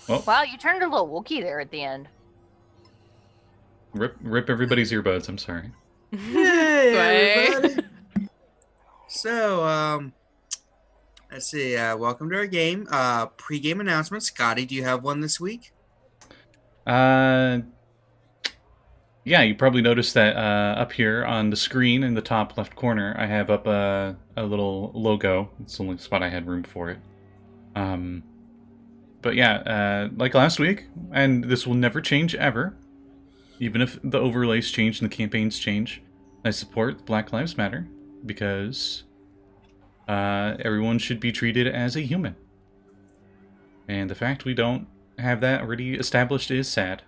Well, Wow, you turned a little Wookiee there at the end. rip everybody's earbuds. I'm sorry. Hey, Sway. everybody. So, let's see. Welcome to our game. Pre-game announcement. Scotty, do you have one this week? Yeah, you probably noticed that up here on the screen in the top left corner, I have up a little logo. It's the only spot I had room for it. But yeah, like last week, and this will never change ever, even if the overlays change and the campaigns change, I support Black Lives Matter because everyone should be treated as a human. And the fact we don't have that already established is sad.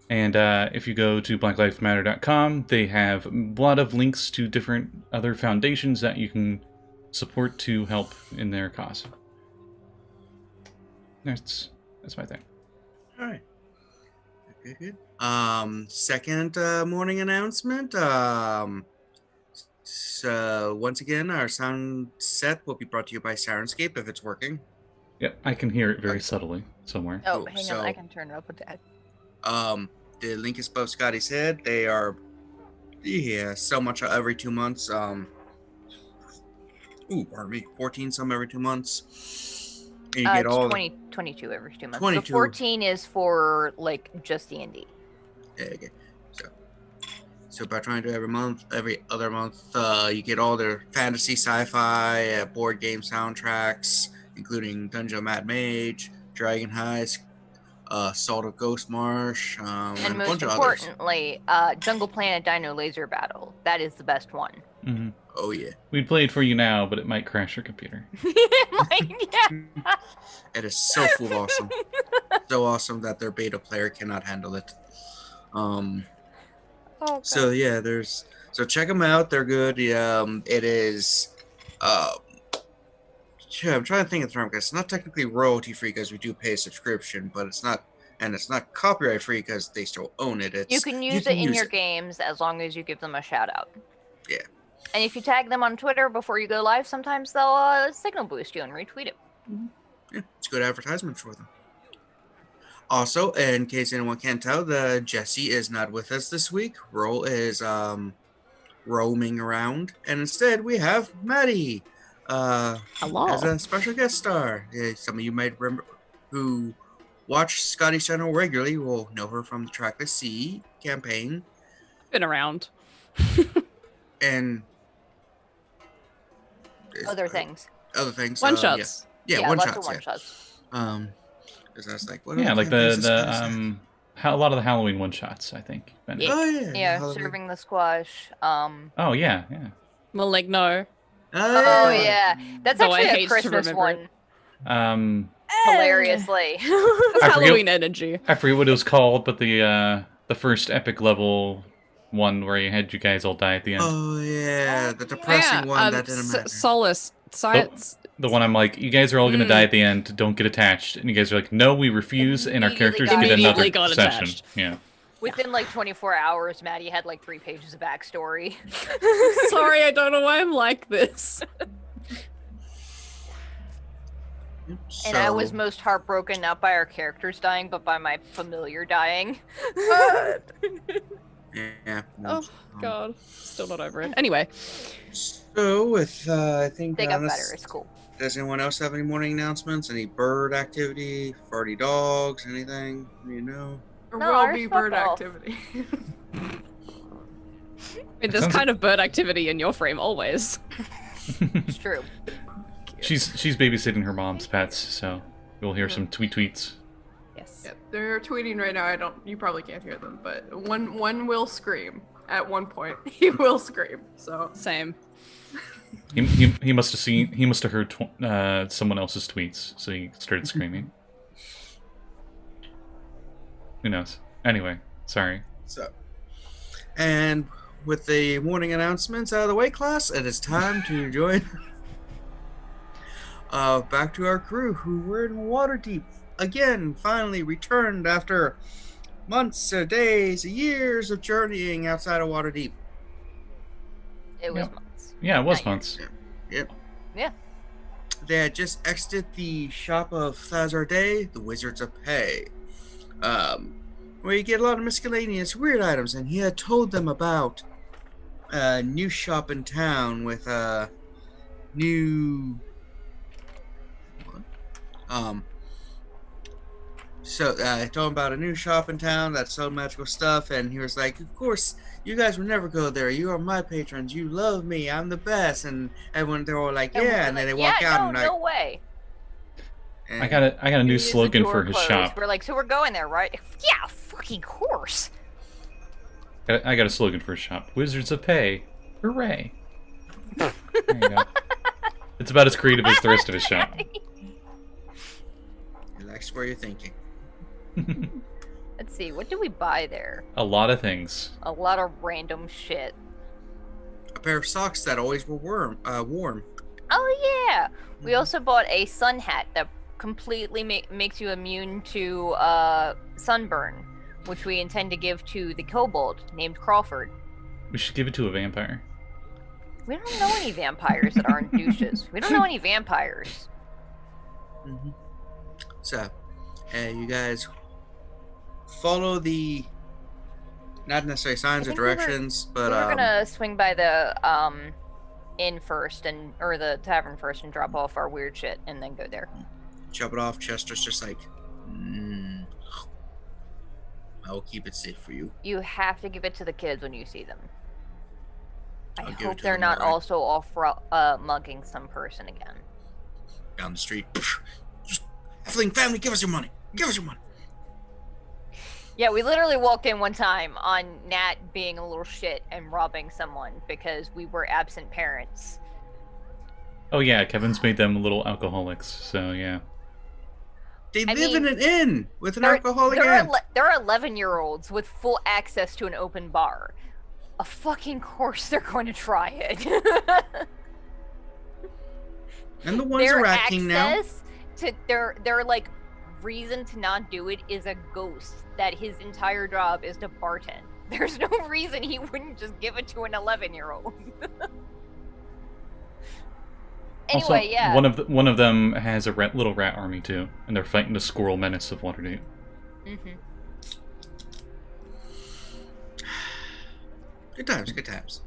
And if you go to blacklivesmatter.com, they have a lot of links to different other foundations that you can support to help in their cause. That's my thing. All right. Good. Second morning announcement. So once again, our sound set will be brought to you by Sirenscape if it's working. Yep, I can hear it very subtly somewhere. Oh, Cool. hang So- on, I can turn it up with that. The link is above Scotty's head. They are, so much every 2 months. Pardon me, 14 some every 2 months. And you get all 22 every 2 months. 22. The 14 is for like just D&D. Okay. So by trying to do every other month, you get all their fantasy, sci-fi, board game soundtracks, including Dungeon Mad Mage, Dragon Heist, Salt of Ghost Marsh, And and a most bunch of others. importantly, Jungle Planet Dino Laser Battle. That is the best one. Mm-hmm. Oh yeah, We'd play it for you now, but it might crash your computer. Yeah. it is so full awesome, so awesome that their beta player cannot handle it. Oh, So yeah, so check them out. They're good. It is. I'm trying to think of the term because it's not technically royalty free because we do pay a subscription, but it's not, and it's not copyright free because they still own it. It's you can use it in your games as long as you give them a shout out. Yeah. And if you tag them on Twitter before you go live, sometimes they'll signal boost you and retweet it. Yeah, it's good advertisement for them. Also, in case anyone can't tell, the Jesse is not with us this week. Rogh is roaming around, and instead we have Madi Hello. as a special guest star. Yeah, some of you might remember who watch Scotty's channel regularly will know her from the Trackless Sea campaign Been around. and Other things. Other things. One shots. Yeah, one lots shots. of one Yeah. shots. Because I was like, what Yeah, other like campaigns does Scotty have? a lot of the Halloween one-shots, I think. been- Yeah. Oh yeah. Yeah, Halloween. serving the squash. Oh, yeah. Maligno. Oh yeah, that's Though I actually a hate to Christmas remember one. it. Hilariously. That's I forget- Halloween energy. I forget what it was called, but the first epic level one where you had you guys all die at the end. Oh yeah, the Oh, depressing one that didn't matter. Solace. Science. The one I'm like, you guys are all gonna die at the end. Don't get attached. And you guys are like, no, we refuse, and our Immediately characters got get another Immediately got session. attached. Yeah. Within like 24 hours, Maddie had like 3 pages of backstory. Sorry, I don't know why I'm like this. And I was So- most heartbroken not by our characters dying, but by my familiar dying. Yeah. Oh god, still not over it. Anyway, So with I think They got this- better. It's cool. Does anyone else have any morning announcements? Any bird activity? Farty dogs? Anything? You know? there No, will ours be fuck bird off. activity. I mean, there's sounds kind of bird activity in your frame always. It's true. She's babysitting her mom's pets, so you'll hear some tweets. Yes. Yeah, they're tweeting right now. You probably can't hear them, but one will scream at one point. He will scream. So Same. He must have heard someone else's tweets, so he started screaming. Who knows? Anyway, sorry. So, and with the morning announcements out of the way, class, it is time to join. Back to our crew who were in Waterdeep again. Finally returned after months, days, years of journeying outside of Waterdeep. It was Yep. months. Yeah, it was Not months. Yep. Yeah. they had just exited the shop of Thazar Day, the Wizards of Pay, where you get a lot of miscellaneous weird items, and he had told them about a new shop in town with a new... So I told him about a new shop in town that sold magical stuff, and he was like, "Of course, you guys will never go there. You are my patrons. You love me. I'm the best." And everyone, they're all like, "Yeah," and then they walk out, and no way. and I got a new Use the slogan door for his closed. shop. We're like, so we're going there, right? Yeah, fucking course. I got a slogan for his shop. Wizards of Pay. Hooray. There you go. It's about as creative as the rest of his shop. He likes where you're thinking. Let's see, what do we buy there? A lot of things. A lot of random shit. A pair of socks that always were warm. Oh yeah! We also bought a sun hat that completely makes you immune to sunburn, which we intend to give to the kobold named Crawford. We should give it to a vampire. We don't know any vampires that aren't douches. We don't know any vampires. Mm-hmm. So, you guys follow the, not necessarily signs or directions, but we were gonna swing by the inn first, or the tavern first, and drop off our weird shit, and then go there. chop it off. Chester's just like, I will keep it safe for you. You have to give it to the kids when you see them. I'll I give it hope to they're them, not alright. also off mugging some person again. Down the street. Just, Tiefling family, give us your money. Give us your money. Yeah, we literally walked in one time on Nat being a little shit and robbing someone because we were absent parents. Oh yeah, Kevin's made them little alcoholics, so yeah. They I live in mean, an inn with an alcoholic aunt. They're 11-year-olds with full access to an open bar. Of fucking course they're going to try it. And the ones Their are acting now. access to their like reason to not do it is a ghost that his entire job is to bartend. There's no reason he wouldn't just give it to an 11-year-old. Anyway, Also, yeah. one of them has a little rat army too, and they're fighting the squirrel menace of Waterdeep. Mm-hmm. Good times, good times.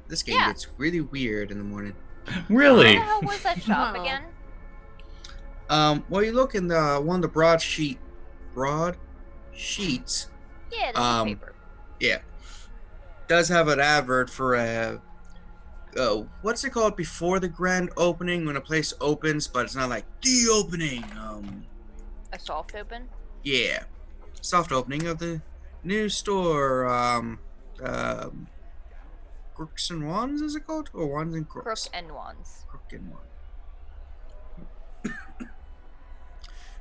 This game Yeah. gets really weird in the morning. Really? What the hell was that shop Wow. again? Well, you look in the one of the broad sheets. Yeah, the newspaper. Yeah, does have an advert for a. What's it called before the grand opening when a place opens, but it's not like the opening. A soft open? Yeah, soft opening of the new store. Crooks and Wands, is it called? Or Wands and Crook Crooks? and wands. Crook and Wands.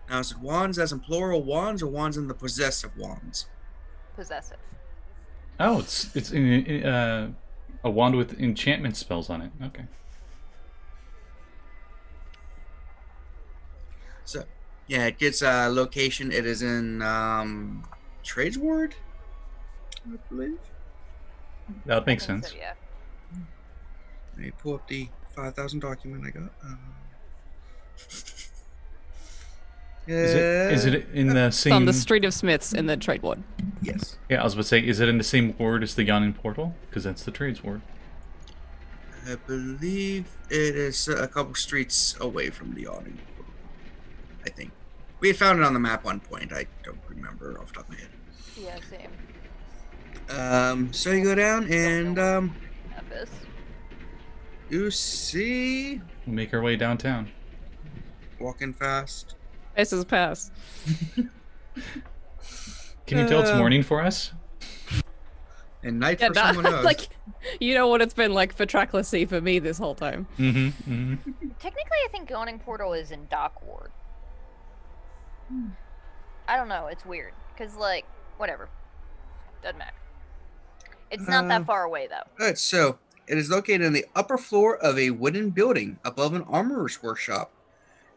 Now, is it wands as in plural wands, or wands in the possessive wands? Possessive. Oh, it's a wand with enchantment spells on it. Okay. So, yeah, it gets a location. It is in Tradesward, I believe. That makes I think sense. so, yeah. Let me pull up the 5,000 document I got. Is it in the It's same? on the Street of Smiths in the Trade Ward. Yes. Yeah, I was about to say, is it in the same ward as the Yawning Portal? Because that's the trades ward. I believe it is a couple streets away from the awning. I think. We had found it on the map one point. I don't remember off the top of my head. Yeah, same. So you go down and Abyss. you see We make our way downtown. walking fast. This is pass. Can you tell it's morning for us? And night Yeah, for someone else. like, you know what it's been like for Tracklessy for me this whole time. Mm-hmm. Mm-hmm. Technically, I think Yawning Portal is in Dock Ward. I don't know. It's weird. Because, like, whatever. Doesn't matter. It's not that far away, though. Alright, so it is located in the upper floor of a wooden building above an armorer's workshop.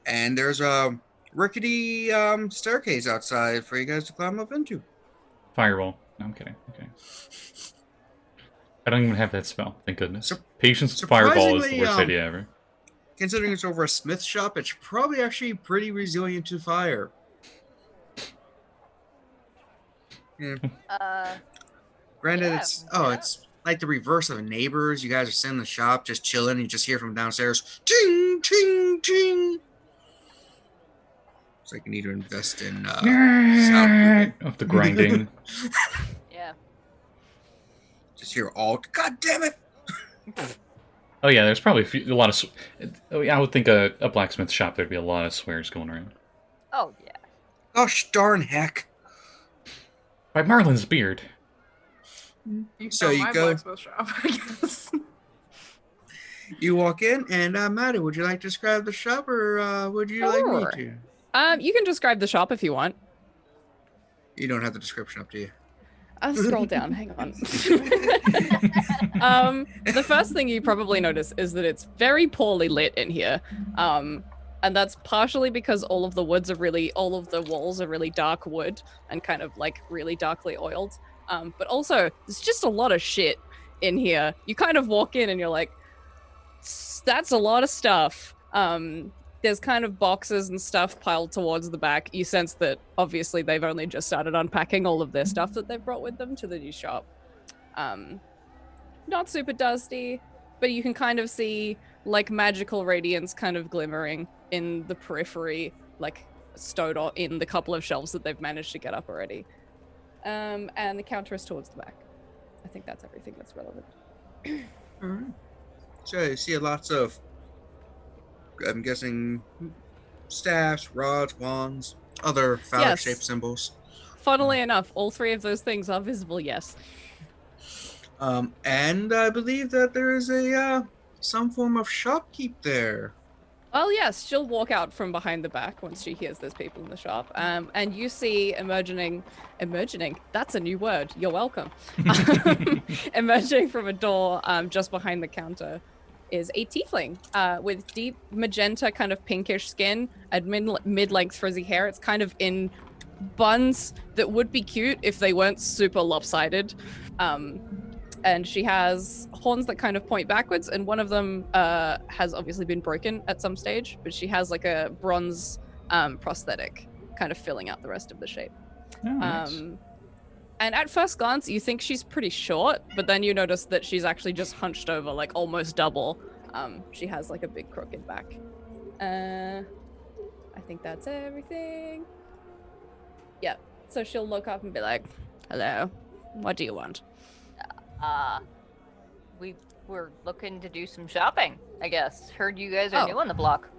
And there's a rickety staircase outside for you guys to climb up into. Fireball. No, I'm kidding. Okay. I don't even have that spell. Thank goodness. Patience with Fireball is the surprisingly, worst idea ever. considering it's over a smith shop, it's probably actually pretty resilient to fire. Yeah. Granted, Yeah, it's like the reverse of neighbors. You guys are sitting in the shop, just chilling. You just hear from downstairs, ting, ting, ting. It's like you need to invest in soundproofing. Of the grinding. Yeah. Just hear all, God damn it! Oh yeah, there's probably a lot of... I would think a blacksmith shop, there'd be a lot of swears going around. Oh yeah. Gosh darn heck. By Marlin's beard. You So found you my go- blacksmith shop, I guess. You walk in, and Maddie, would you like to describe the shop, or would you like Sure. me to? You can describe the shop if you want. You don't have the description up, do you? I'll scroll down. Hang on. The first thing you probably notice is that it's very poorly lit in here. And that's partially because all of the walls are really dark wood and kind of like really darkly oiled. But also, there's just a lot of shit in here. You kind of walk in and you're like, that's a lot of stuff. There's kind of boxes and stuff piled towards the back. You sense that obviously they've only just started unpacking all of their stuff that they've brought with them to the new shop. Not super dusty, but you can kind of see like magical radiance kind of glimmering in the periphery, like stowed in the couple of shelves that they've managed to get up already. And the counter is towards the back. I think that's everything that's relevant. Alright. So you see lots of, I'm guessing, staffs, rods, wands, other phallic-shaped Yes. symbols. Funnily enough, all three of those things are visible, yes. And I believe that there is a some form of shopkeep there. Well, yes, she'll walk out from behind the back once she hears there's people in the shop. And you see emerging, that's a new word, you're welcome. Emerging from a door just behind the counter is a tiefling with deep magenta kind of pinkish skin and mid-length frizzy hair. It's kind of in buns that would be cute if they weren't super lopsided. And she has horns that kind of point backwards, and one of them has obviously been broken at some stage, but she has like a bronze prosthetic kind of filling out the rest of the shape. Oh, nice. And at first glance, you think she's pretty short, but then you notice that she's actually just hunched over, like almost double. She has like a big crooked back. I think that's everything. Yeah, so she'll look up and be like, hello, what do you want? We were looking to do some shopping, I guess. Heard you guys are Oh. new on the block.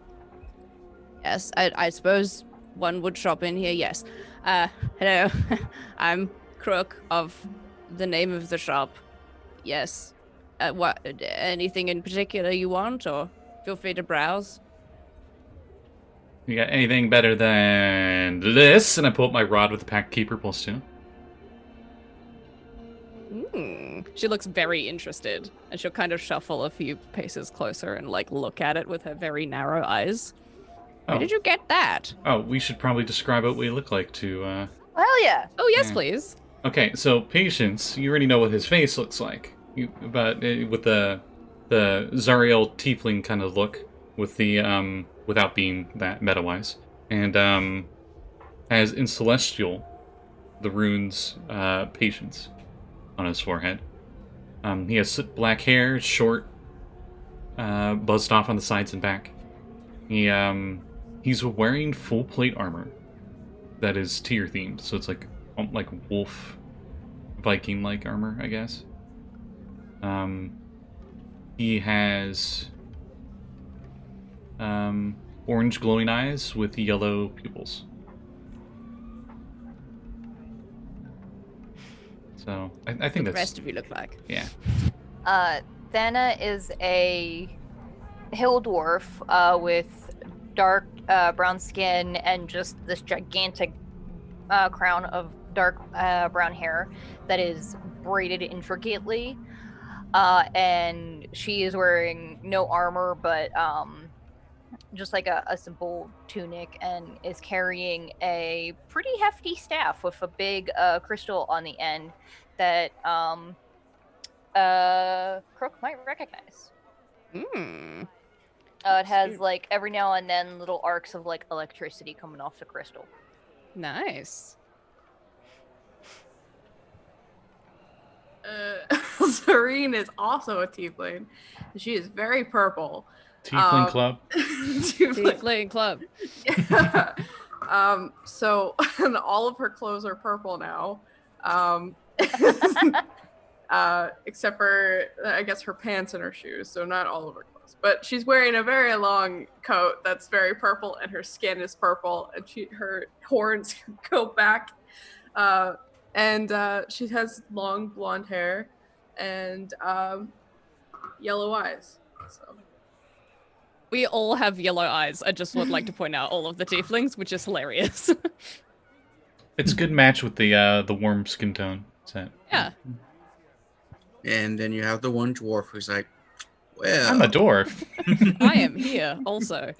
Yes, I suppose one would shop in here, yes. Hello, I'm Crook of the name of the shop. Yes. What, anything in particular you want, or feel free to browse? You got anything better than this? And I pull up my rod with the Pack Keeper +2. She looks very interested, and she'll kind of shuffle a few paces closer and like look at it with her very narrow eyes. Where did you get that? Oh, we should probably describe what we look like to, Hell yeah. Oh, yes, Yeah. please. Okay, so Patience, you already know what his face looks like. With the Zariel Tiefling kind of look, with the, without being that meta-wise. And, as in Celestial, the runes, Patience on his forehead. He has black hair, short, buzzed off on the sides and back. He's wearing full plate armor that is tier themed, so it's like wolf Viking-like armor, I guess. He has orange glowing eyes with yellow pupils. So I think The that's rest of you look like. yeah. Thana is a hill dwarf with dark brown skin and just this gigantic crown of dark brown hair that is braided intricately. And she is wearing no armor, but just like a simple tunic, and is carrying a pretty hefty staff with a big crystal on the end that Crook might recognize. It has like every now and then little arcs of like electricity coming off the crystal. Nice. Serene is also a tiefling. She is very purple. Tiefling Club. Tiefling Club. Yeah. So and all of her clothes are purple now. Except for I guess her pants and her shoes, so not all of her clothes. But she's wearing a very long coat that's very purple, and her skin is purple, and her horns go back, and she has long blonde hair and yellow eyes. So We all have yellow eyes. I just would like to point out all of the tieflings, which is hilarious. It's a good match with the warm skin tone set. Yeah. And then you have the one dwarf who's like, well, I'm a dwarf. I am here also.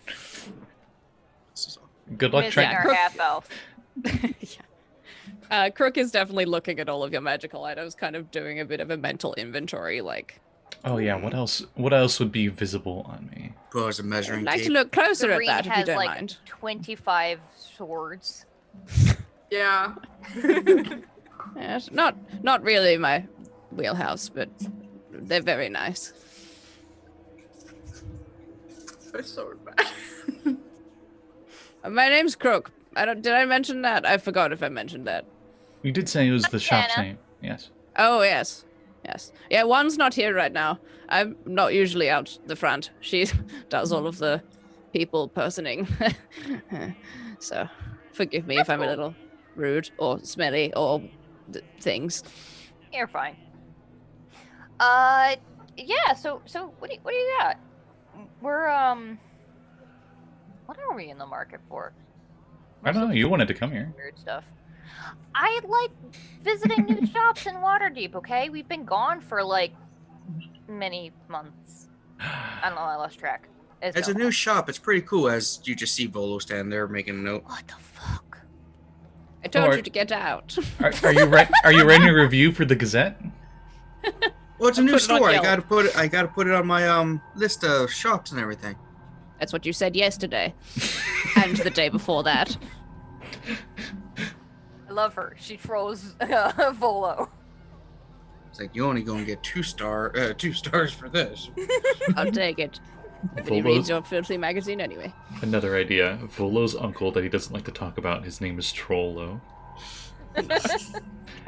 Good luck Missing trying. our half elf. Yeah. Crook is definitely looking at all of your magical items, kind of doing a bit of a mental inventory, like. Oh yeah, what else? What else would be visible on me? put a measuring I'd like tape. to look closer Serene at that if you has don't like mind. 25 swords. yeah. Yes, not really my wheelhouse, but they're very nice. They're so bad. My name's Crook. Did I mention that? I forgot if I mentioned that. You did say it was the shop's Anna. name. Yes. Oh, yes. Yes. Yeah, one's not here right now. I'm not usually out the front. She does all of the people personing. So, forgive me if I'm a little rude or smelly or things. You're fine. Yeah. So what do you got? We're what are we in the market for? I don't know. You wanted to come here. Weird stuff. I like visiting new shops in Waterdeep. Okay, we've been gone for like many months. I don't know. I lost track. It's a new shop. It's pretty cool as you just see Volo stand there making a note. What the fuck? I told Or- you to get out. Are you Are you writing a review for the Gazette? Well, it's a I new put it on store. I Yelp. gotta put it on my list of shops and everything. That's what you said yesterday. And the day before that. I love her. She trolls Volo. It's like you only gonna get 2 stars for this. I'll take it. Nobody reads Volo's, your filthy magazine anyway. another idea. Volo's uncle that he doesn't like to talk about. His name is Trollo.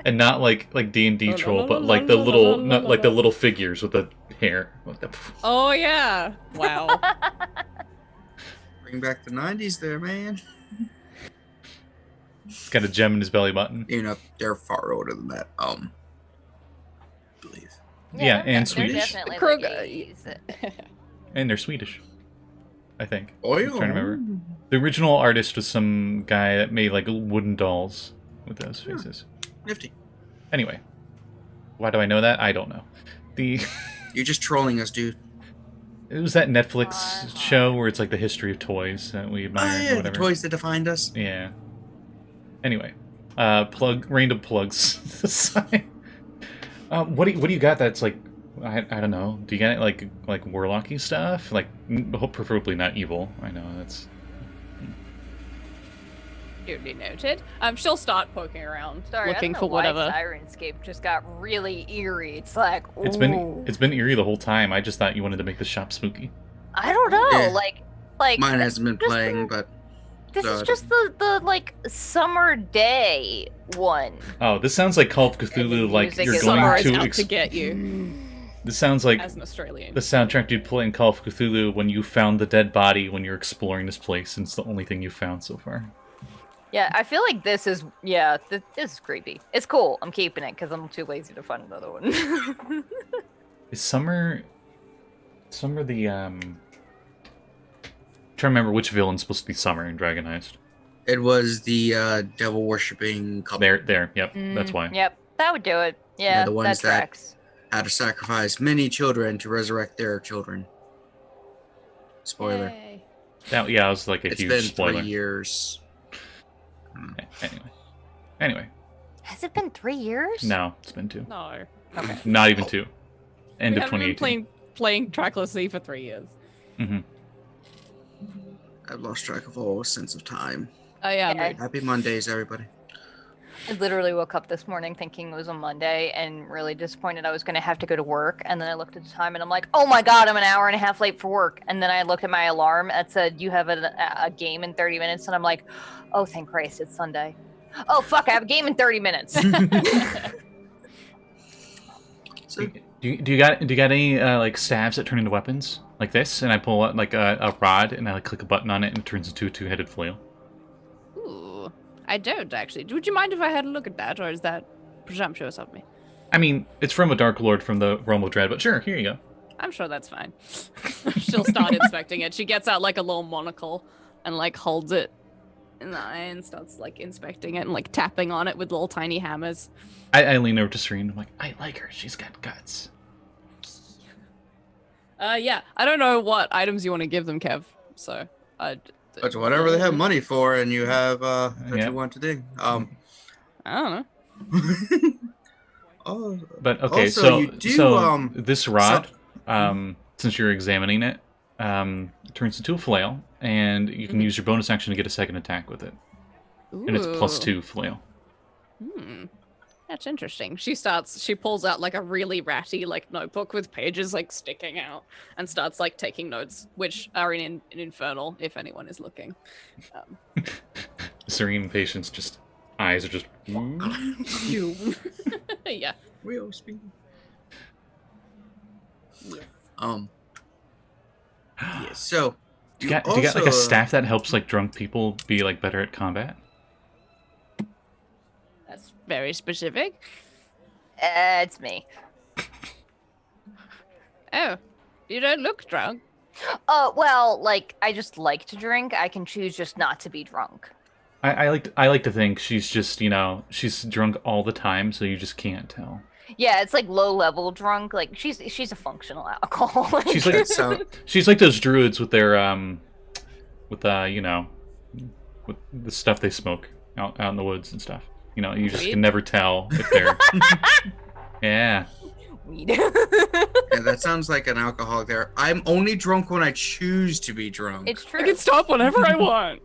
And not like D&D troll, but like the little, not like the little figures with the hair. What the Oh, yeah. Wow. Bring back the 90s there, man. He's got a gem in his belly button. You know, they're far older than that. I believe. Yeah, and they're Swedish. definitely Krug- like 80s. And they're Swedish, I think. Oh, I'm trying to remember. The original artist was some guy that made like wooden dolls with those faces. Nifty. Anyway, why do I know that? I don't know. You're just trolling us, dude. It was that Netflix show where it's like the history of toys that we admire Oh, or yeah, the whatever. toys that defined us. Yeah. Anyway, random plugs aside. What do you got that's like, I don't know. Do you get like warlocky stuff? Like, preferably not evil. I know that's. Duly noted. She'll start poking around, Sorry, looking I for don't know why whatever. Sirenscape just got really eerie. It's like, It's ooh. been eerie the whole time. I just thought you wanted to make the shop spooky. I don't know. Yeah. Like Mine hasn't been just playing, but This is God. just the like summer day one. Oh, this sounds like Call of And Cthulhu. the Like music you're is going Summer is to. out to get you, This sounds like as an Australian. the soundtrack you'd play in Call of Cthulhu when you found the dead body when you're exploring this place, and it's the only thing you've found so far. Yeah, I feel like this is this is creepy. It's cool. I'm keeping it because I'm too lazy to find another one. Is summer the trying to remember which villain's supposed to be Summer in Dragon Heist. it was the devil worshipping couple. There, yep, that's why. Yep, that would do it. Yeah, the ones that that- tracks. Had to sacrifice many children to resurrect their children. Spoiler. Yay. That, yeah, it was like a It's huge been spoiler. 3 years. Anyway, Has it been 3 years? no, it's been 2. No. Not even 2. End We of haven't been 2018. playing Trackless Z for 3 years. Mm-hmm. I've lost track of all sense of time. Oh yeah, Yeah. Happy Mondays, everybody. I literally woke up this morning thinking it was a Monday and really disappointed I was going to have to go to work. And then I looked at the time and I'm like, oh my God, I'm an hour and a half late for work. And then I looked at my alarm that said, you have a game in 30 minutes. And I'm like, oh, thank Christ, it's Sunday. Oh, fuck, I have a game in 30 minutes. So, Do you got any like staves that turn into weapons like this? And I pull out like a rod and I like click a button on it and it turns into a two-headed flail. Ooh, I don't actually. Would you mind if I had a look at that, or is that presumptuous of me? I mean, it's from a Dark Lord from the Realm of Dread, but sure, here you go. I'm sure that's fine. She'll start inspecting it. She gets out like a little monocle and like holds it in the eye and starts like inspecting it and like tapping on it with little tiny hammers. I lean over to Serene. I'm like, I like her. She's got guts. Yeah. I don't know what items you want to give them, Kev. So, but whatever they have money for, and you have that Yeah. you want to do. I don't know. Oh, But okay, Also, so you do, this rod, since you're examining it, turns into a flail, and you can use your bonus action to get a second attack with it, and it's Ooh. +2 flail. That's interesting. She pulls out like a really ratty like notebook with pages like sticking out and starts like taking notes, which are in Infernal if anyone is looking. Serene Patience, just eyes are just. Yeah. real speed. Yes. Yeah, so Do you got like a staff that helps like drunk people be like better at combat? That's very specific. It's me. Oh, you don't look drunk. Well, like, I just like to drink. I can choose just not to be drunk. I like to think she's just, you know, she's drunk all the time, so you just can't tell. Yeah, it's like low level drunk. Like she's a functional alcoholic. She's like So she's like those druids with their you know, with the stuff they smoke out in the woods and stuff. You know, you just Weed? can never tell if they're. Yeah. Weed. yeah, that sounds like an alcoholic there. I'm only drunk when I choose to be drunk. It's true. I can stop whenever I want.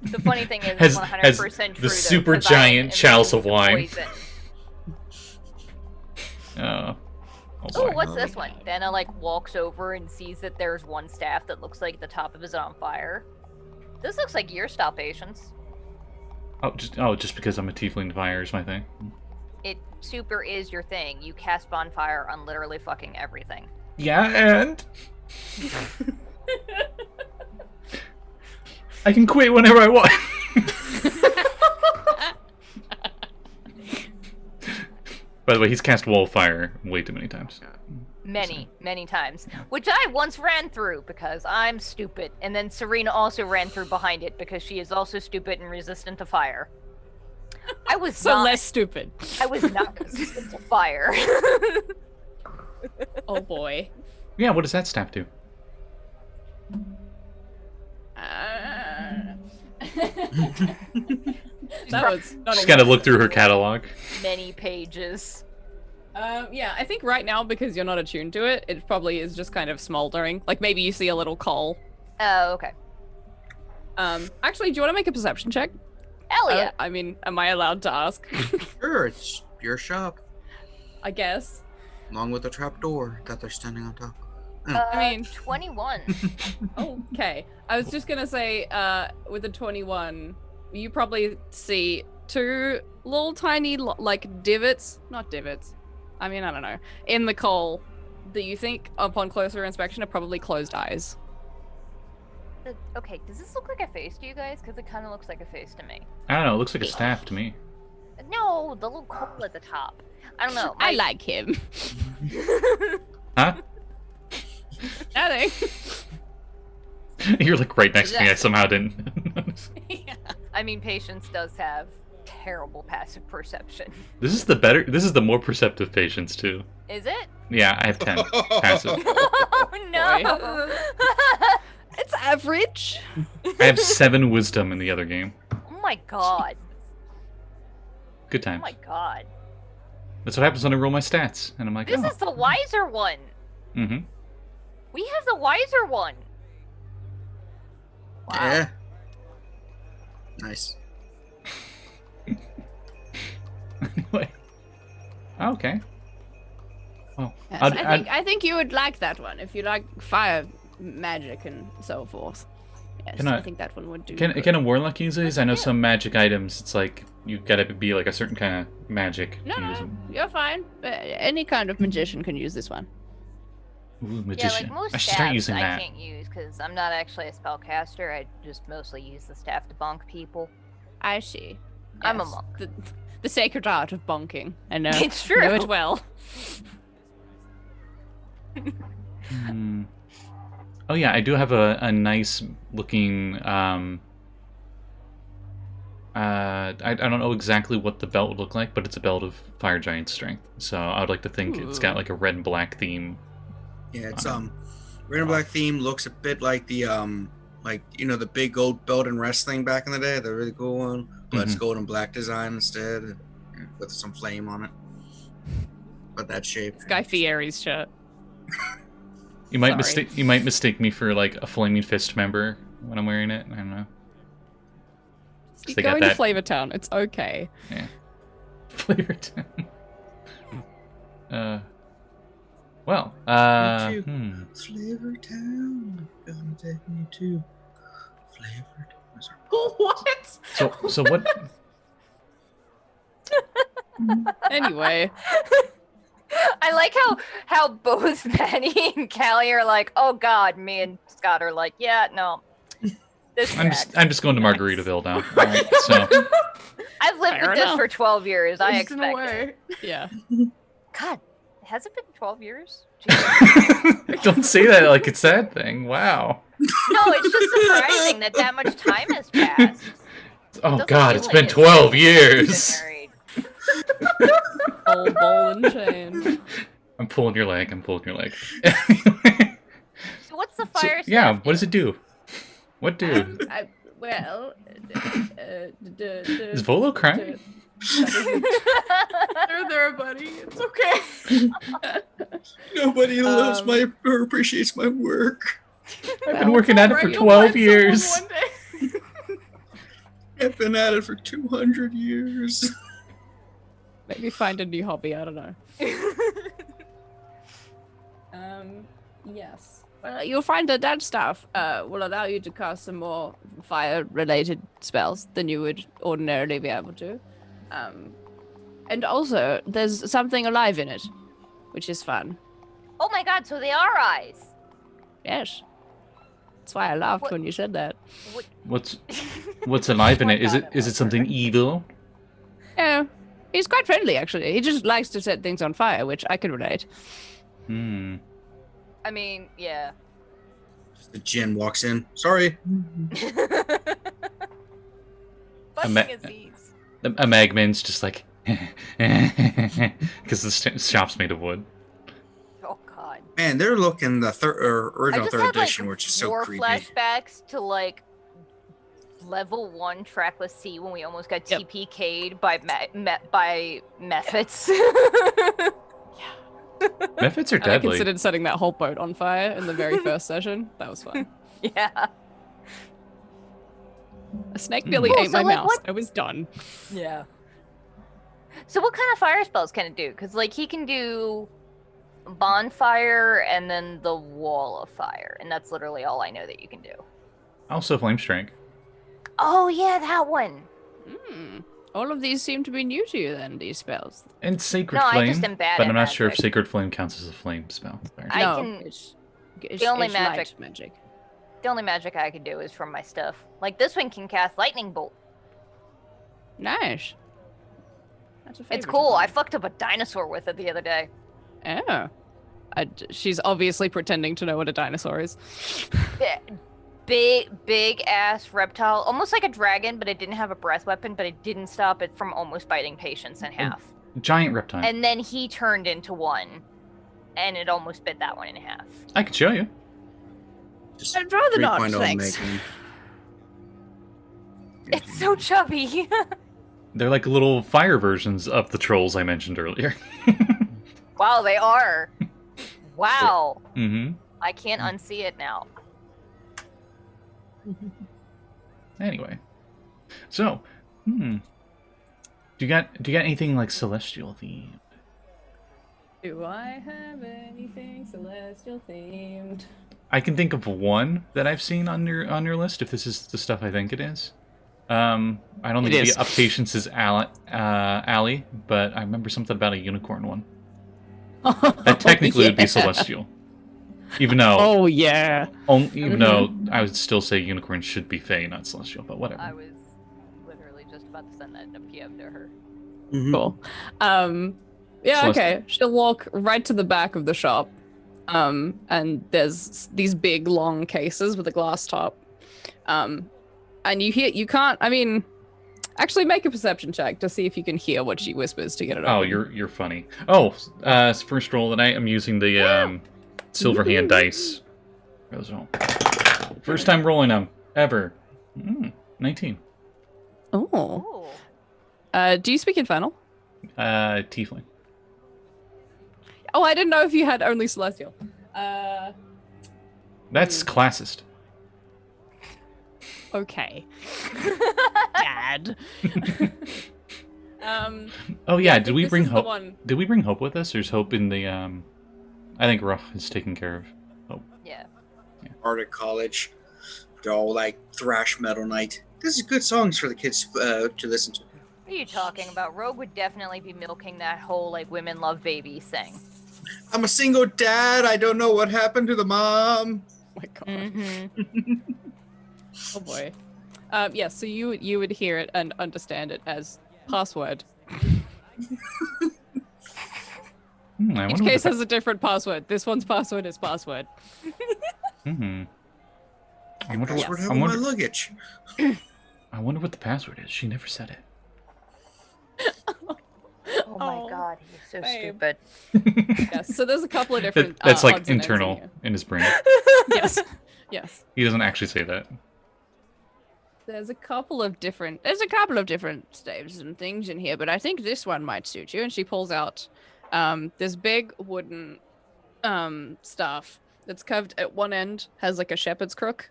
The funny thing is, Has- it's 100% has true. the though, super 'cause I am giant chalice of immune to wine. poison. Oh, Oh, boy. what's this one? Dana like walks over and sees that there's one staff that looks like the top of it is on fire. This looks like your style patience. Just because I'm a tiefling, fire is my thing. It super is your thing. You cast bonfire on literally fucking everything. Yeah, and I can quit whenever I want. By the way, he's cast wall of fire way too many times. Many times. Which I once ran through because I'm stupid. And then Serena also ran through behind it because she is also stupid and resistant to fire. I was So not, less stupid. I was not resistant to fire. Oh boy. Yeah, what does that staff do? That was not She's a got to lot. look through her catalog. Many pages. Yeah, I think right now, because you're not attuned to it, it probably is just kind of smoldering. Like, maybe you see a little coal. Oh, okay. Actually, do you want to make a perception check? Hell yeah. I mean, am I allowed to ask? Sure, it's your shop, I guess. along with the trap door that they're standing on top. I mean- 21. Okay. I was just gonna say, with a 21, you probably see two little tiny, like, divots. Not divots. I mean, I don't know. In the coal that you think, upon closer inspection, are probably closed eyes. Okay, does this look like a face to you guys? Because it kind of looks like a face to me. I don't know. It looks like a staff to me. No, the little coal at the top. I don't know. I like him. Huh? Nothing. You're like right next to me. I somehow didn't notice. I mean, Patience does have terrible passive perception. This is the more perceptive patience too. Is it? Yeah, I have 10 passive. Oh no! It's average. I have 7 wisdom in the other game. Oh my god! Good Oh times. my god! That's what happens when I roll my stats, and I'm like, This oh. is the wiser one. Mm-hmm. We have the wiser one. Wow. Yeah. Nice. Anyway. Okay. Oh, Yes, I think you would like that one if you like fire magic and so forth. Yes, I think that one would do. Can a warlock use these? I know some magic items. It's like you gotta be like a certain kind of magic to use them. You're fine. Any kind of magician can use this one. Ooh, magician. Yeah, like most I should start staffs using that. I can't use because I'm not actually a spellcaster. I just mostly use the staff to bonk people. I see. I'm a Yes, monk. The sacred art of bonking. I know. It's true. Know it well. Hmm. Oh yeah, I do have a nice looking. I don't know exactly what the belt would look like, but it's a belt of fire giant strength. So I would like to think it's got like a red and black theme. Yeah, it's red and black theme, looks a bit like the like the big gold belt in wrestling back in the day, the really cool one. But it's gold and black design instead, with some flame on it. But that shape. It's Guy Fieri's shirt. You might mistake me for like a Flaming Fist member when I'm wearing it. I don't know. Keep going to Flavor Town. It's okay. Yeah. Flavor Town. Well. Flavor Town. Gonna take me to Flavor Town. What? So what? I Anyway. like how both Madi and Callie are like, oh god, me and Scott are like, yeah, no. I'm just going to Margaritaville now. Right, so I've lived with this for 12 years. I Just in a expect way. it. Yeah. God, has it been 12 years? don't say that like it's that thing. Wow. No, it's just surprising that much time has passed. Oh Doesn't God, feel it's like been it's 12 been years. married. Old ball and chain. I'm pulling your leg. So what's the fire? yeah, staff what does it do? What do? Is Volo crying? They're there, buddy. It's okay. Nobody loves or appreciates my work. I've been working at it for 12 years. I've been at it for 200 years. Maybe find a new hobby. I don't know. Yes. Well, you'll find that staff will allow you to cast some more fire-related spells than you would ordinarily be able to. And also, there's something alive in it, which is fun. Oh my god, so they are eyes. Yes. That's why I laughed What- when you said that. What's alive in it? Is it something evil? Yeah. He's quite friendly, actually. He just likes to set things on fire, which I can relate. Hmm. I mean, yeah. The Jin walks in. Sorry. Fucking Aziz. A Magman's just like, because the shop's made of wood. Oh god. Man, they're looking the original I just third had, edition, like, which is so war creepy. flashbacks to like level 1 trackless C when we almost got Yep. TPK'd by by methods. Methods are And I deadly. considered setting that whole boat on fire in the very first session. That was fun. Yeah. A snake nearly Cool, ate so, my like, mouse. what- I was done. Yeah. So what kind of fire spells can it do? Because like he can do bonfire and then the wall of fire, and that's literally all I know that you can do. Also, Flame Strike. Oh yeah, that one. All of these seem to be new to you then, these spells. And Sacred No, I Flame. just am bad but at I'm not sure if magic. Sacred Flame counts as a flame spell. I no, can- it's the only it's light magic- magic. The only magic I can do is from my stuff. Like this one can cast lightning bolt. Nice. That's a It's favorite cool. of I mine. fucked up a dinosaur with it the other day. Oh. She's obviously pretending to know what a dinosaur is. Big ass reptile, almost like a dragon, but it didn't have a breath weapon, but it didn't stop it from almost biting patients in half. Giant reptile. And then he turned into one, and it almost bit that one in half. I can show you. Just I'd rather not, 3.0 thanks. Megan. It's so chubby. They're like little fire versions of the trolls I mentioned earlier. Wow, they are. Wow. Mm-hmm. I can't unsee it now. Anyway, so, do you got anything like celestial theme? Do I have anything celestial themed? I can think of one that I've seen on your list. If this is the stuff I think it is, I don't think it'd be up Patience's alley, but I remember something about a unicorn one. That technically would be celestial, even though. Oh yeah. Even though I would still say unicorns should be fey, not celestial, but whatever. I was literally just about to send that in a PM to her. Cool. Yeah, okay. She'll walk right to the back of the shop. And there's these big long cases with a glass top. And you can't, I mean, actually make a perception check to see if you can hear what she whispers to get it Oh, open. you're funny. Oh, first roll tonight, I'm using the silver hand dice. First time rolling them, ever. 19. Oh. Do you speak Infernal? Tiefling. Oh, I didn't know if you had only Celestial. That's classist. Okay. Dad. Oh yeah, did we this bring is the Hope? one- Did we bring Hope with us? There's Hope in the I think Rogh is taken care of. Hope. Yeah. Arctic College. They're all like thrash metal night. This is good songs for the kids to listen to. What are you talking about? Rogh would definitely be milking that whole like women love babies thing. I'm a single dad. I don't know what happened to the mom. Oh my god. Mm-hmm. Oh boy. Yeah, so you would hear it and understand it as password. I Each case has a different password. This one's password is password. I wonder Password what. have my luggage. I wonder what the password is. She never said it. Oh my god, he's so babe. stupid. Yes, so there's a couple of different That's odds like and ends in internal here. in his brain. Yes. Yes. He doesn't actually say that. There's a couple of different staves and things in here, but I think this one might suit you. And she pulls out this big wooden staff that's curved at one end, has like a shepherd's crook,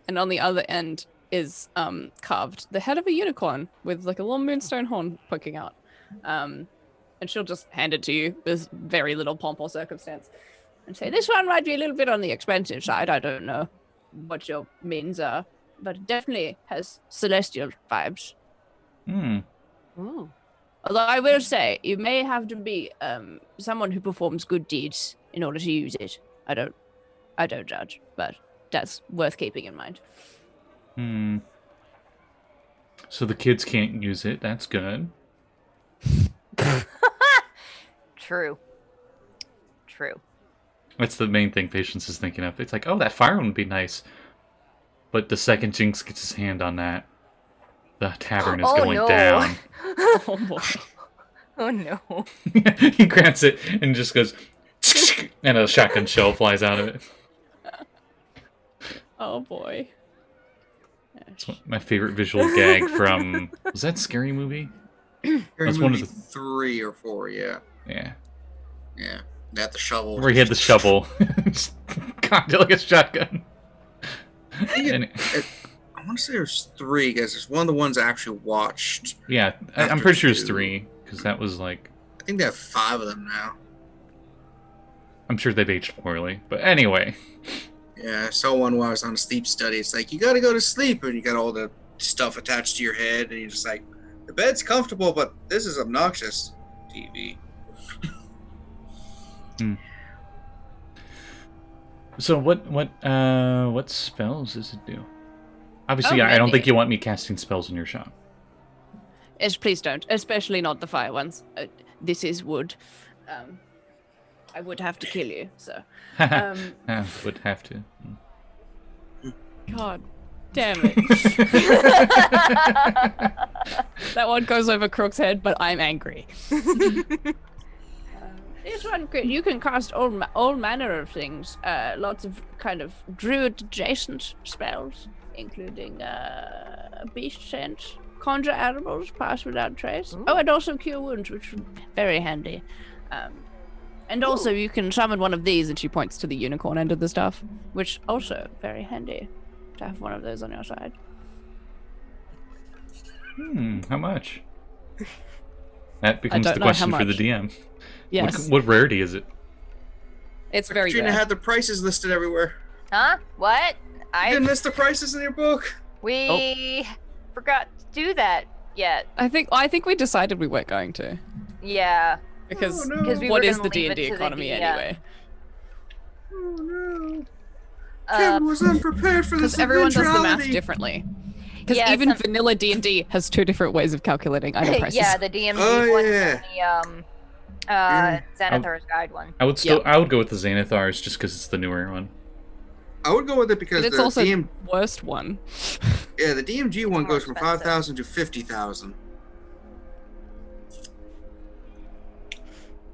and on the other end is carved the head of a unicorn with like a little moonstone horn poking out. And she'll just hand it to you with very little pomp or circumstance and say, this one might be a little bit on the expensive side. I don't know what your means are, but it definitely has celestial vibes. Ooh. Although I will say, you may have to be someone who performs good deeds in order to use it. I don't judge, but that's worth keeping in mind. So the kids can't use it. That's good. True. That's the main thing Patience is thinking of. It's like, oh, that fire one would be nice. But the second Jinx gets his hand on that, the tavern is going no. down. Oh boy. Oh no. He grabs it and just goes, and a shotgun shell flies out of it. Oh boy. It's my favorite visual gag from, was that Scary Movie? That's one of the 3 or 4, yeah. Yeah. Yeah. They had the shovel. Where he had the shovel. Just cocked it like a shotgun. And I want to say there's 3, because it's one of the ones I actually watched. yeah, I'm After pretty sure it's 2. 3, because that was like, I think they have 5 of them now. I'm sure they've aged poorly. But anyway. Yeah, I saw one while I was on a sleep study. It's like, you gotta go to sleep, and you got all the stuff attached to your head, and you're just like, the bed's comfortable, but this is obnoxious. TV. So what spells does it do? Obviously, Oh, I don't many. think you want me casting spells in your shop. Yes, please don't, especially not the fire ones. This is wood. I would have to kill you, so. Would have to. God damn it. That one goes over Crook's head, but I'm angry. This one, you can cast all manner of things. Lots of kind of druid-adjacent spells, including beast sense, conjure animals, pass without trace. Ooh. Oh, and also cure wounds, which is very handy. And also, you can summon one of these, and she points to the unicorn end of the stuff, which also very handy to have one of those on your side. How much? That becomes don't the know how question for the much. DM. Yes. What rarity is it? It's very Katrina rare. had the prices listed everywhere. Huh? What? You didn't list the prices in your book. We forgot to do that yet. I think we decided we weren't going to. Yeah. Because Oh, no. Because we what were is gonna the leave it D&D to the economy DM. anyway? Oh no. Kevin was unprepared for this Because everyone does the math eventuality. differently. Because Yeah, even some- vanilla D&D has 2 different ways of calculating item prices. Yeah, the DMG Oh, one yeah. and the Xanathar's Guide one. I would still. I would go with the Xanathars just because it's the newer one. I would go with it because But it's the also DM, the worst one. yeah, the DMG one More goes from expensive. 5,000 to 50,000.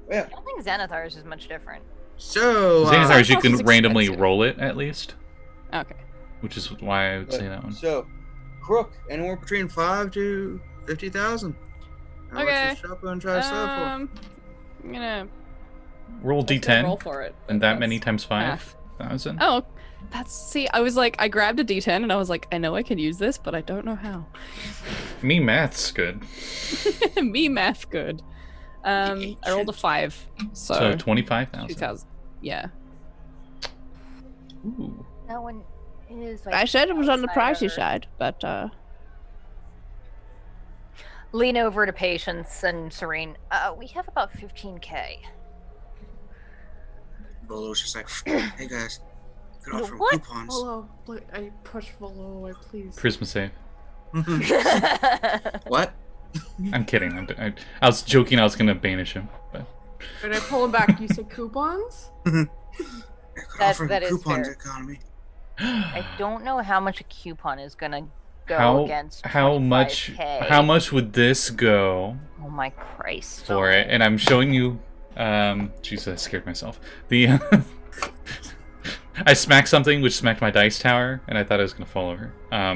Yeah. I don't think Xanathar's is much different. So Xanathars, you Xanathars can is randomly expensive. roll it at least, Okay. which is why I would say that one. So, Crook, anywhere between 5 to 50,000. How much Okay. is shotgun try to sell for? I'm gonna Roll let's go roll D10, for it. and that That's many times math. 5,000. Oh, I was like, I grabbed a D10 and I was like, I know I can use this, but I don't know how. Me math's good. Me math good. I rolled a 5, So so 25,000. 2,000. Yeah. Ooh. That one is like I said it was on the pricey outsider. side, but Lean over to Patience and Serene. We have about 15k. Bolo's just like, hey guys, could offer What? coupons. Volo, I push Volo away, please. Prisma save. What? I'm kidding. I was joking. I was gonna banish him, but Did I pull him back? You said coupons? I could offer that is coupons fair. economy. I don't know how much a coupon is gonna go how against. how much 25K. how much would this go Oh my Christ! for it? And I'm showing you. Jesus, I scared myself. The I smacked something which smacked my dice tower, and I thought it was gonna fall over. How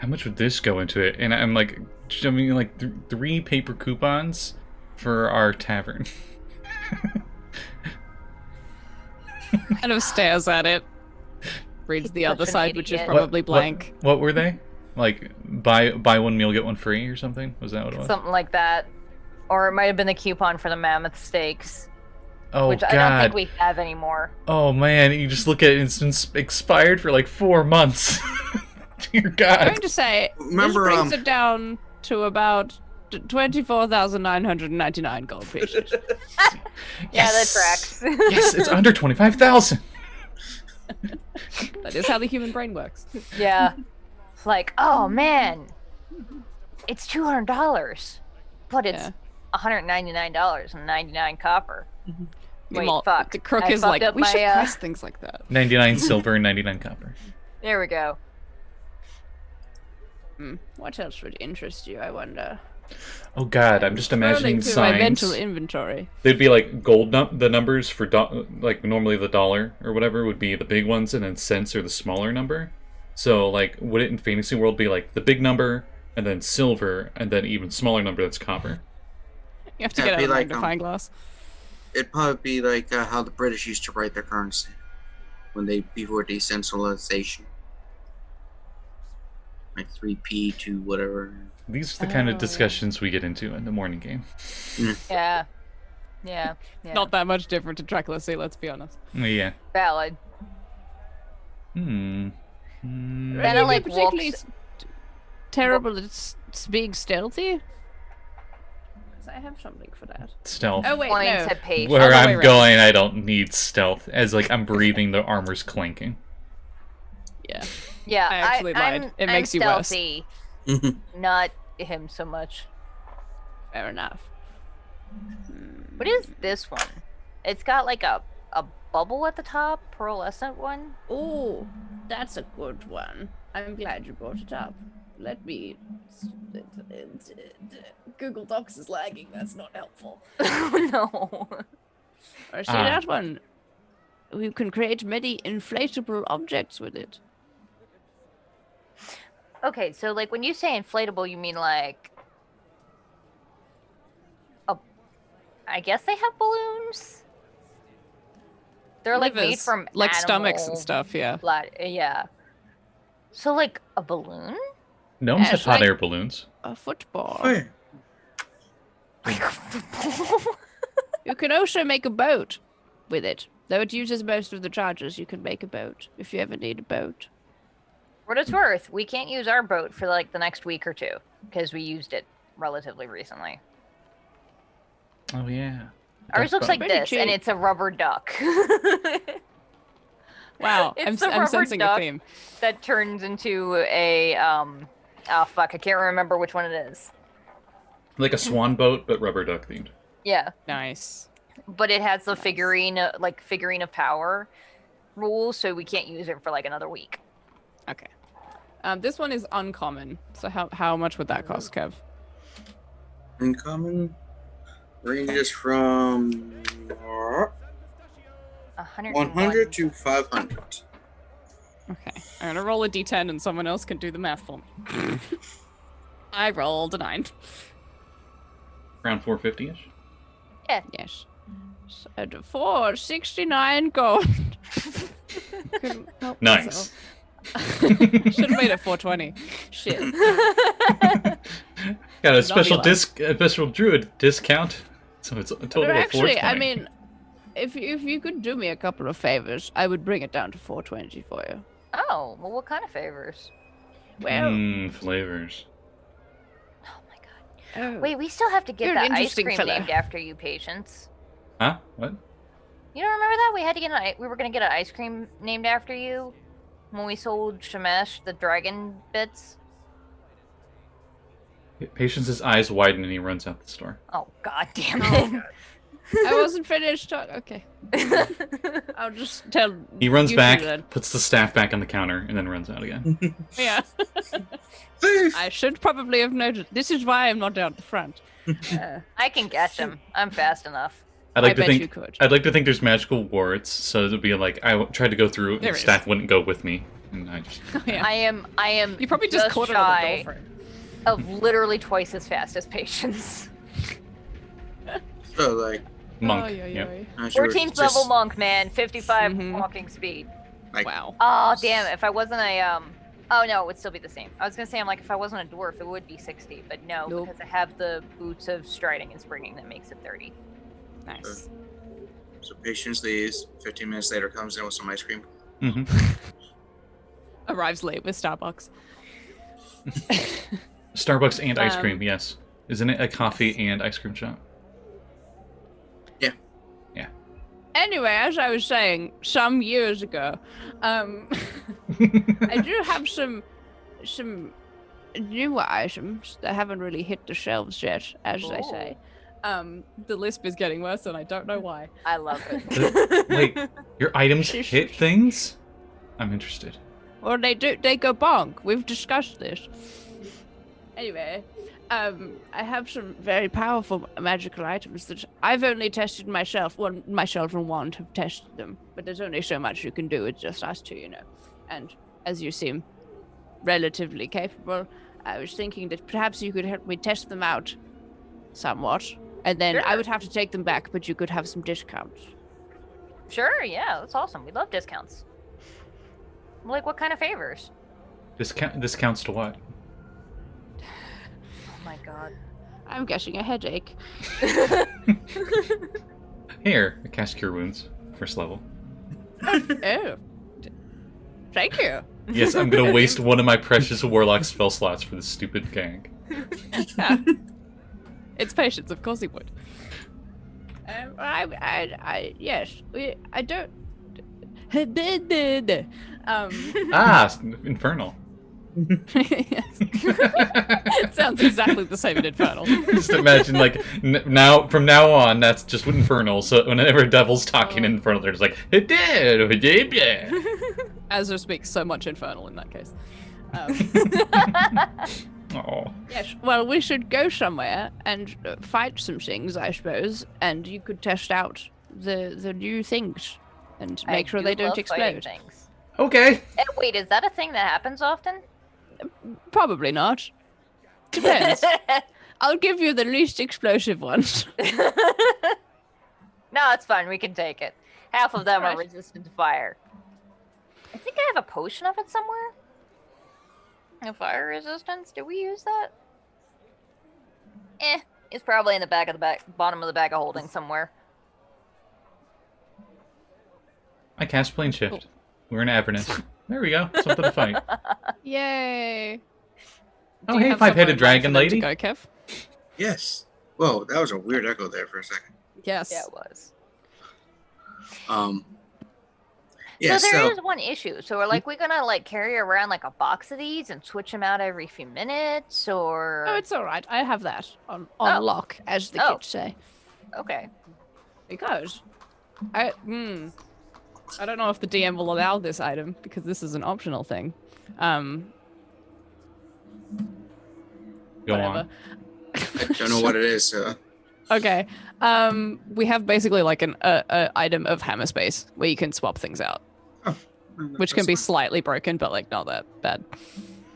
much would this go into it? And I'm like, I mean, like 3 paper coupons for our tavern. Kind of stares at it. Reads the Such other an side, which is idiot. probably blank. What were they? Like buy one meal get one free or something? Was that what it was? Something like that, or it might have been the coupon for the Mammoth Steaks, Oh which god. I don't think we have anymore. Oh man, you just look at it, it's been expired for like 4 months. Dear I'm God. going to say Remember, this brings it down to about 24,999 gold pieces. Yeah, that Yes! tracks. Yes, it's under 25,000. That is how the human brain works. Yeah. Like, oh man, it's $200, but it's Yeah. $199.99 copper. Wait, Meanwhile, fuck. The Crook I is fucked like, up we should my, price things like that. 99 silver and 99 copper. There we go. What else would interest you, I wonder? Oh god, I'm just imagining Scrolling through my mental signs. inventory. They'd be like gold the numbers for like normally the dollar or whatever would be the big ones, and then cents are the smaller number. So like, would it in Fantasy World be like the big number and then silver and then even smaller number that's copper? You have to Yeah, get out be a like, magnifying glass. It'd probably be like how the British used to write their currency before decentralization, like 3p to whatever. These are the kind Oh. of discussions we get into in the morning game. Yeah. Yeah. Yeah. Not that much different to Tracklessy, let's be honest. Yeah. valid. Hmm. Then Any it, of you like, particularly walks- terrible at being stealthy? 'Cause I have something for that. Stealth. Oh wait, Points no. at Paige. Where Other way I'm around. going, I don't need stealth. As like I'm breathing, the armor's clanking. Yeah. Yeah, I actually lied. I'm, It makes you worse. stealthy, not him so much. Fair enough. What is this one? It's got like a bubble at the top, pearlescent one. Oh, that's a good one. I'm glad you brought it up. Let me. Google Docs is lagging, that's not helpful. No. Or see Ah. that one? We can create many inflatable objects with it. Okay, so like when you say inflatable, you mean like I guess they have balloons. They're like made Livers, from like stomachs and animal stuff, yeah. blood. Yeah. So like a balloon? Gnomes have It's hot like- air balloons. A football. Oh, yeah. You can also make a boat with it. Though it uses most of the charges, you can make a boat if you ever need a boat. For what it's worth, we can't use our boat for like the next week or two because we used it relatively recently. Oh yeah. Ours looks like Pretty this, and cheap. it's a rubber duck. Wow, It's I'm a rubber sensing a duck. theme. That turns into a oh fuck, I can't remember which one it is. Like a swan boat, but rubber duck themed. Yeah, Nice. but it has the figurine figurine of power rules, so we can't use it for like another week. Okay. This one is uncommon. So how much would that cost, Kev? Uncommon ranges from 100 to 500. Okay. I'm gonna roll a d10 and someone else can do the math for me. I rolled a 9. Around 450-ish. Yes. So 469 gold. Couldn't help Nice. Should have made it 420. Shit. Got a special Zombie a special druid discount. So it's a total But of actually, 420. I mean, if you could do me a couple of favors, I would bring it down to 420 for you. Oh, well, what kind of favors? Well, Flavors. Oh my god. oh, Wait, we still have to get You're an that ice interesting cream fellow. named after you, Patience. Huh? What? You don't remember that? We had to we were gonna get an ice cream named after you when we sold Shemesh the dragon bits. Patience's eyes widen and he runs out the store. Oh god damn it. I wasn't finished talking. Okay, I'll just tell. He runs you back, two then. puts the staff back on the counter, and then runs out again. Yeah. Thief! I should probably have noted. This is why I'm not down the front. I can catch him. I'm fast enough. I'd like I to bet think you could. I'd like to think there's magical wards, so it'd be like tried to go through, There and is. staff wouldn't go with me, and I just Yeah. I am You probably just caught it on the shy door frame. of literally twice as fast as Patience. So, like, monk. Oy, oy, Yep. oy. as you were 14th just- level monk, man. 55 Mhm. walking speed. Like, Wow. Oh damn it! If I wasn't a oh no, it would still be the same. I was gonna say I'm like if I wasn't a dwarf, it would be 60, but no, Nope. because I have the boots of striding and springing that makes it 30. Nice. So patience leaves. 15 minutes later, comes in with some ice cream. hmm Arrives late with Starbucks. Starbucks and ice Um, cream, yes. Isn't it a coffee and ice cream shop? Anyway, as I was saying, some years ago, I do have some newer items that haven't really hit the shelves yet, as they say. The lisp is getting worse, and I don't know why. I love it. Wait, your items hit things? I'm interested. Well, they do. They go bonk. We've discussed this. Anyway, I have some very powerful magical items that I've only tested myself. Well, myself and Wand have tested them, but there's only so much you can do with just us two, you know. And as you seem relatively capable, I was thinking that perhaps you could help me test them out somewhat, and then I Sure. would have to take them back, but you could have some discounts. Sure, yeah, that's awesome. We love discounts. Like what kind of favors? This counts to what? Oh my god. I'm guessing a headache. Here, I cast Cure Wounds, first level. Oh, thank you. Yes, I'm gonna waste one of my precious Warlock spell slots for this stupid gang. It's patience, of course he would. Yes, I don't. Infernal. Yes. It sounds exactly the same in Infernal. Just imagine, like, from now on, that's just Infernal. So whenever Devil's talking in Infernal, they're just like, Azure speaks so much Infernal in that case. Oh. Yes, well, we should go somewhere and fight some things, I suppose, and you could test out the new things and make sure they don't love fighting explode. things. Okay. Wait, is that a thing that happens often? Probably not. Depends. I'll give you the least explosive ones. No, it's fine. We can take it. Half of them are Right. resistant to fire. I think I have a potion of it somewhere. A fire resistance? Did we use that? It's probably in the bottom of the bag of holding somewhere. I cast plane shift. We're in Avernus. There we go. Something to fight. Yay! Oh, Do you hey, have five-headed somewhere in dragon mind for lady. them to go, Kev? Yes. Whoa, that was a weird echo there for a second. Yes. Yeah, it was. Yeah, so there is one issue. So we're like, we're gonna like carry around like a box of these and switch them out every few minutes, or Oh, it's all right. I have that on Oh. lock, as the Oh. kids say. okay. Because I don't know if the DM will allow this item because this is an optional thing. Go Whatever. on. I don't know what it is. So. Okay. We have basically like an item of hammer space where you can swap things out, which can be slightly broken, but like not that bad.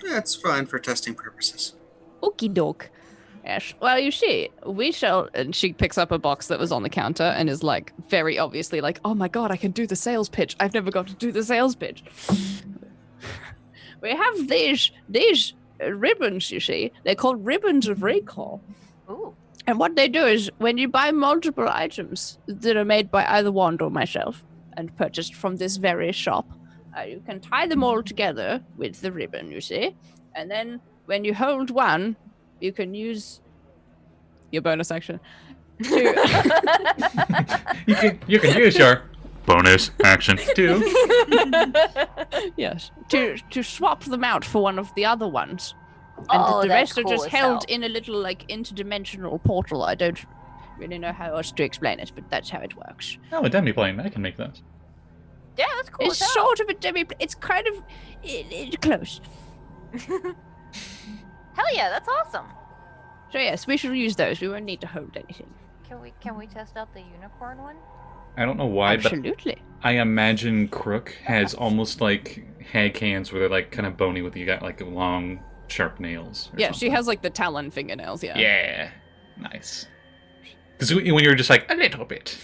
Yeah, it's fine for testing purposes. Okie doke. Yes. Well, you see, we shall. And she picks up a box that was on the counter and is like very obviously like, "Oh my god, I can do the sales pitch. I've never got to do the sales pitch." We have these ribbons. You see, they're called ribbons of recall. Ooh. And what they do is when you buy multiple items that are made by either Wand or myself and purchased from this very shop, you can tie them all together with the ribbon, you see. And then when you hold one, you can use Your bonus action. You can use your bonus action too. Yes. to swap them out for one of the other ones. And Oh, the that's rest are cool just as held hell. in a little like interdimensional portal. I don't really know how else to explain it, but that's how it works. Oh, a demi-plane. I can make that. Yeah, that's cool. It's as hell. sort of a it's kind of it's close. Hell yeah, that's awesome. So yes, we shall use those. We won't need to hold anything. Can we test out the unicorn one? I don't know why, but Absolutely. I imagine Crook has almost like hag hands where they're like kind of bony with you got like long, sharp nails. Or Yeah, she something. has like the talon fingernails. Yeah. Yeah, nice. Because when you're just like a little bit.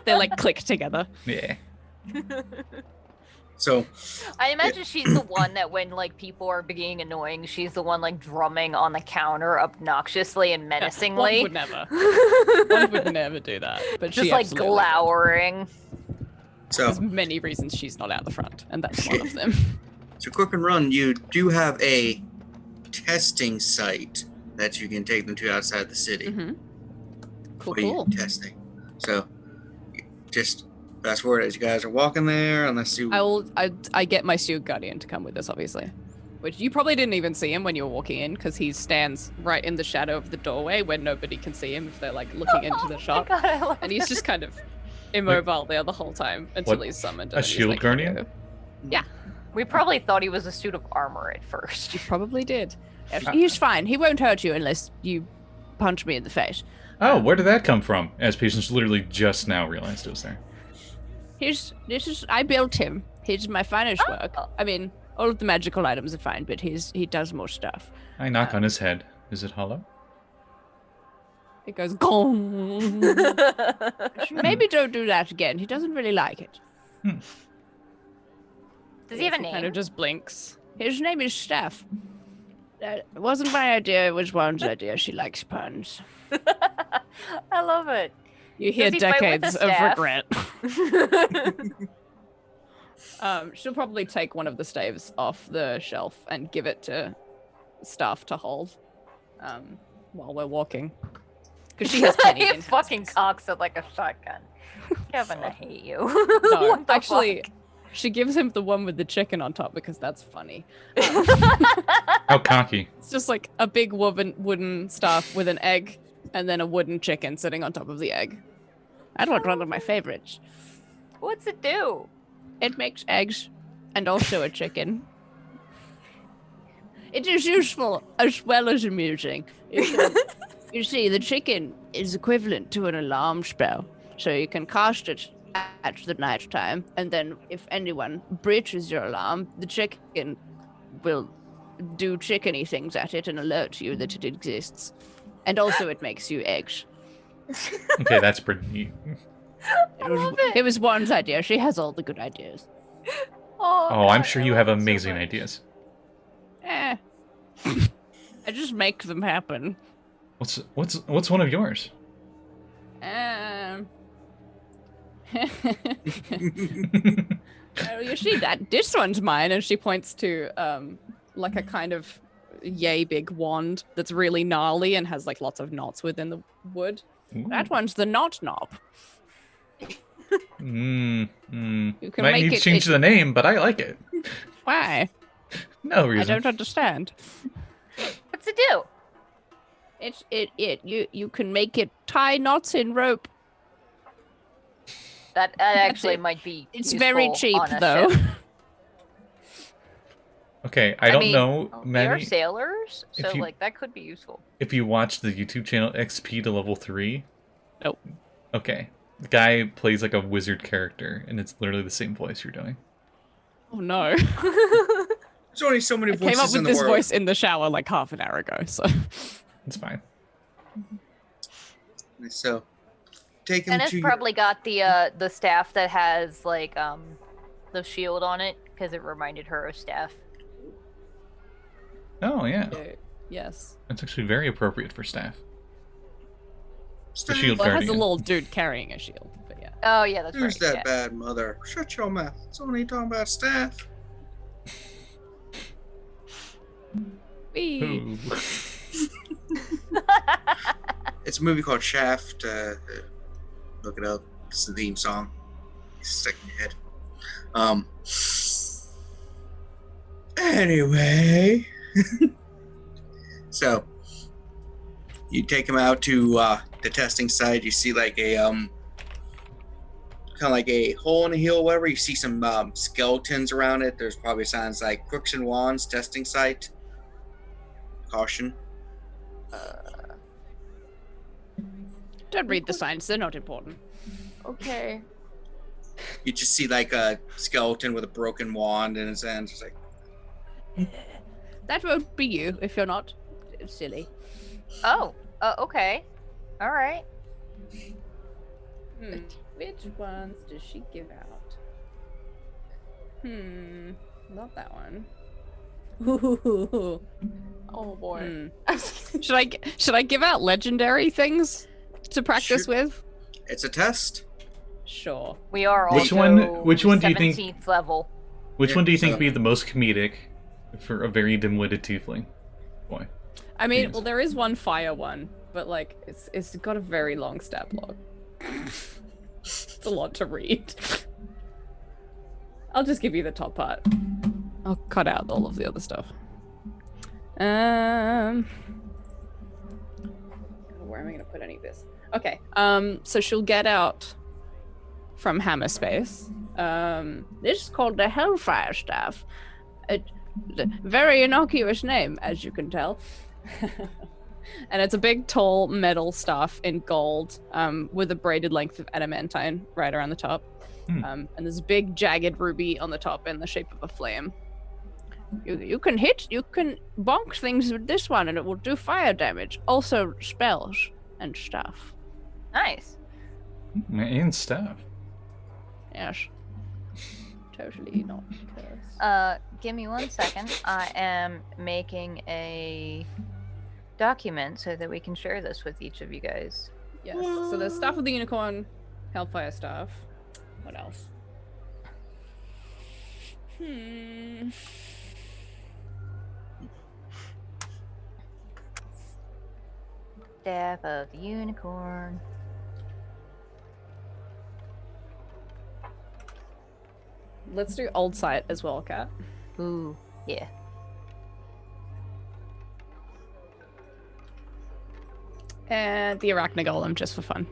They like click together. Yeah. So, I imagine she's the one that when like people are being annoying, she's the one like drumming on the counter obnoxiously and One menacingly. would never. One would never do that. But Just she like absolutely would. glowering. There's many reasons she's not out the front, and that's one of them. So Quick and Run, you do have a testing site that you can take them to outside the city. Mm-hmm. Cool, What are you cool. testing? So, just fast forward as you guys are walking there, unless you. I get my steward guardian to come with us, obviously. Which you probably didn't even see him when you were walking in, because he stands right in the shadow of the doorway where nobody can see him if they're like looking into the shop. God, I love And he's just kind of immobile there the whole time until he's summoned. a and he's shield like, guardian? "Hello." We probably thought he was a suit of armor at first. You probably did. Yes, he's fine. He won't hurt you unless you punch me in the face. Oh, where did that come from? As patients literally just now realized it was there. I built him. He's my finest Oh. work. I mean, all of the magical items are fine, but he does more stuff. I knock on his head. Is it hollow? It goes gong. Maybe don't do that again. He doesn't really like it. Does he have a name? Kind of just blinks. His name is Steph. It wasn't my idea, it was Juan's idea. She likes puns. I love it. You hear Does he fight with decades a of staff? regret. She'll probably take one of the staves off the shelf and give it to staff to hold while we're walking. Because she has plenty he in fucking cocks it like a shotgun. Kevin, I hate you. No, What the actually, she gives him the one with the chicken on top because that's funny. How cocky. It's just like a big wooden staff with an egg and then a wooden chicken sitting on top of the egg. That was one of my favorites. What's it do? It makes eggs and also a chicken. It is useful as well as amusing. You see, the chicken is equivalent to an alarm spell, so you can cast it at the night time, and then if anyone breaches your alarm, the chicken will do chickeny things at it and alert you that it exists. And also it makes you eggs. Okay, that's pretty neat. It was Juan's idea. She has all the good ideas. Oh, I'm God, sure I you love have it so amazing much. ideas. I just make them happen. What's one of yours? You see that this one's mine, and she points to like a kind of yay big wand that's really gnarly and has like lots of knots within the wood. That one's the knot knob. You can might make need to it- change the name, but I like it. Why? No I reason. don't understand. What's it do? You can make it tie knots in rope. That actually might be. It's very useful cheap on a though. ship. Okay, I don't mean, know, They're Maddie. sailors, so if you- like that could be useful. If you watch the YouTube channel XP to level 3. Nope. Okay. The guy plays like a wizard character, and it's literally the same voice you're doing. Oh no. There's only so many I voices came up in with the this world. voice in the shower like half an hour ago, so It's fine. So, take him Dennis to probably got the staff that has like the shield on it because it reminded her of staff. Oh, yeah. yes. That's actually very appropriate for staff. The Stop. shield Well, it has a guardian. little dude carrying a shield, but yeah. Oh yeah, that's Who's right. that yeah. bad mother? Shut your mouth. It's only talking about staff. Whee. Ooh. It's a movie called Shaft. Look it up. It's the theme song. It's stuck in your head. Anyway. So, you take him out to the testing site. You see like a kind of like a hole in the hill, whatever. You see some skeletons around it. There's probably signs like Crooks and Wands testing site. Caution. Don't read the signs, they're not important. Okay. You just see like a skeleton with a broken wand in his hand. It's like, That won't be you if you're not silly. Oh, okay. All right. Which ones does she give out? Not that one. Ooh. Oh boy. Should I give out legendary things to practice Sure. with? it's a test. Sure. We are Which also one do you think- 17th level. Which Yeah, one do you think so- would be the most comedic for a very dim-witted tiefling? Boy. I mean, Yes. well, there is one fire one, but like, it's got a very long stat block. It's a lot to read. I'll just give you the top part. I'll cut out all of the other stuff. Where am I gonna put any of this? Okay. So she'll get out from Hammer Space. This is called the Hellfire Staff. A very innocuous name, as you can tell. And it's a big, tall metal staff in gold, with a braided length of adamantine right around the top. And there's a big, jagged ruby on the top in the shape of a flame. You can bonk things with this one and it will do fire damage. Also spells and stuff. Nice. And stuff. Yes. Totally not cursed. Give me 1 second. I am making a document so that we can share this with each of you guys. Yes. So there's Staff of the Unicorn, Hellfire Staff. What else? Staff of the Unicorn. Let's do Old Sight as well, Kat. Ooh, yeah. And the Arachne Golem, just for fun.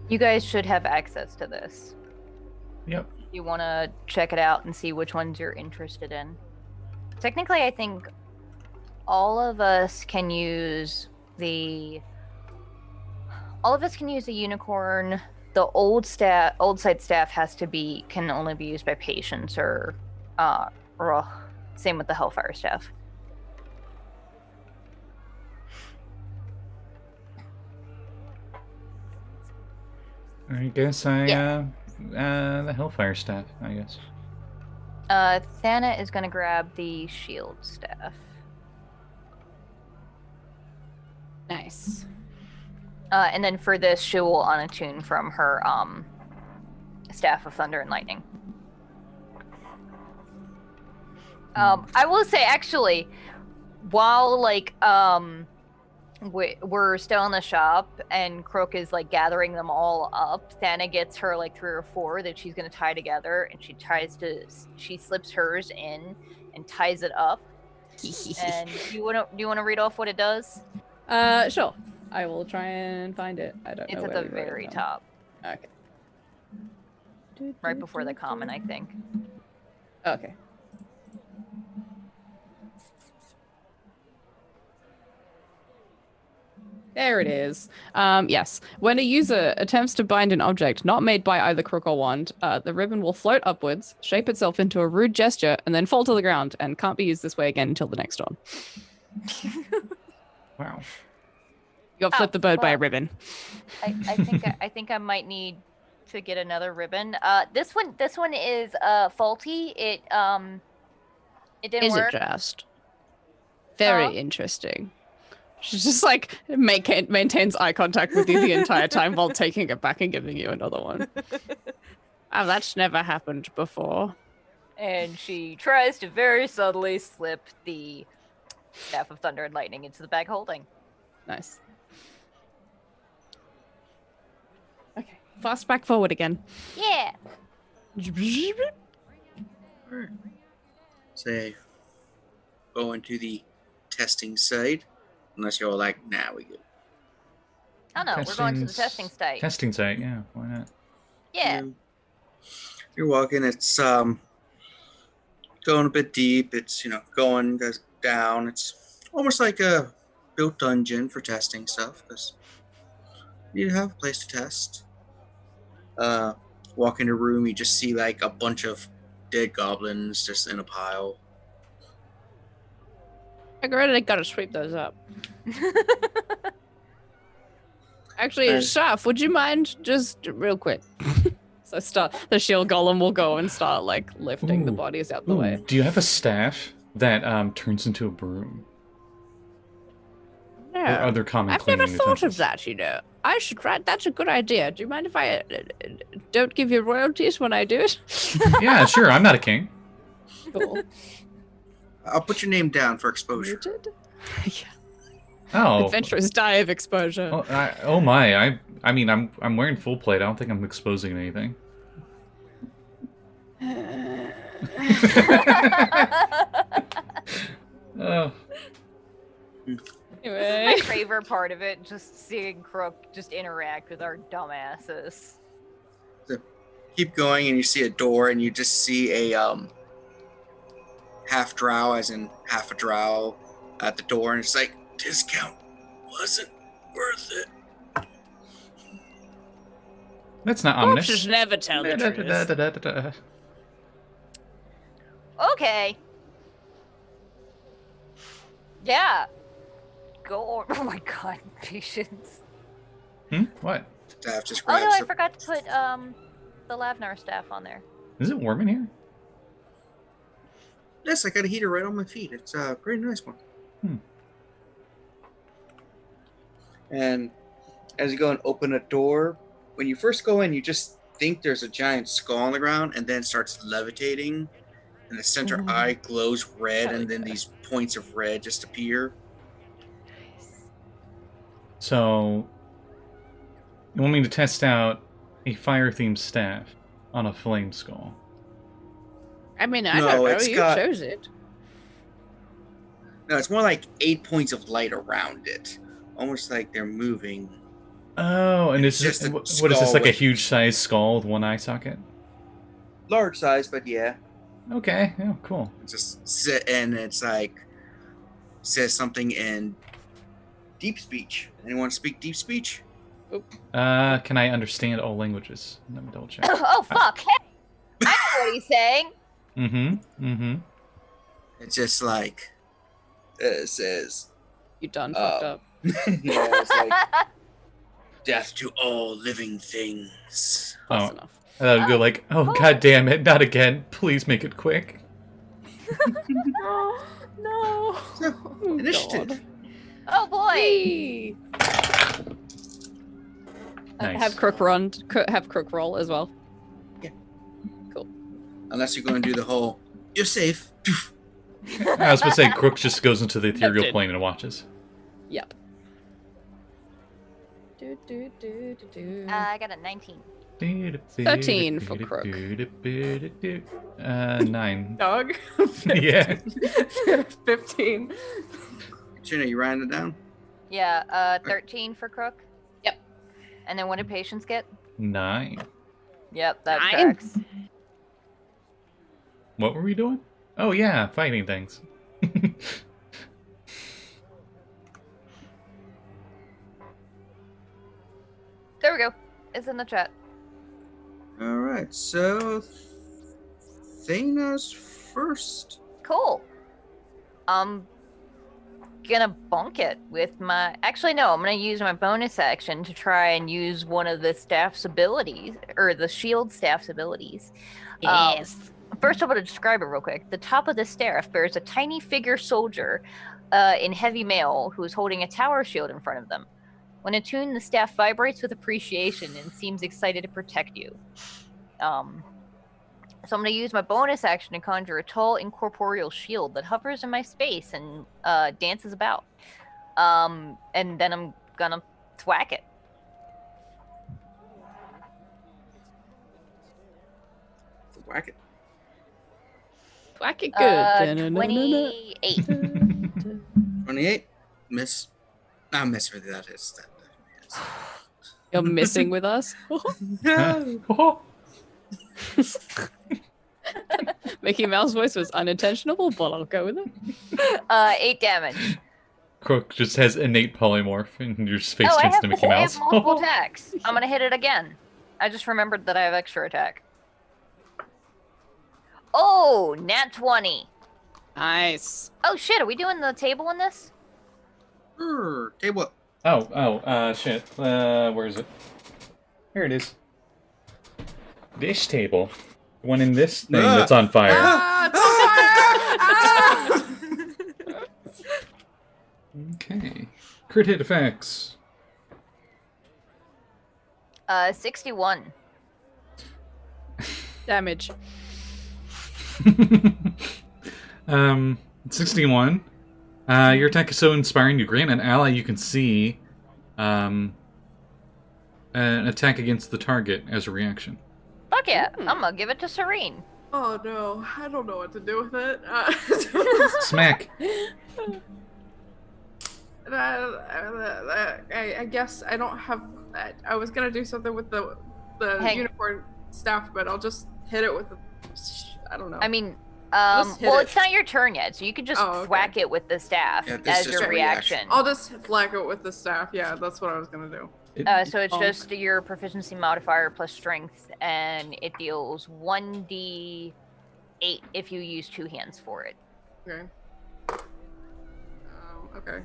You guys should have access to this. Yep. You want to check it out and see which ones you're interested in. Technically, I think all of us can use the unicorn. The old site staff can only be used by patients or Rogh. Same with the Hellfire staff. I guess the Hellfire staff, I guess. Thana is gonna grab the shield staff. Nice. And then for this, she will unattune from her Staff of Thunder and Lightning. I will say, actually, while we're still in the shop and Crook is gathering them all up, Thana gets her 3 or 4 that she's gonna tie together, and she slips hers in and ties it up. And do you wanna read off what it does? Sure. I will try and find it. I don't know. It's at where the we wrote it very down. top, Okay. right before the common, I think. Okay. There it is. Yes. When a user attempts to bind an object not made by either Crook or Wand, the ribbon will float upwards, shape itself into a rude gesture, and then fall to the ground, and can't be used this way again until the next dawn. Wow. You got flipped the bird by a ribbon. I think I might need to get another ribbon. This one is faulty. It didn't Is work. it just? Very Oh. interesting. She just maintains eye contact with you the entire time while taking it back and giving you another one. Oh, that's never happened before. And she tries to very subtly slip the Staff of Thunder and Lightning into the bag holding. Nice. Okay. Fast back forward again. Yeah. Say, go into the testing site. Unless you're like, nah, we good. Oh no, we're going to the testing site. Testing site, yeah. Why not? Yeah. You're walking. It's going a bit deep. It's goes down. It's almost like a built dungeon for testing stuff because you have a place to test. Walk in a room, you just see a bunch of dead goblins just in a pile. I already gotta sweep those up. Actually, Shaf, would you mind just real quick? So the shield golem will go and start lifting the Ooh. bodies out the Ooh, way. do you have a staff that turns into a broom? No. Or other common I've never cleaning thought of utensils? that, I should write. That's a good idea. Do you mind if I don't give you royalties when I do it? Yeah, sure. I'm not a king. Cool. I'll put your name down for exposure. Muted? Yeah. Oh. Adventurers die of exposure. Oh my. I mean, I'm wearing full plate. I don't think I'm exposing anything. Oh. Anyway. My favorite part of it, just seeing Crook just interact with our dumbasses. Keep going, and you see a door, and you just see a half drow, as in half a drow, at the door, and it's like, discount wasn't worth it. That's not ominous. Just never tell the truth. Okay. Yeah. Go on. Oh my god, patience. What? Staff just Oh no, grabs I the- forgot to put the Lavnar staff on there. Is it warm in here? Yes, I got a heater right on my feet. It's a pretty nice one. And as you go and open a door, when you first go in, you just think there's a giant skull on the ground, and then it starts levitating, and the center eye glows red, and then these points of red just appear. So, you want me to test out a fire-themed staff on a flame skull? I mean, I No, don't know. it's You got- chose it. No, it's more like 8 points of light around it, almost like they're moving. Oh, and It's it's just a what is skull this, like a with- huge-sized skull with one eye socket? Large size, but yeah. Okay, oh, cool. Just sit, and it's like says something in deep speech. Anyone speak deep speech? Can I understand all languages? Let me double check. Oh fuck! Hey, I know what he's saying. It's just like it says. You done fucked up. Yeah, it's like death to all living things. Close Oh. enough. I'd go like, oh god damn it, not again. Please make it quick. No. So, initiative. God. Oh boy! Hey! Nice. Have Crook roll as well. Unless you're going to do the whole, you're safe. I was going to say, Crook just goes into the ethereal Noted. plane and watches. Yep. I got a 19. 13 for Crook. 9. Dog. Yeah. 15. Gina, you writing it down? Yeah, 13 for Crook. Yep. And then what did Patience get? 9. Yep, that 9. tracks. What were we doing? Oh yeah, fighting things. There we go. It's in the chat. All right, so Thanos first. Cool. I'm gonna bonk it with my... Actually, no, I'm gonna use my bonus action to try and use one of the staff's abilities, or the shield staff's abilities. Yes. First, I'm gonna describe it real quick. The top of the staff bears a tiny figure soldier in heavy mail who is holding a tower shield in front of them. When attuned, the staff vibrates with appreciation and seems excited to protect you. So I'm going to use my bonus action to conjure a tall, incorporeal shield that hovers in my space and dances about. And then I'm going to thwack it. Whack it. Whack it good. 28. 28. Miss. I miss with that. Is that definitely is. You're missing with us? Oh. Mickey Mouse voice was unintentional, but I'll go with it. 8 damage. Crook just has innate polymorph, and your face I turns have, to Mickey I Mouse. have multiple attacks. I'm going to hit it again. I just remembered that I have extra attack. Oh, nat 20. Nice. Oh shit, are we doing the table in this? Table. Shit. Where is it? Here it is. This table. The one in this thing that's on fire. Okay. Crit hit effects. 61. Damage. 61. Your attack is so inspiring, you grant an ally you can see an attack against the target as a reaction. Fuck yeah, I'm gonna give it to Serene. Oh no, I don't know what to do with it. Smack. I guess I don't have. I was gonna do something with the unicorn staff, but I'll just hit it with the. I don't know. I mean, Just hit well, it. it's not your turn yet, so you could just whack it with the staff Yeah, this as is your a reaction. reaction. I'll just flack it with the staff. Yeah, that's what I was gonna do. So it's just your proficiency modifier plus strength, and it deals 1d8 if you use 2 hands for it. Okay. Okay.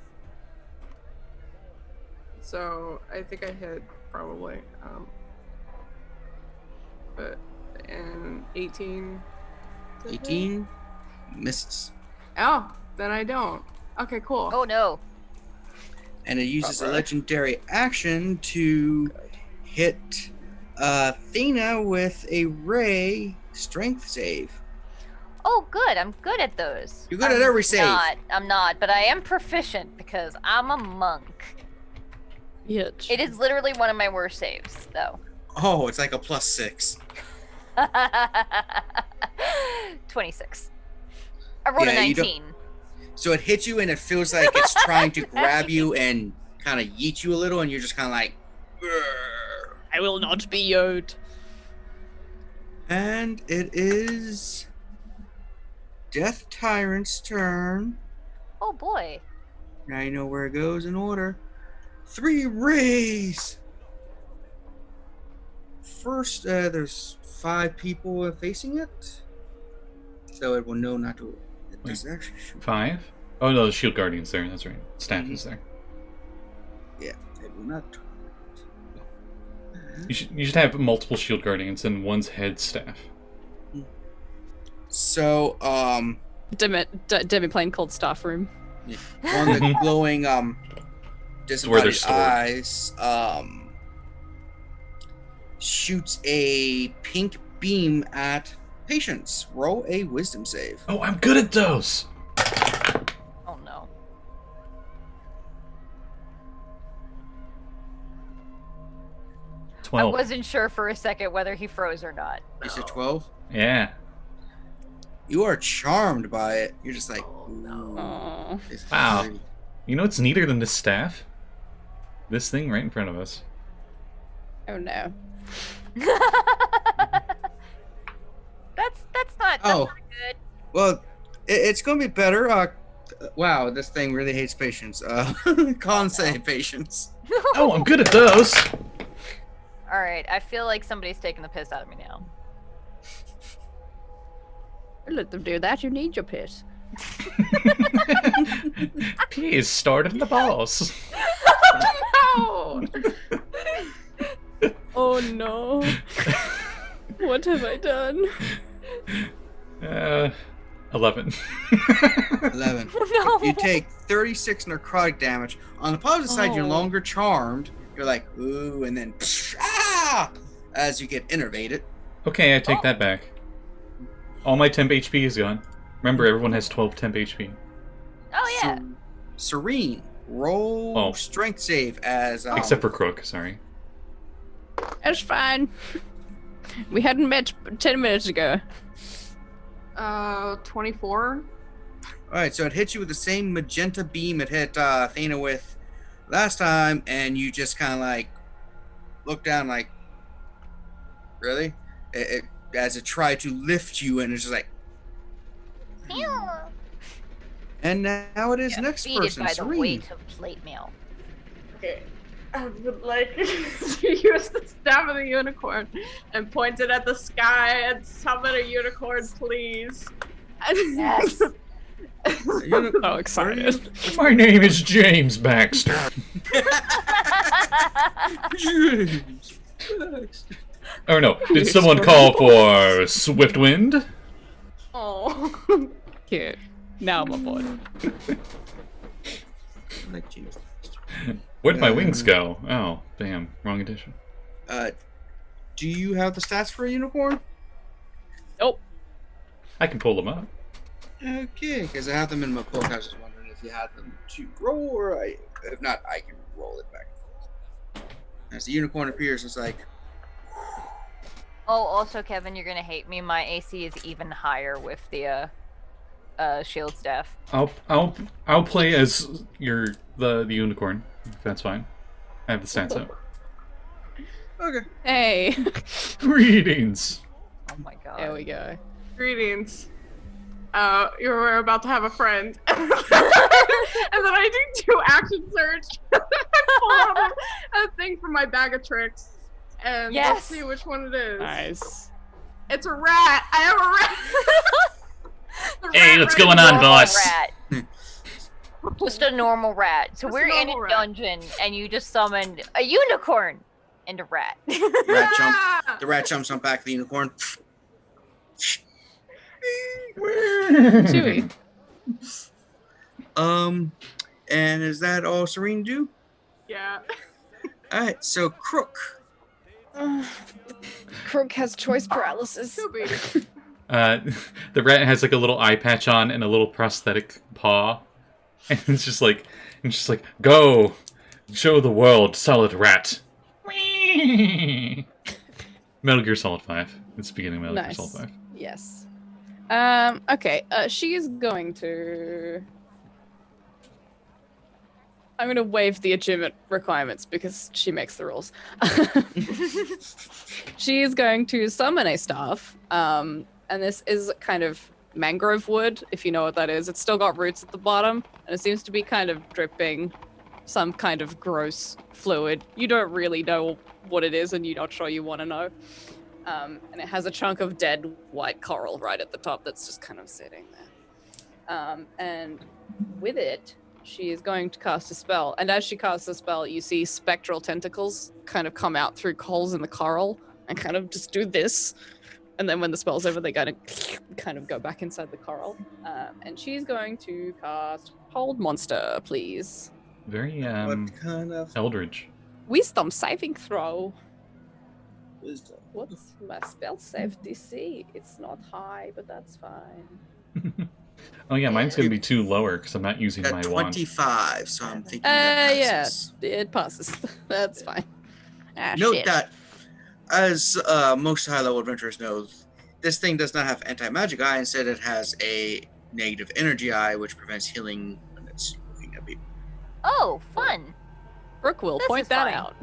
So I think I hit probably. But and 18. 18. Misses. Oh, then I don't. Okay, cool. Oh no. And it uses a legendary action to hit Athena with a ray strength save. Oh, good. I'm good at those. You're good at every save. I'm not, but I am proficient because I'm a monk. Bitch. It is literally one of my worst saves, though. Oh, it's like a +6. 26. I rolled a Yeah, you 19. So it hits you and it feels like it's trying to grab you and kind of yeet you a little, and you're just kind of like, "Grr." I will not be yoked. And it is Death Tyrant's turn. Oh boy. Now you know where it goes in order. 3 rays. First, there's 5 people facing it, so it will know not to. It does actually shoot. 5? Oh no, the shield guardian's there. That's right. Staff is there. Yeah, it will not. You should have multiple shield guardians and one's head staff. So, Demi plane called staff room. on the glowing where they're disembodied stored. eyes shoots a pink beam at Patience. Roll a wisdom save. Oh, I'm good at those. Oh no. I 12. wasn't sure for a second whether he froze or not. You said 12? Yeah. You are charmed by it. You're just like, Aw. this is Wow. really- You know what's neater than this staff? This thing right in front of us. Oh no. That's not Oh. good. Well, it's going to be better. Wow, this thing really hates Patience. Con save Patience. Oh, I'm good at those. All right, I feel like somebody's taking the piss out of me now. Let them do that. You need your piss. Please start in the balls. No! Oh no. What have I done? 11. 11. No. You take 36 necrotic damage. On the positive side, you're Oh. longer charmed. You're like, ooh, and then as you get innervated. Okay, I take that back. All my temp HP is gone. Remember, everyone has 12 temp HP. Oh yeah. Serene, roll Oh. strength save as Except for Crook, sorry. That's fine. We hadn't met 10 minutes ago. 24. All right, so it hits you with the same magenta beam it hit Thana with last time, and you just kind of like look down, like, really? As it tried to lift you, and it's just like, and now it is next Defeated person, by the Serene. weight of plate mail. Okay. I would like to use the staff of the unicorn and point it at the sky and summon a unicorn, please. Yes. So excited. My name is James Baxter. Oh no, did someone call for Swift Wind? Oh. Cute. Now I'm on board. Like, geez. Where'd my wings go? Oh, damn, wrong edition. Do you have the stats for a unicorn? Nope. I can pull them up. Okay, because I have them in my book. I was just wondering if you had them to roll, or if not, I can roll it back and forth. As the unicorn appears, it's like, Oh, also, Kevin, you're gonna hate me. My AC is even higher with the shield staff. I'll play as the unicorn, if that's fine. I have the stats up. okay. Hey. Greetings. Oh my god. There we go. Greetings. You were about to have a friend. And then I do 2 action search. I pull out a thing from my bag of tricks. And Yes. let's see which one it is. Nice. It's a rat. I have a rat. The Hey, rat what's ran going into on, a- Normal boss? rat. Just a normal rat. So Just a we're in a normal rat. dungeon, and you just summoned a unicorn and a rat. Rat jump. Yeah. The rat jumps on back of the unicorn. Chewy. And is that all Serene do? Yeah. Alright, so Crook. Crook has choice paralysis. Could be. The rat has like a little eye patch on and a little prosthetic paw, and it's just like, go, show the world, solid rat. Metal Gear Solid 5. It's the beginning of Metal Gear Nice. Solid 5. Yes. Okay. She is going to. I'm going to waive the achievement requirements because she makes the rules. She is going to summon a staff. And this is kind of mangrove wood, if you know what that is. It's still got roots at the bottom, and it seems to be kind of dripping some kind of gross fluid. You don't really know what it is, and you're not sure you want to know. And it has a chunk of dead white coral right at the top that's just kind of sitting there. And with it, she is going to cast a spell. And as she casts a spell, you see spectral tentacles kind of come out through holes in the coral and kind of just do this. And then when the spell's over, they kind of go back inside the coral. And she's going to cast Hold Monster, please. Very, What kind of Eldritch. Wisdom saving throw. wisdom? What's my spell save DC? It's not high, but that's fine. Oh yeah, mine's gonna be too lower because I'm not using At my wand. 25, so I'm thinking that Yeah, passes. it passes. That's fine. Ah, Note shit. that, as most high-level adventurers know, this thing does not have anti-magic eye. Instead, it has a negative energy eye, which prevents healing when it's looking at people. Oh, fun. Brooke will This point is that fine. out.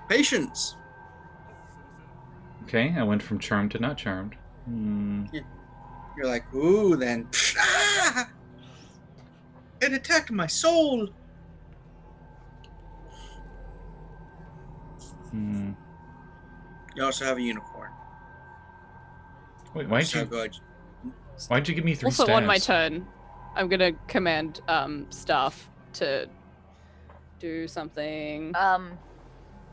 Patience. Okay, I went from charmed to not charmed. You're like, ooh, then. Ah! It attacked my soul. Hmm. You also have a unicorn. Wait, So good. why'd you give me 3 Also, stabs? on my turn, I'm gonna command staff to do something.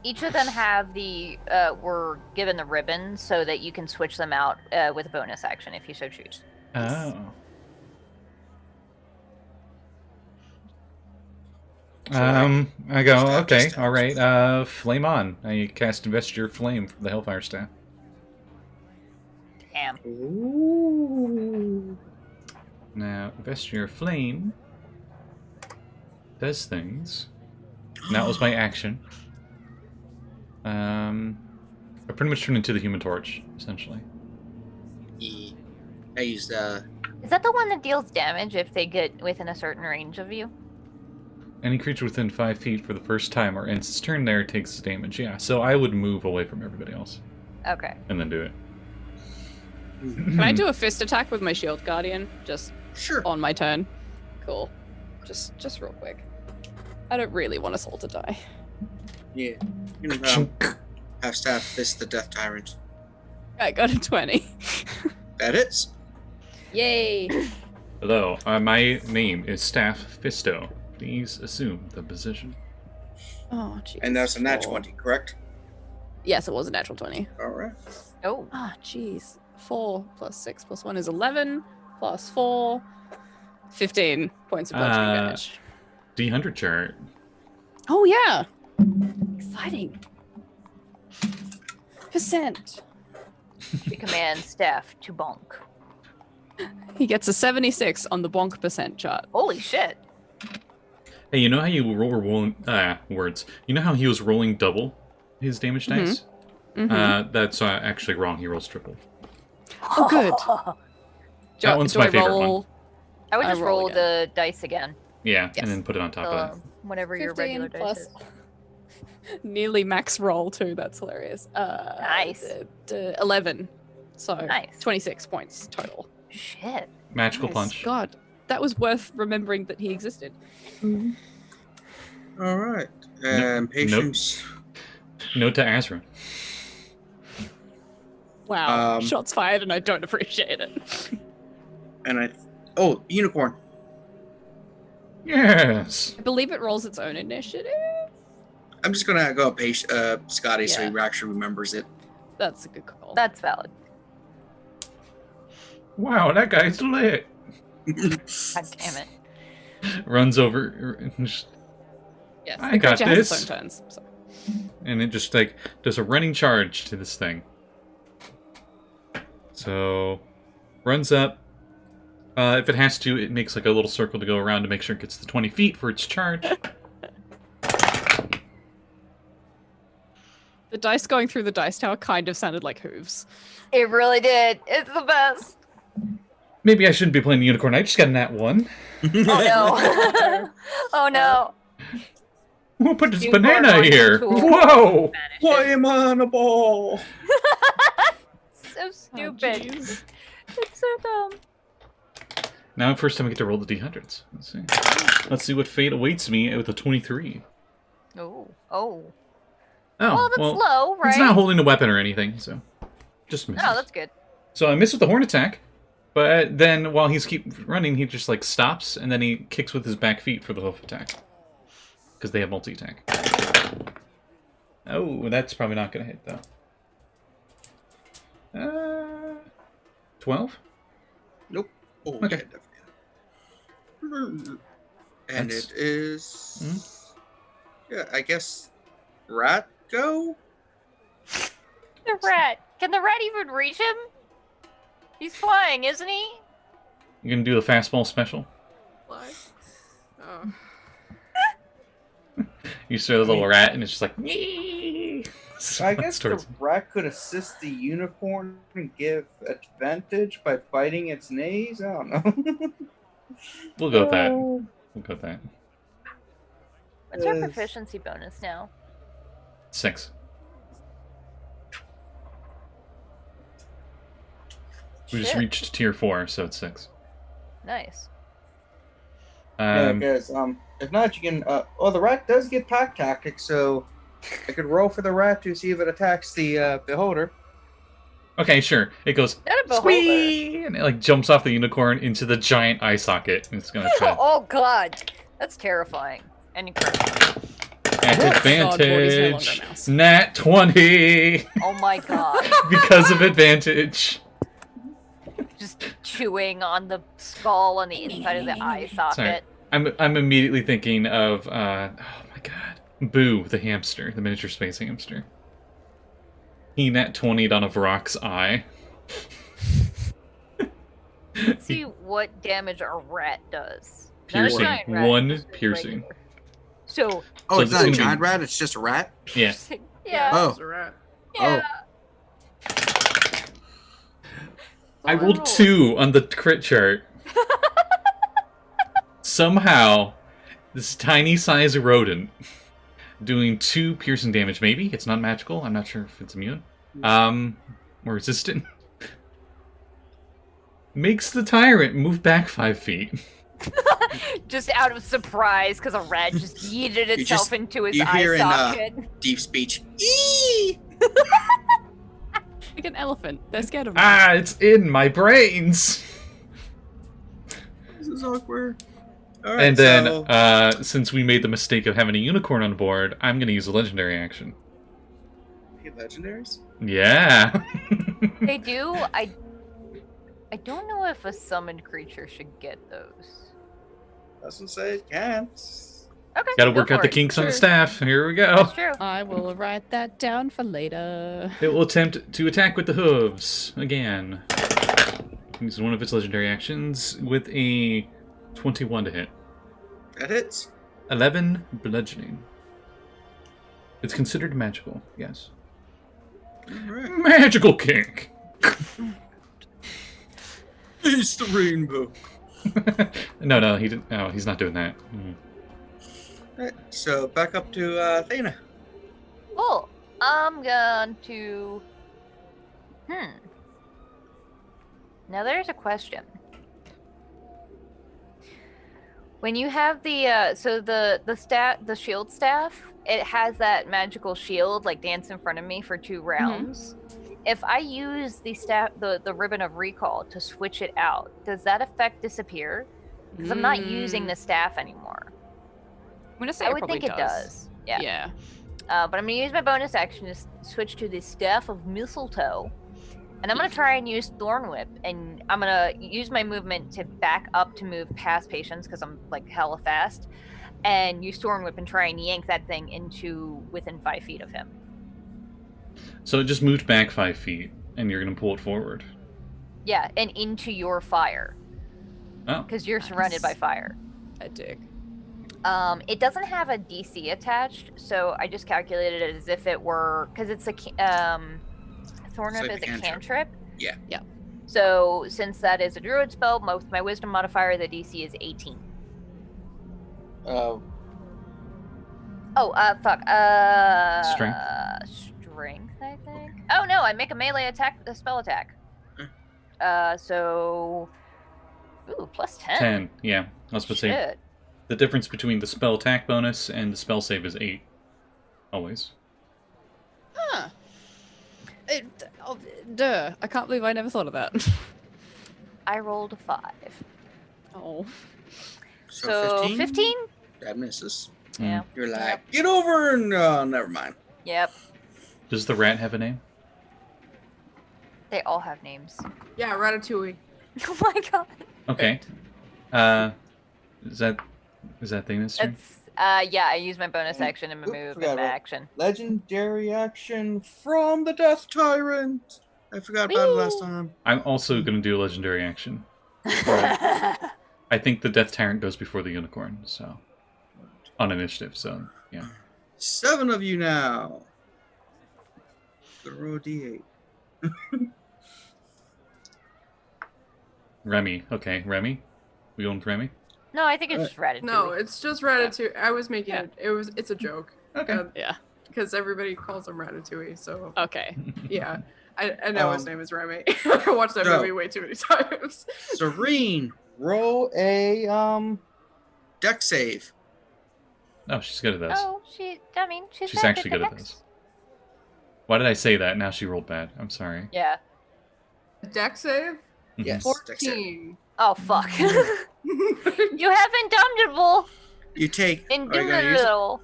Each of them have the were given the ribbon so that you can switch them out with a bonus action if you so choose. Oh. I go, Stab, okay, stab, alright, flame on. I cast Investure Flame from the Hellfire Staff. Damn. Ooh. Now, Investure Flame does things. And that was my action. I pretty much turned into the Human Torch, essentially. I used Is that the one that deals damage if they get within a certain range of you? Any creature within 5 feet for the first time or ends its turn there takes damage, yeah. So I would move away from everybody else. Okay. And then do it. Can I do a fist attack with my shield guardian? Just sure. on my turn. Cool. Just real quick. I don't really want us all to die. Yeah. You know, have staff fist the death tyrant. I got a 20. That hits. Yay! Hello, my name is Staff Fisto. Please assume the position. Oh, jeez. And that's a nat 4. 20, correct? Yes, it was a natural 20. All right. Oh. Ah, jeez. 4 plus 6 plus 1 is 11. Plus 4. 15 points of bludgeoning damage. D100 chart. Oh, yeah! Exciting. Percent. We command staff to bonk. He gets a 76 on the bonk percent chart. Holy shit. Hey, you know how you rolling words? You know how he was rolling double his damage dice? That's actually wrong. He rolls triple. Oh, good. That one's my favorite roll? one. I would I just roll roll again. the dice again. Yeah, Yes. and then put it on top of that. Whatever your 15 regular dice plus is. nearly max roll too. That's hilarious. Nice. 11. So Nice. 26 points total. Shit. Magical Nice. punch. God, that was worth remembering that he existed. All right. And patience. Note to Azra. Wow. Um, Shots fired, and I don't appreciate it. And oh, unicorn. Yes. I believe it rolls its own initiative. I'm just gonna go Scotty, so Yeah. he actually remembers it. That's a good call. That's valid. Wow, that guy's lit. God damn it. Runs over, Yes, I the got creature has its this. own turns. So. and it just like does a running charge to this thing. So, runs up. If it has to, it makes like a little circle to go around to make sure it gets the 20 feet for its charge. The dice going through the dice tower kind of sounded like hooves. It really did. It's the best. Maybe I shouldn't be playing the unicorn. I just got a nat 1. Oh no. Oh no. We'll put this Unicorn banana on here. tool. Whoa! Why am I on a ball? So stupid. jeez. It's so dumb. Now, first time I get to roll the d100s. Let's see. Let's see what fate awaits me with a 23. Oh. Oh. Oh, Well, that's low, right? It's not holding a weapon or anything, so just misses. No, that's good. So I miss with the horn attack, but then while he's keep running, he just like stops and then he kicks with his back feet for the hoof attack because they have multi-attack. Oh, that's probably not gonna hit though. 12. Nope. Oh, Okay. yeah, definitely. And That's- it is... Yeah, I guess... Rat go? The rat. Can the rat even reach him? He's flying, isn't he? You gonna do the fastball special? Fly. Oh. You throw the little rat, and it's just like. "Yee!" I guess the towards- rat could assist the unicorn and give advantage by biting its knees. I don't know. We'll go with that. We'll go with that. What's our Yes. proficiency bonus now? 6. We just Shit. reached tier 4, so it's 6. Nice. Yeah, because if not, you can. Well, the rat does get pack tactics, so I could roll for the rat to see if it attacks the beholder. Okay, sure. It goes Not a beholder. squee, and it like jumps off the unicorn into the giant eye socket, and it's gonna try Oh god, that's terrifying. And incredible. at God, Gordy's no advantage. longer a mouse. Nat 20 Oh my god. because of advantage. Just chewing on the skull on the inside of the eye socket. I'm immediately thinking of oh my god, Boo the hamster, the miniature space hamster. He nat 20'd on a Varrock's eye. Let's see what damage a rat does. Not a Piercing. giant rat, 1 just a piercing. regular. So, Oh, So it's this not a is gonna giant be- rat, it's just a rat? Yeah. yeah. Oh. It's a rat. Yeah. I rolled 2 on the crit chart. Somehow, this tiny size rodent doing 2 piercing damage. Maybe it's not magical. I'm not sure if it's immune. Or resistant. Makes the tyrant move back 5 feet. Just out of surprise, because a rat just yeeted itself just- into his you eye hear in, socket. Deep speech. Eee! Like an elephant. They're scared of me. Ah, it's in my brains. This is awkward. Alright, And then, so... since we made the mistake of having a unicorn on board, I'm going to use a legendary action. Get legendaries? Yeah. They do. I don't know if a summoned creature should get those. Doesn't say it can't. Okay. Got to go work out for the it. kinks on the Sure. staff. Here we go. That's true. I will write that down for later. It will attempt to attack with the hooves again. Use one of its legendary actions with a 21 to hit. That hits. 11 bludgeoning. It's considered magical, yes. Alright. Magical kink! It's the rainbow. No, he didn't. No, he's not doing that. Alright, so back up to Thana. Cool. I'm going to. Now there's a question. When you have the the shield staff, it has that magical shield like dance in front of me for 2 rounds. If I use the staff, the ribbon of recall to switch it out, does that effect disappear? Because I'm not using the staff anymore. I'm gonna say I it would probably think it does. Yeah. Yeah. But I'm gonna use my bonus action to switch to the staff of mistletoe, and I'm gonna try and use Thorn Whip, and I'm gonna use my movement to back up to move past patients because I'm like hella fast, and use Thorn Whip and try and yank that thing into within 5 feet of him. So it just moved back 5 feet, and you're going to pull it forward. Yeah, and into your fire Oh. because you're surrounded by fire. I dig. It doesn't have a DC attached, so I just calculated it as if it were because it's a Thorn It's Whip like is a a cantrip. cantrip. Yeah. Yeah. So since that is a druid spell, with my wisdom modifier, the DC is 18. Oh, Fuck. Strength? Strength, I think. Oh no, I make a melee attack, a spell attack. So. Ooh, plus 10. 10, yeah. I was supposed to say, Shit. the difference between the spell attack bonus and the spell save is 8. Always. Huh. Duh. I can't believe I never thought of that. I rolled a 5. Oh. So 15? That misses. Yeah. You're like, get over and never mind. Yep. Does the rat have a name? They all have names. Yeah, Ratatouille. Oh my god. Okay. Is that Is that Thanadis' turn? It's yeah, I use my bonus action and my Oop, move forgot and my about- action. Legendary action from the Death Tyrant. I forgot about it last time. I'm also going to do a legendary action. I think the Death Tyrant goes before the Unicorn, so... On initiative, so, yeah. 7 of you now. Gonna roll a D8. Remy. Okay, Remy? We going with Remy? No, I think it's just Ratatouille. No, it's just Ratatouille. I was making it. It's a joke. Okay. Yeah. Because everybody calls him Ratatouille. So Okay. yeah, I know his name is Remy. I watched that movie way too many times. Serene, roll a deck save. Oh, she's good at this. Oh, she's She's actually good at this. Why did I say that? Now she rolled bad. I'm sorry. Yeah. Deck save? Yes. Deck save. 14. Oh, fuck. You have Indomitable. You take. Are you gonna use it? Indomitable.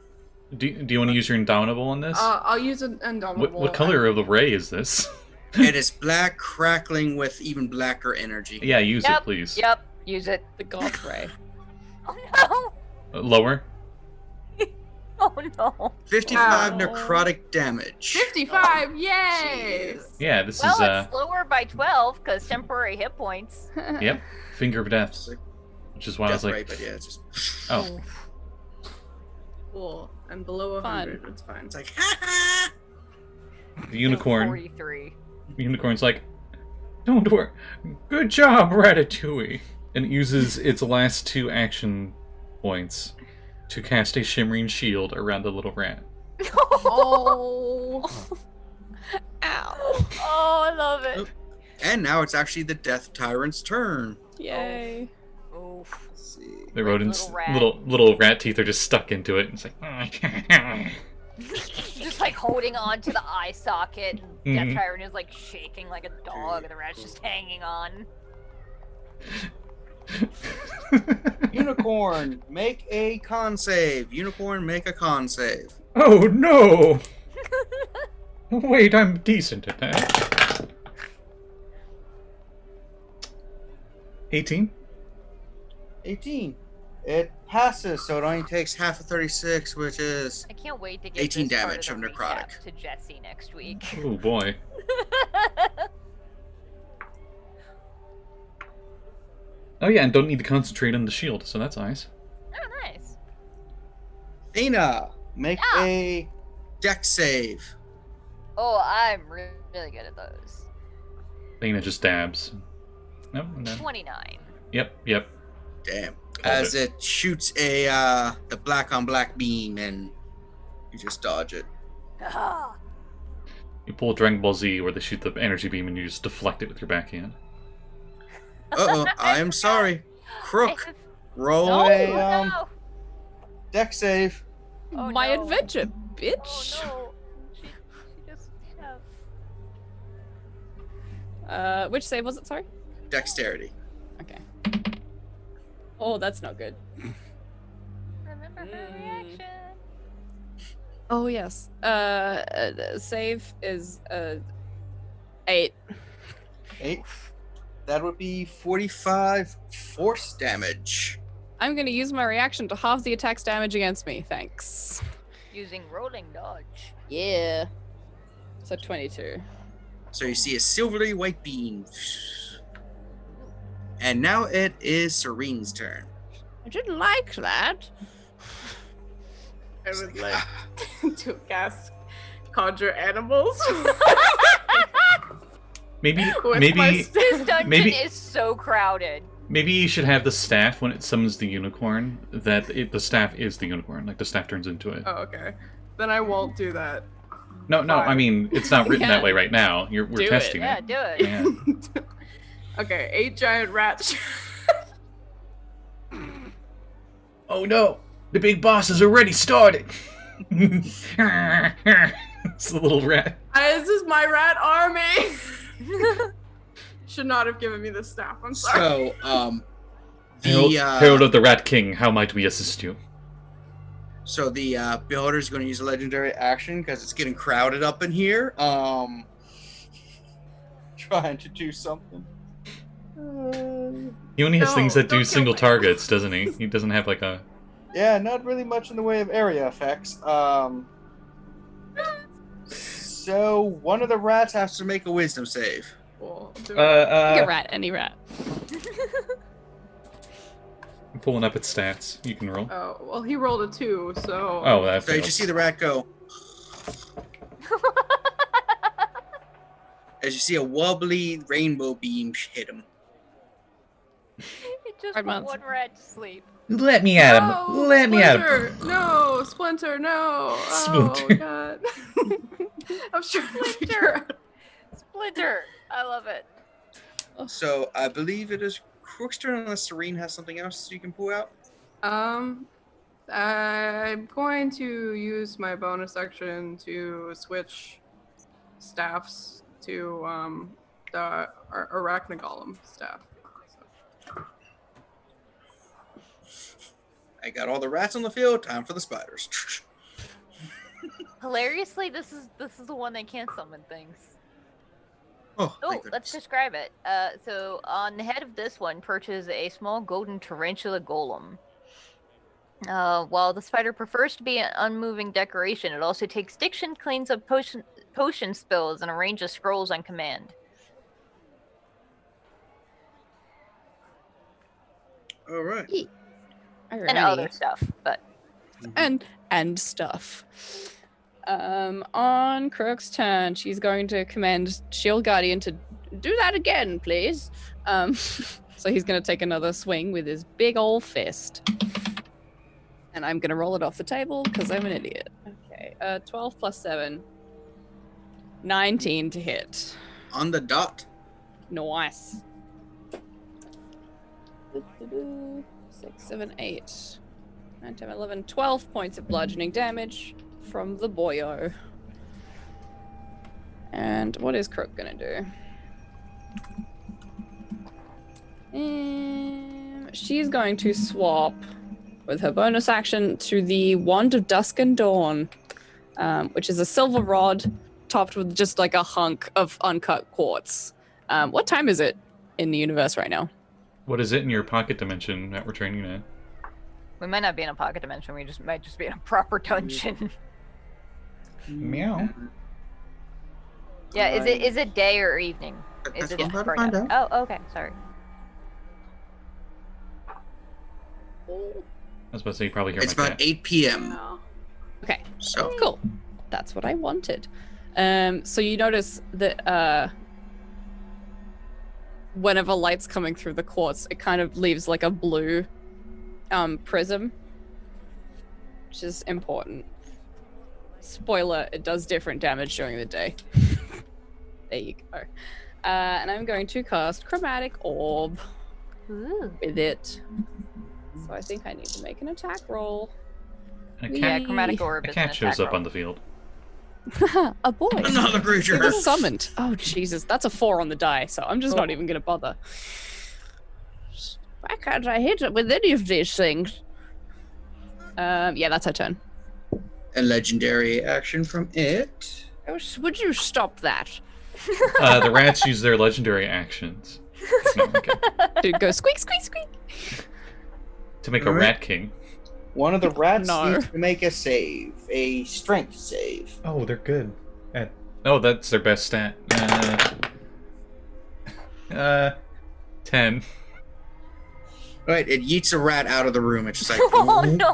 Do you want to use your Indomitable on this? I'll use an Indomitable. What color of the ray is this? It is black, crackling with even blacker energy. Yeah, use Yep, it, please. Yep, use it. The goth ray. Oh Lower? no. Oh no. 55 Ow. necrotic damage. 55, yay! Jeez. Yeah, this Well, is, it's lower by 12 because temporary hit points. Yep, Finger of Death. It's like Which is why I was death like, ray, but yeah, it's just. oh. Cool. I'm below 100. It's fine. It's like, ha ha! The unicorn. 43. The unicorn's like, don't worry. Good job, Ratatouille. And it uses its last 2 action points to cast a shimmering shield around the little rat. Oh. Ow. Oh, I love it. And now it's actually the Death Tyrant's turn. Yay. Oof. Let's see. The rodent's Little rat. little rat teeth are just stuck into it. It's like, oh, I can't. Just like holding on to the eye socket. And Mhm. Death Tyrant is like shaking like a dog, and the rat's just hanging on. Unicorn, make a con save. Unicorn, make a con save. Oh no! Wait, I'm decent at that. 18? 18. It passes, so it only takes half of 36, which is. I can't wait to get 18 this part damage of the of necrotic. recap to Jesse next week. Oh boy. Oh yeah, and don't need to concentrate on the shield, so that's nice. Oh, nice. Athena, make Yeah. a deck save. Oh, I'm really good at those. Athena just dabs. Nope, no. 29. Yep. Damn. Called As it shoots the black on black beam, and you just dodge it. Ah. You pull Dragon Ball Z where they shoot the energy beam and you just deflect it with your backhand. Uh-oh, I am sorry. Crook, roll No, a no. deck save. Oh, My no. adventure, bitch. Oh no. She just yeah. Which save was it, sorry? Dexterity. Okay. Oh, that's not good. Remember her reaction. Oh, yes. Save is 8. 8. That would be 45 force damage. I'm gonna use my reaction to halve the attack's damage against me. Thanks. Using rolling dodge. Yeah. So 22. So you see a silvery white beam. And now it is Serene's turn. I didn't like that. I would like to cast Conjure Animals. Maybe With my This dungeon Maybe- is so crowded. maybe you should have the staff when it summons the unicorn, that the staff is the unicorn, like the staff turns into it. Oh, okay. Then I won't do that. No, I mean, it's not written that Yeah. way right now. We're Do it. testing Yeah, it. do it. Yeah. Okay, 8 giant rats. Oh no! The big boss has already started! It's the little rat. This is my rat army. Should not have given me the staff. I'm sorry. So, Herald of the Rat King, how might we assist you? So the Beholder is going to use a legendary action because it's getting crowded up in here. Trying to do something. He only has No, things that do don't single kill me. targets, doesn't he? He doesn't have like a Yeah, not really much in the way of area effects. So one of the rats has to make a wisdom save. Cool. Pick a rat, any rat. I'm pulling up its stats. You can roll. Oh, well, he rolled a 2, so. Oh, that So you fails. just see the rat go. As you see a wobbly rainbow beam hit him. It just Right, put Mons. one rat to sleep. Let me at him. No, Let me at him. Splinter! No, Splinter, no. Splinter. Oh, God. I'm trying to figure out. Splinter! I love it. So I believe it is Crook's turn unless Serene has something else you can pull out. I'm going to use my bonus action to switch staffs to the Arachnogolem staff. I got all the rats on the field. Time for the spiders. Hilariously, this is the one that can't summon things. Oh, Oh, thank let's goodness. describe it. So on the head of this one perches a small golden tarantula golem. While the spider prefers to be an unmoving decoration, it also takes diction, cleans up potion spills, and arranges scrolls on command. All right. And other stuff, but And stuff. On Crook's turn, she's going to command Shield Guardian to do that again, please. So he's going to take another swing with his big old fist. And I'm going to roll it off the table because I'm an idiot. Okay, 12 plus 7. 19 to hit. On the dot. Nice. 6, 7, 8, 9, 10, 11, 12 points of bludgeoning damage from the boyo. And what is Crook gonna do? She's going to swap with her bonus action to the Wand of Dusk and Dawn, which is a silver rod topped with just like a hunk of uncut quartz. What time is it in the universe right now? What is it in your pocket dimension that we're training in? we might not be in a pocket dimension. We might just be in a proper dungeon. Meow. Yeah, is it day or evening? Is That's it what I'm about to burn find up? out. Oh, okay, sorry. I was about to say you probably hear It's my about cat. 8 p.m. Okay. So Cool. That's what I wanted. So you notice that whenever light's coming through the quartz, it kind of leaves like a blue prism, which is important. Spoiler, it does different damage during the day. There you go. And I'm going to cast Chromatic Orb Ooh. with it. So I think I need to make an attack roll. And Yeah, cat, chromatic orb a is cat an shows attack up roll. on the field. A boy. another It creature. was summoned. Oh, Jesus. That's a 4 on the die, so I'm just not even going to bother. Why can't I hit it with any of these things? Yeah, that's her turn. A legendary action from it. Oh, would you stop that? The rats use their legendary actions. No, okay. Dude, go squeak, squeak, squeak. To make a Alright. rat king. One of the rats No. needs to make a save, a strength save. Oh, they're good. Oh, that's their best stat. 10. Right, it yeets a rat out of the room. It's just like, Oh no!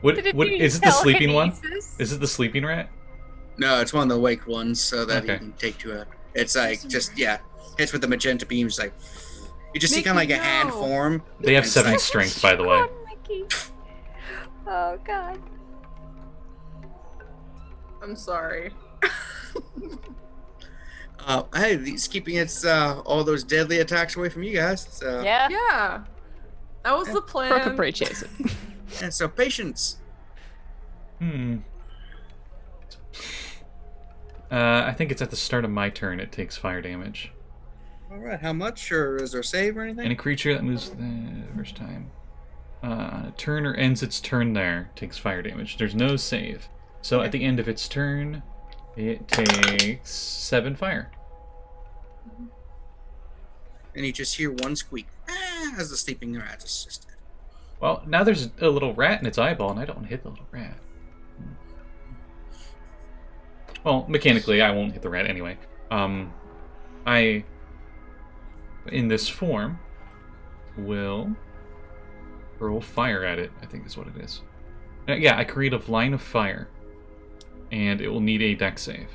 What? Did it What? do Is it the sleeping one? telekinesis? Is it the sleeping rat? No, it's one of the awake ones, so that Okay. you can take to a. It's like just hits with the magenta beams. Like you just see Mickey, kind of like a hand no. form. They have It's 7 like- strength, by the way. God, Mickey. Oh god. I'm sorry. Hey, he's keeping its all those deadly attacks away from you guys. So Yeah. Yeah. That was the Crook plan. appreciates it. and so patience. I think it's at the start of my turn it takes fire damage. All right, how much, or is there a save or anything? Any creature that moves the first time on a turn or ends its turn there takes fire damage. There's no save. So at the end of its turn, it takes 7 fire. And you just hear one squeak as the sleeping rat is just dead. Well, now there's a little rat in its eyeball, and I don't want to hit the little rat. Well, mechanically, I won't hit the rat anyway. I, in this form, will hurl fire at it, I think is what it is. Yeah, I create a line of fire, and it will need a dex save.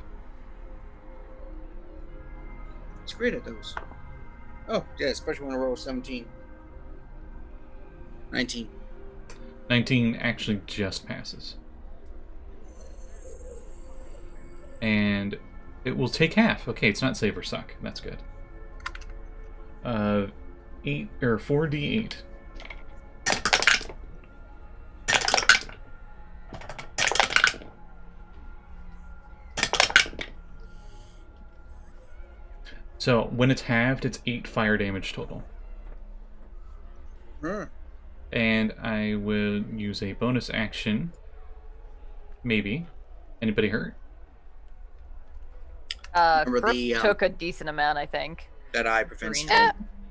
It's great at those. Oh, yeah, especially when I roll 17. 19. 19 actually just passes. And it will take half. Okay, it's not save or suck. That's good. 4d8. So when it's halved, it's 8 fire damage total. And I will use a bonus action. Maybe. Anybody hurt? Remember Crook took a decent amount, I think. that eye prevents. Serene.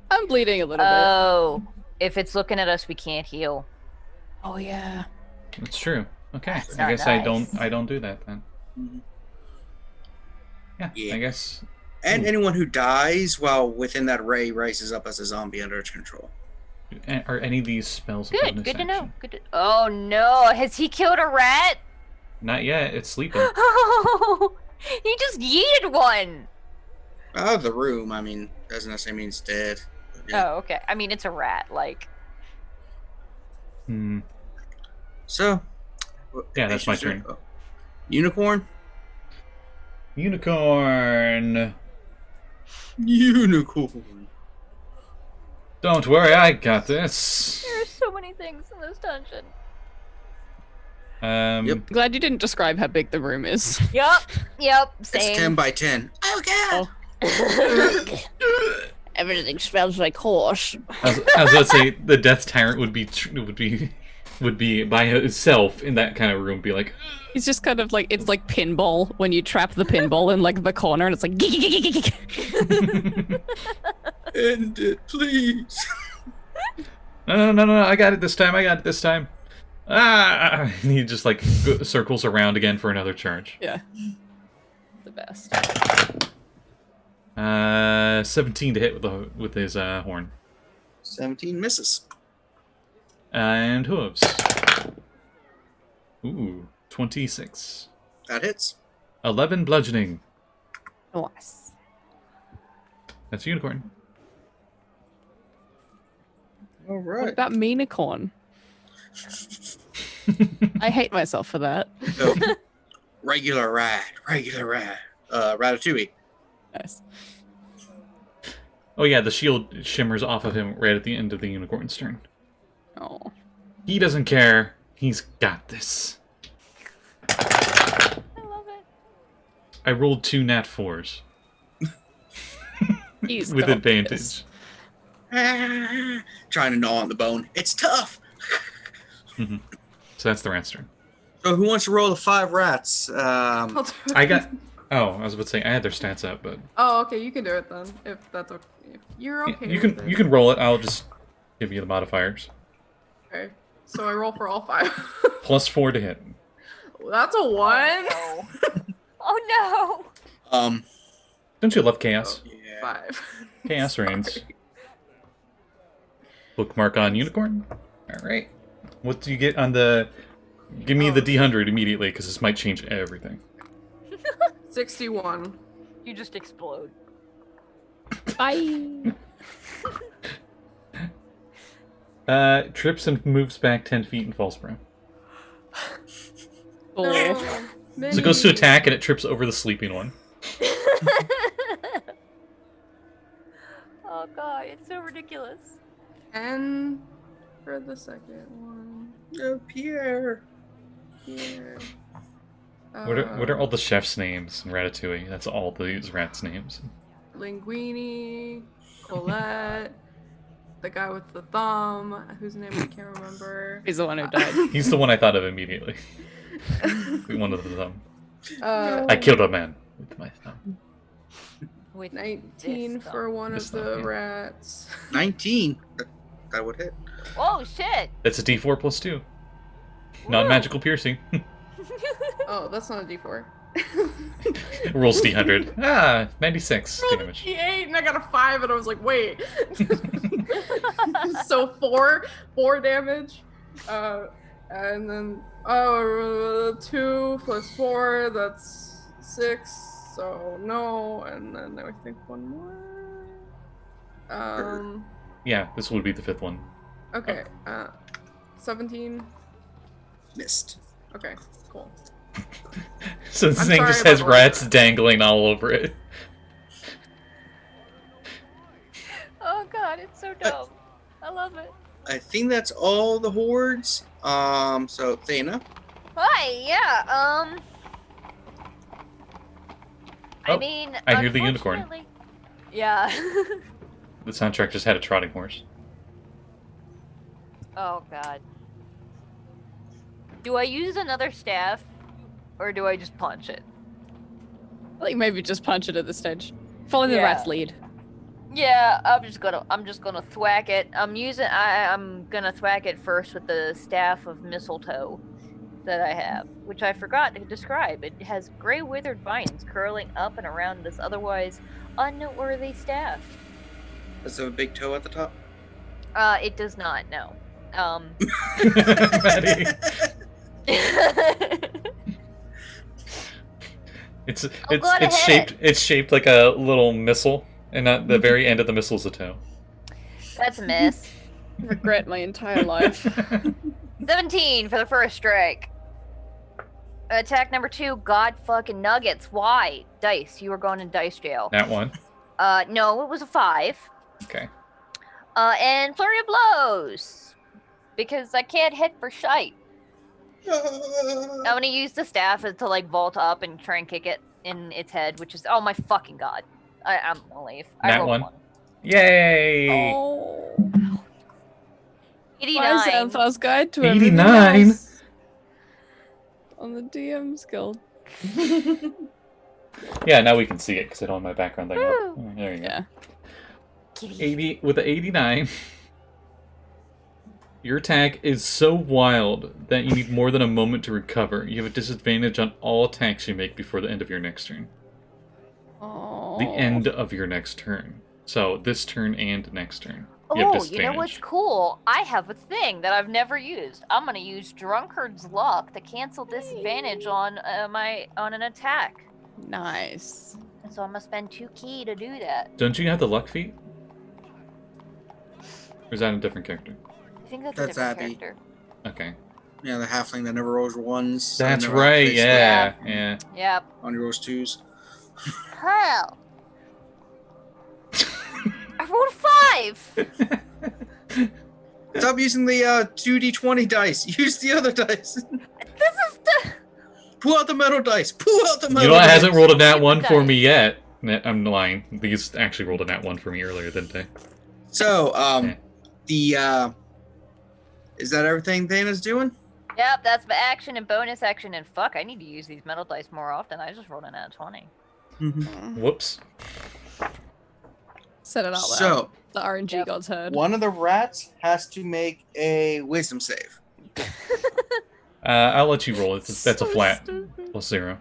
I'm bleeding a little Oh, if it's looking at us, we can't heal. bit. Oh yeah. That's true. Okay. That's I not guess nice. I don't do that then. Mhm. Yeah, I guess. And anyone who dies while within that ray rises up as a zombie under its control. Are any of these spells a Good, bonus good to know. action? Good. Oh no, has he killed a rat? Not yet. It's sleeping. Oh, he just yeeted one. Out of the room, I mean, doesn't necessarily mean it's dead. But yeah. Oh, okay. I mean, it's a rat. Like, Hmm. So. Yeah, that's my turn. Unicorn? Unicorn. Unicorn. Don't worry, I got this. there's so many things in this dungeon. Yep. Glad you didn't describe how big the room is. Yep. It's Same. 10 by 10. Oh, God! Everything smells like horse. I was about to say the Death Tyrant would be by itself in that kind of room. Be like, He's just kind of like, it's like pinball when you trap the pinball in like the corner and it's like End it, please. no, I got it this time. Ah! And he just like circles around again for another charge. Yeah. The best. 17 to hit with his horn. 17 misses. And hooves. Ooh, 26. That hits. 11 bludgeoning. Nice. That's a unicorn. All What right. about Meanicorn? I hate myself for that. So, regular rat. Ratatouille. Nice. Oh yeah, the shield shimmers off of him right at the end of the unicorn's turn. Oh. He doesn't care. He's got this. I love it. I rolled 2 nat 4s. He's with got advantage. this. Trying to gnaw on the bone. It's tough. So that's the rat's turn. So who wants to roll the 5 rats? I'll do it. I got... Oh, I was about to say, I had their stats up, but... Oh, okay, you can do it then. If that's okay. If you're okay. You with can it. you can roll it. I'll just give you the modifiers. Okay. So I roll for all 5. Plus 4 to hit. That's a 1. Oh no. Oh no. Don't you love chaos? Oh, yeah. 5. Chaos reigns. Bookmark on unicorn. Alright. What do you get on the... Give me the D100 immediately, because this might change everything. 61. You just explode. Bye. Trips and moves back 10 feet and falls prone. Oh. So it goes to attack and it trips over the sleeping one. Oh god, it's so ridiculous. And for the second one. Oh, Pierre. Here. What are all the chefs' names in Ratatouille? That's all these rats' names. Linguini, Colette, the guy with the thumb, whose name I can't remember. He's the one who died. He's the one I thought of immediately. One of them. Uh, I killed a man with my thumb. With 19 this for one This of the thumb, yeah. rats. 19. That would hit. Oh shit! That's a D4 plus 2. Non-magical piercing. Oh, that's not a D4. Rolls D100. Ah, 96 Rolled a damage. D8 and I got a 5 and I was like, wait. So 4 damage. And then 2 plus 4, that's 6. So no, and then I think one more. Yeah, this would be the 5th one. Okay. 17. Missed. Okay, cool. So this I'm thing sorry just about has all rats that. dangling all over it. Oh god, it's so dumb. I love it. I think that's all the hordes. So Thana. Hi, yeah, I Oh, mean, I hear the unicorn. unfortunately- Yeah. The soundtrack just had a trotting horse. Oh god. Do I use another staff, or do I just punch it? I think maybe just punch it at this stage. Follow the Yeah. rat's lead. Yeah, I'm just gonna thwack it. I'm gonna thwack it first with the staff of mistletoe that I have, which I forgot to describe. It has gray withered vines curling up and around this otherwise unworthy staff. Does it have a big toe at the top? It does not, no. Maddie. It's go ahead. shaped like a little missile, and at the very end of the missile's a toe. That's a miss. Regret my entire life. 17 for the first strike. Attack number 2, God fucking nuggets. Why? Dice. You were going in dice jail. That one. No, it was a 5. Okay. And flurry of blows. Because I can't hit for shite. I'm gonna use the staff to like vault up and try and kick it in its head, which is oh my fucking god. I'm gonna leave. I That rolled one. Yay! Oh. 89. Xanthar's guide to 89? everything else on the DM's Guild. Yeah, now we can see it because I don't have my background thing up. Woo. Oh, there you go. Yeah. 80 with the 89. Your attack is so wild that you need more than a moment to recover. You have a disadvantage on all attacks you make before the end of your next turn. Oh. The end of your next turn. So this turn and next turn. You have Oh, you know what's disadvantage. cool? I have a thing that I've never used. I'm gonna use Drunkard's Luck to cancel disadvantage on an attack. Nice. And so I'm gonna spend 2 key to do that. Don't you have the luck feat? Or is that a different character? I think that's a That's different Abby. character. Okay. Yeah, the halfling that never rolls ones. That's never right, activates yeah, yeah. Yep. Only rolls twos. Hell. I rolled a 5. Stop using the 2d20 dice. Use the other dice. This is the. Pull out the metal dice. Pull out the metal You know, it dice. hasn't rolled a nat Keep 1 the for dice. me yet. I'm lying. These actually rolled a nat 1 for me earlier, didn't they? So, Okay. is that everything Thana's doing? Yep, that's my action and bonus action. And fuck, I need to use these metal dice more often. I just rolled a nat 20. Whoops. Said it out loud. So, The RNG Yep. gods heard. one of the rats has to make a wisdom save. I'll let you roll it. That's a So flat. stupid. Plus 0.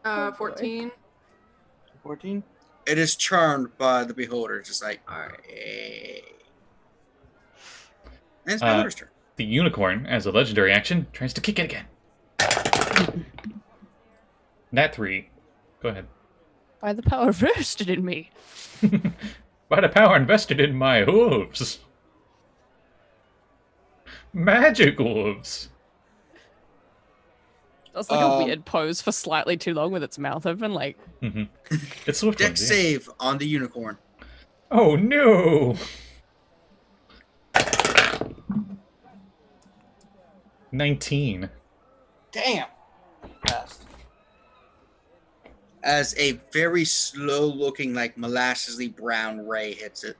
Oh, boy. 14. 14. It is charmed by the beholder, just like, alright. And it's beholder's turn. The unicorn, as a legendary action, tries to kick it again. Nat 3. Go ahead. By the power vested in me. By the power invested in my hooves. Magic hooves. That's like a weird pose for slightly too long with its mouth open, like. Mm-hmm. It's swift Dex ones, yeah. save on the unicorn. Oh no! 19. Damn. Passed. As a very slow-looking, like molassesly brown ray hits it.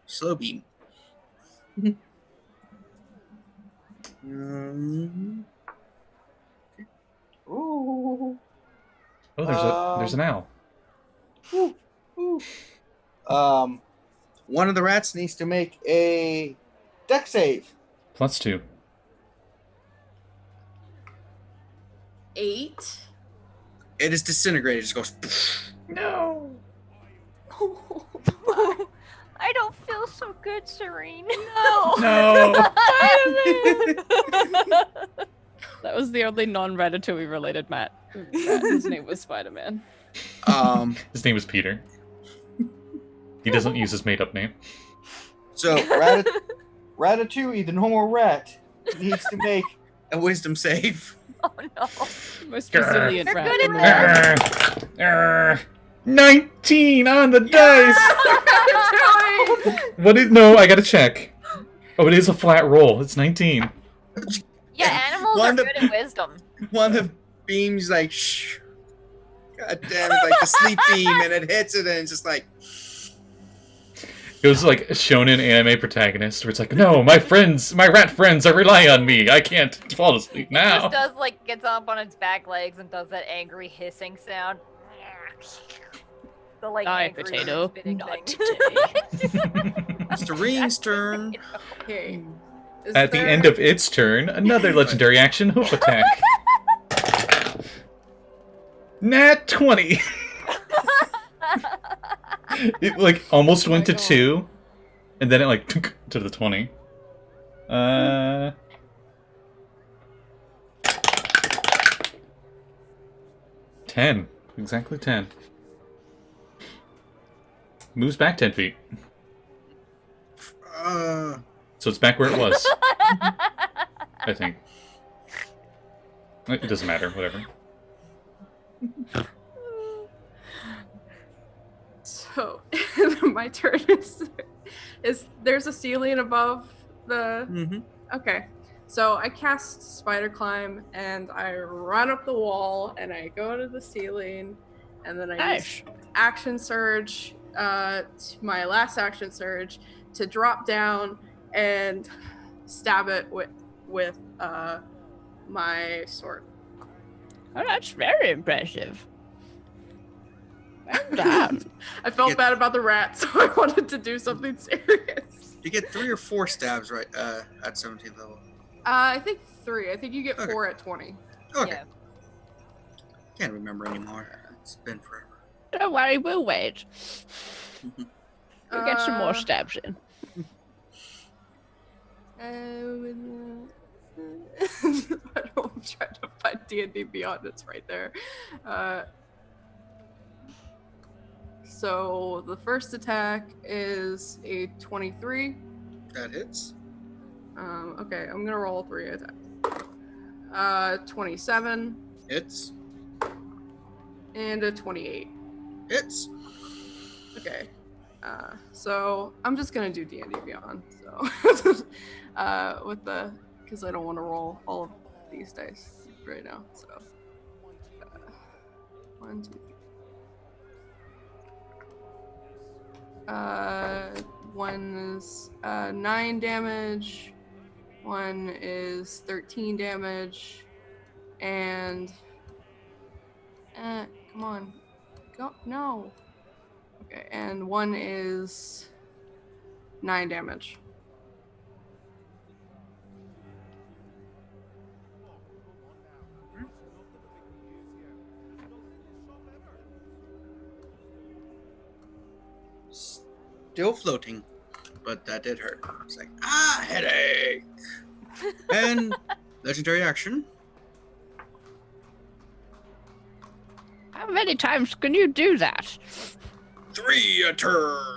Slow beam. Ooh. Oh, there's an owl. One of the rats needs to make a Dex save. +2. 8. It is disintegrated. It just goes. No. I don't feel so good, Serene. No. No. That was the only non-Ratatouille related rat. His name was Spider-Man. His name is Peter. He doesn't use his made-up name. So Ratatouille, the normal rat, needs to make a wisdom save. Oh no. Most resilient You're rat good in the at world. 19 on the dice. What is? No, I gotta check. Oh, it is a flat roll. It's 19. Yeah, animals are good at wisdom. One of the beams like, shh. God damn it, like the sleep beam, and it hits it, and it's just like. It was like a shonen anime protagonist where it's like, no, my rat friends are relying on me. I can't fall asleep It now. just does like gets up on its back legs and does that angry hissing sound. The like Die, angry potato. spitting Not thing. Serene's turn. Okay. Is At the there- end of its turn, another legendary action, hoof attack. Nat 20. It like almost went to 2, and then it like to the 20. 10. Exactly 10. Moves back 10 feet. So it's back where it was. I think. It doesn't matter, whatever. So my turn is there's a ceiling above the. Mm-hmm. Okay, so I cast Spider Climb and I run up the wall and I go to the ceiling, and then I use Action Surge, my last Action Surge, to drop down and stab it with my sword. Oh, that's very impressive. Well done. I felt bad about the rat, so I wanted to do something serious. You get 3 or 4 stabs right at 17th level. I think 3. I think you get 4 at 20. Okay. Yeah. Can't remember anymore. It's been forever. Don't worry, we'll wait. We'll get some more stabs in. I'm trying to find D&D Beyond. It's right there. So the first attack is a 23. That hits. Okay, I'm gonna roll 3 attacks. 27 Hits. and a 28. Hits. Okay. So I'm just gonna do D&D Beyond. So with the because I don't want to roll all of these dice right now. So 1, 2, 3. One is 9 damage. One is 13 damage. And come on, go no. Okay, and one is 9 damage. Still floating, but that did hurt. It's like, headache. And legendary action. How many times can you do that? 3 a turn.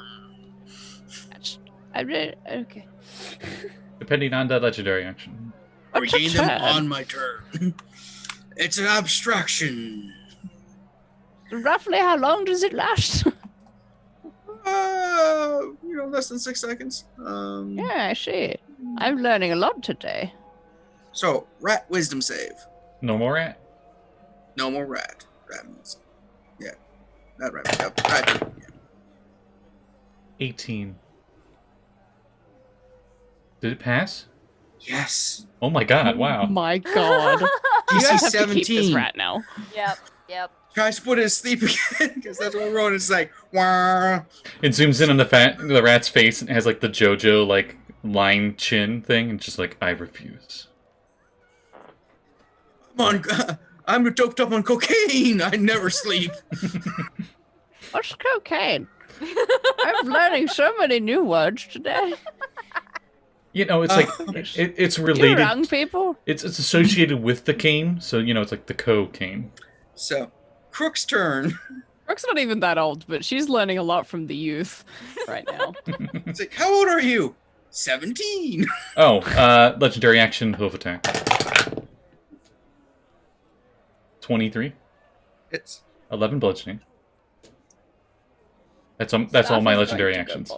Okay. Depending on the legendary action. What's a Regain them turn? on my turn. It's an abstraction. Roughly how long does it last? Less than 6 seconds. Yeah, I see. I'm learning a lot today. So, rat wisdom save. No more rat? No more rat. Rat means. Yeah. Not rat. No, rat. Yeah. 18. Did it pass? Yes. Oh my god, wow. My god. You DC guys have to keep this 17. rat now. Yep. Tries to put it to sleep again because that's what I wrote. It's like, wah. It zooms in on the rat's face and has like the JoJo like line chin thing and just like, I refuse. Come on, I'm doped up on cocaine. I never sleep. What's cocaine? I'm learning so many new words today. You know, it's like it's related. Young people. It's associated with the cane, so you know it's like the cocaine. So, Crook's turn. Crook's not even that old, but she's learning a lot from the youth right now. It's like, how old are you? 17. Oh, legendary action hoof attack. 23. It's 11 bludgeoning. That's all my legendary actions.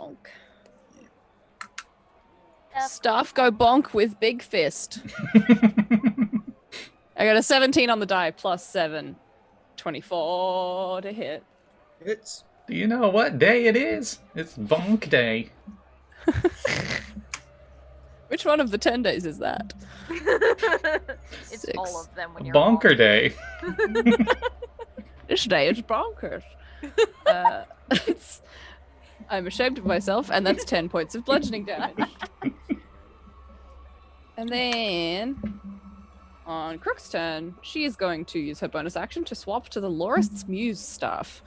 Staff go bonk with big fist. I got a 17 on the die plus 7. 24 to hit. It's. Do you know what day it is? It's bonk day. Which one of the 10 days is that? It's 6. all of them when you're Bonker day. This day is bonkers. I'm ashamed of myself, and that's 10 points of bludgeoning damage. And then, on Crook's turn, she is going to use her bonus action to swap to the Lorist's Muse staff.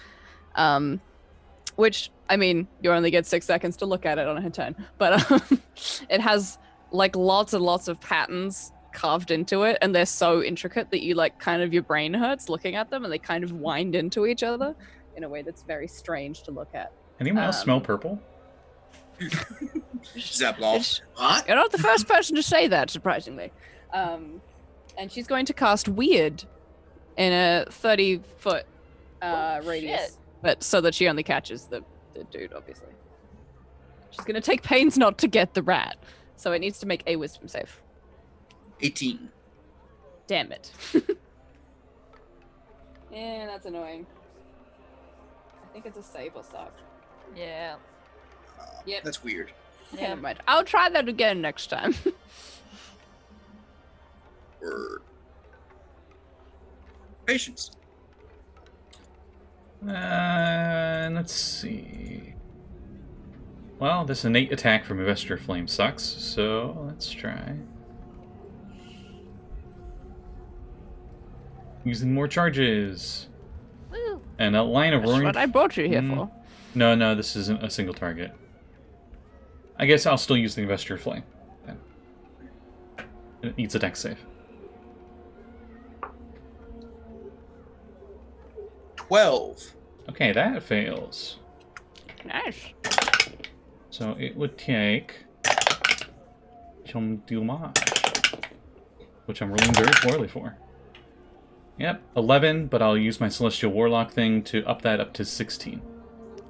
Which, I mean, you only get 6 seconds to look at it on her turn. But it has, like, lots and lots of patterns carved into it, and they're so intricate that you, like, kind of your brain hurts looking at them, and they kind of wind into each other in a way that's very strange to look at. Anyone else smell purple? Zepploff. What? You're not the first person to say that, surprisingly. And she's going to cast Weird in a 30-foot radius. Shit. But so that she only catches the dude, obviously. She's going to take pains not to get the rat. So it needs to make a wisdom save. 18. Damn it. Yeah, that's annoying. I think it's a save or suck. Yeah. Yep. That's weird. Yeah. Never mind. I'll try that again next time. Word. Patience. Let's see. Well, this innate attack from Investor Flame sucks, so let's try. Using more charges. Woo. And a line of That's roaring. what I brought you here for. No, this isn't a single target. I guess I'll still use the Investor Flame. Then. It needs a dex save. 12. Okay, that fails. Nice. So it would take some damage, which I'm rolling very poorly for. Yep, 11, but I'll use my Celestial Warlock thing to up that up to 16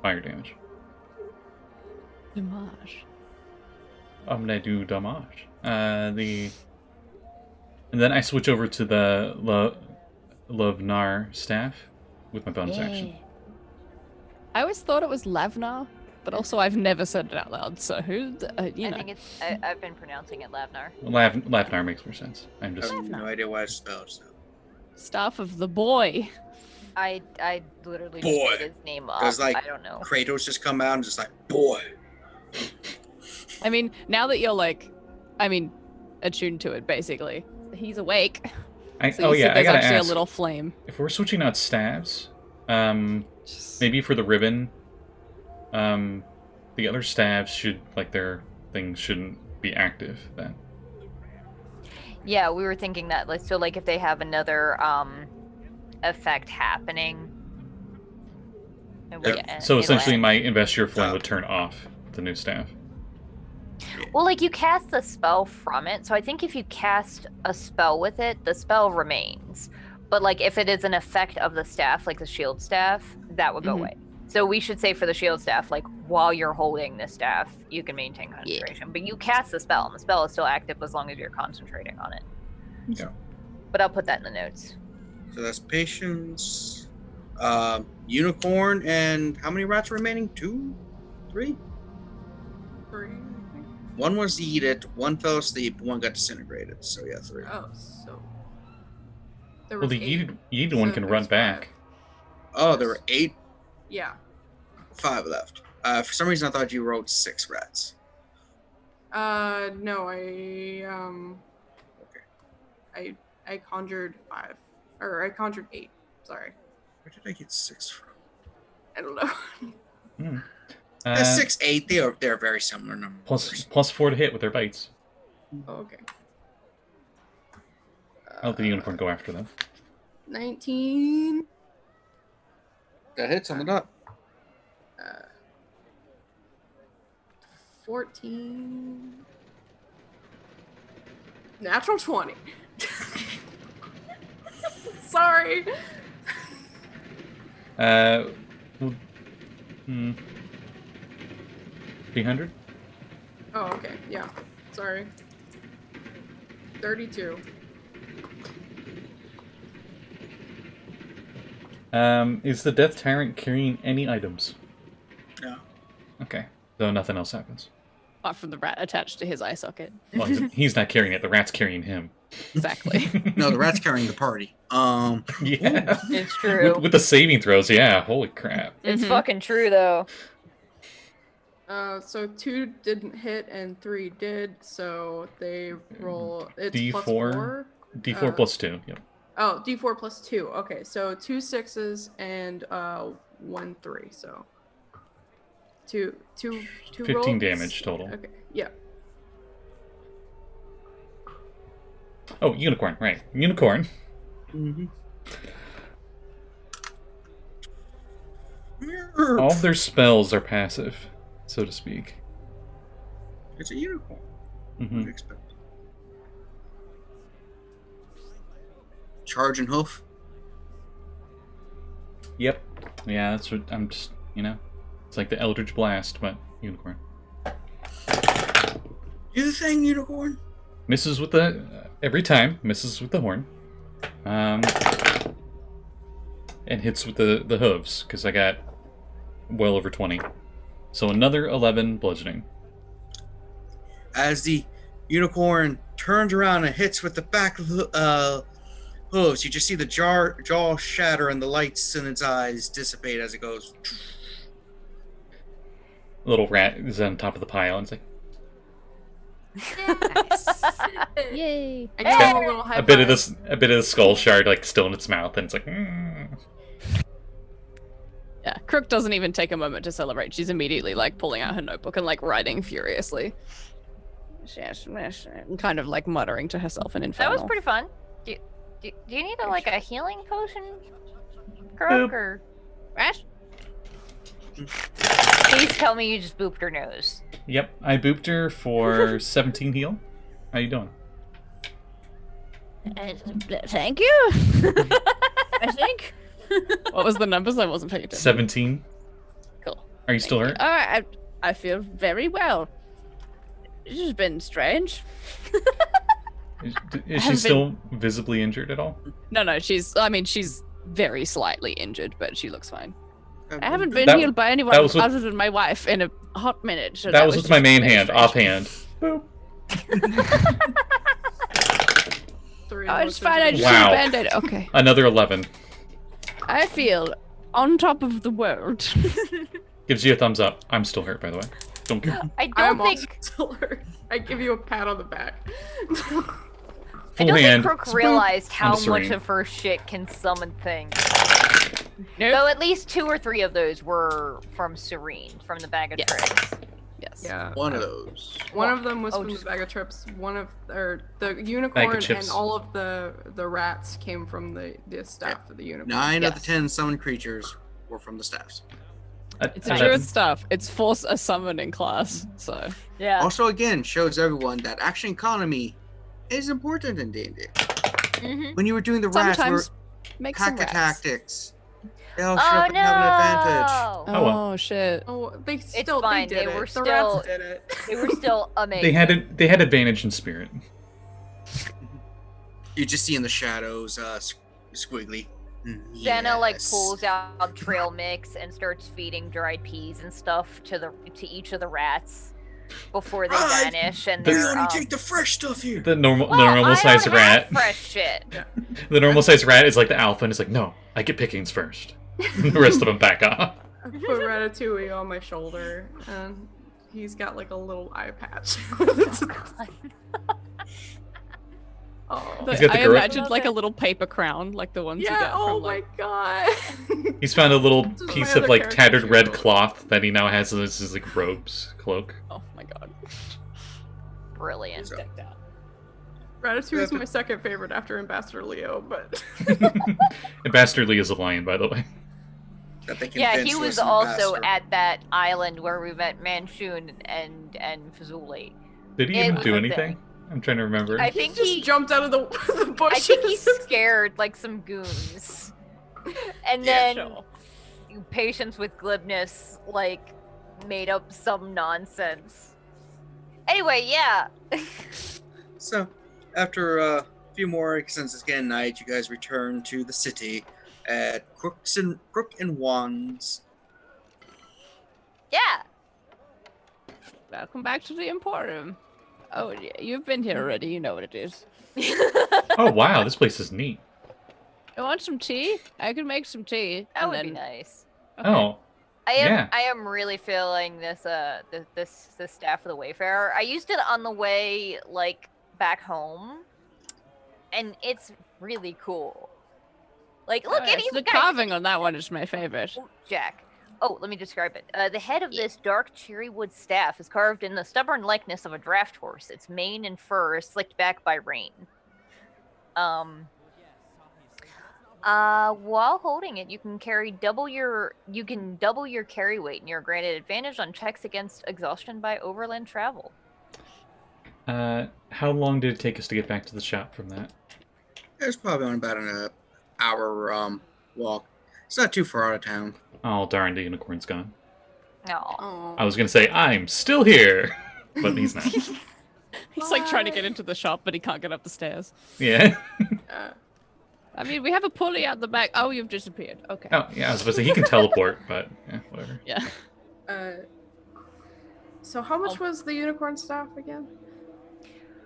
fire damage. Damage. I'm gonna do damage. And then I switch over to the Lovnar staff with my bonus action. I always thought it was Lavnar, but also I've never said it out loud, so who, you I know. think it's. I've been pronouncing it Lavnar. Lavnar makes more sense. I'm I just have no idea why it's spelled. So. Staff of the boy. I literally Boy. just made his name up. Does, like, I don't know. Kratos just come out and just like, boy. I mean, now that you're like, attuned to it, basically. He's awake. So oh you yeah, said I there's gotta actually ask. a little flame. If we're switching out stabs, maybe for the ribbon, the other stabs should, like, their things shouldn't be active then. Yeah, we were thinking that. Like, so, like, if they have another effect happening. So essentially, my Investor Flame would turn off the new staff. Well, like, you cast the spell from it, so I think if you cast a spell with it, the spell remains. But, like, if it is an effect of the staff, like the shield staff, that would go away. So we should say for the shield staff, like, while you're holding the staff, you can maintain concentration. But you cast the spell, and the spell is still active as long as you're concentrating on it. Yeah. But I'll put that in the notes. So that's patience, unicorn, and how many rats are remaining? 2? 3? 3. One was eaten, one fell asleep, one got disintegrated. So yeah, 3. Oh, so. There Well, was the 8. yeeted one So can there's run 5. back. Oh, there were 8. Yeah. 5 left. For some reason, I thought you wrote 6 rats. No, I conjured 5. Or I conjured 8. Sorry. Where did I get 6 from? I don't know. 6, 8. They're very similar numbers. Plus 4 to hit with their bites. Oh, okay. I'll let the unicorn go after them. 19. That hits on the dot. 14. Natural 20. Sorry. Well, 300? Oh, okay. Yeah. Sorry. 32. Is the Death Tyrant carrying any items? No. Okay, so nothing else happens. Apart from the rat attached to his eye socket. Well, he's not carrying it, the rat's carrying him. Exactly. No, the rat's carrying the party. Yeah. It's true. With the saving throws, yeah, holy crap. It's fucking true, though. So 2 didn't hit and 3 did, so they roll. It's D4. plus 4. D4 plus 2, yep. Oh, D4 plus 2. Okay, so 2 6s and 1 3. So 2 15 rolls? damage total. Okay, yeah. Oh, unicorn, right. Unicorn. Mm-hmm. All of their spells are passive, so to speak. It's a unicorn. Mm-hmm. What do you expect? Charge and hoof. Yep. Yeah, that's what I'm just, it's like the Eldritch Blast, but unicorn. Do the thing, unicorn. Misses with the, every time, misses with the horn. And hits with the hooves, because I got well over 20. So another 11 bludgeoning. As the unicorn turns around and hits with the back hooves, you just see the jaw shatter and the lights in its eyes dissipate as it goes. Little rat is on top of the pile, and it's like, Yay. I give him a little high a bit of five. a bit of the skull shard like still in its mouth, and it's like, Yeah, Crook doesn't even take a moment to celebrate. She's immediately like pulling out her notebook and like writing furiously. And kind of like muttering to herself in Infernal. That was pretty fun. Do you need a healing potion, Crook, or Rat? please tell me you just booped her nose. Yep, I booped her for 17 heal. How you doing? Thank you. I think. What was the numbers? I wasn't paying attention. 17. Cool. Are you still hurt? I feel very well. This has been strange. Is she still visibly injured at all? No, she's very slightly injured, but she looks fine. I haven't been That- healed by anyone that was with- other than my wife in a hot minute. So that was with my just main very hand, strange. offhand. Boop. 3 Oh, it's motions fine. I into just Wow. need a band-aid. Okay. Another 11. I feel on top of the world. Gives you a thumbs up. I'm still hurt, by the way. Don't care. I don't I'm also think still hurt. I give you a pat on the back. I Full don't hand. think Crook Spoop. realized how Onto much Serene. of her shit can summon things. Nope. Though at least 2 or 3 of those were from Serene, from the bag of Yes. tricks. Yes. Yeah. One of those. One of them was Oh, from just- the bag of trips. The unicorn and chips. all of the rats came from the staff of the unicorn. 9 of the Yes. 10 summoned creatures were from the staffs. It's a druid stuff. It's force a summoning class, so Yeah. Also, again, shows everyone that action economy is important in D&D. Mhm. When you were doing the rats, we were sometimes make some pack rats. tactics. They all Oh show up and have an advantage. no! Oh, well. Oh shit. Oh, they still fine, they did they it. were the still- rats did it. They were still amazing. They had advantage in spirit. You just see in the shadows, squiggly. Jenna Yes. pulls out trail mix and starts feeding dried peas and stuff to each of the rats before they Right. vanish, and We they're only take the fresh stuff here. The normal I sized don't rat. have fresh shit. The normal sized rat is like the alpha, and it's like, no, I get pickings first. The rest of them back off. I put Ratatouille on my shoulder, and he's got like a little eye patch. Oh, He's got the I girl- imagined like a little paper crown, like the ones you yeah. get Oh from like. my god. He's found a little This is my piece of other like character tattered red sheet. cloth that he now has as his like robes cloak. Oh my god. Brilliant. So- Decked out. Ratatouille is my second favorite after Ambassador Leo, but Ambassador Lee is a lion, by the way. That they Yeah, he convinced was an also ambassador. at that island where we met Manchun and Fazuli. Did he It even was do a anything? I'm trying to remember. I he think just he jumped out of the bushes. I think he scared like some goons. And Yeah, then Sure. Patience with glibness like made up some nonsense. Anyway, yeah. So, after a few more, since it's getting night, you guys return to the city at Crook and Wands. Yeah. Welcome back to the Emporium. Oh, yeah, you've been here already. You know what it is. Oh wow, this place is neat. You want some tea? I can make some tea. That and would then... be nice. Okay. Oh, Yeah. I am really feeling this this Staff of the Wayfarer. I used it on the way like back home, and it's really cool. Like, look Oh, at yes, you the guys. carving on that one is my favorite. Oh, Jack. Oh, let me describe it. The head of this dark cherry wood staff is carved in the stubborn likeness of a draft horse. Its mane and fur is slicked back by rain. While holding it, you can double your carry weight, and you're granted advantage on checks against exhaustion by overland travel. how long did it take us to get back to the shop from that? It's probably on about an hour walk. It's not too far out of town. Oh darn, the unicorn's gone. No. Oh. I was gonna say I'm still here, but he's not. He's like trying to get into the shop, but he can't get up the stairs. Yeah. I mean, we have a pulley out the back. Oh, you've disappeared. Okay. Oh yeah, I was supposed to say he can teleport, but yeah, whatever. Yeah. So how much was the unicorn staff again?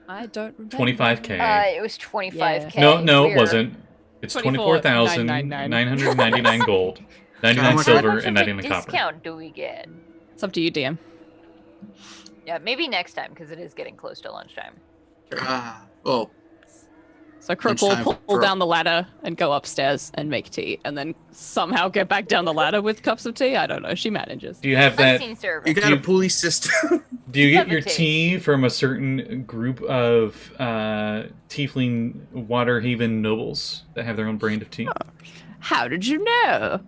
I don't remember. 25k. It was 25k. No, it We're- wasn't. It's 24,999 gold, 99 much- How silver, much of and a 99 copper. discount do we get? It's up to you, DM. Yeah, maybe next time because it is getting close to lunchtime. Well, So Crook will Lunchtime pull for- down the ladder and go upstairs and make tea, and then somehow get back down the ladder with cups of tea. I don't know. She manages. Do you have that? Unseen service. you got you- a pulley system. Do you get your Levitate. tea from a certain group of Tiefling Waterhaven nobles that have their own brand of tea? How did you know?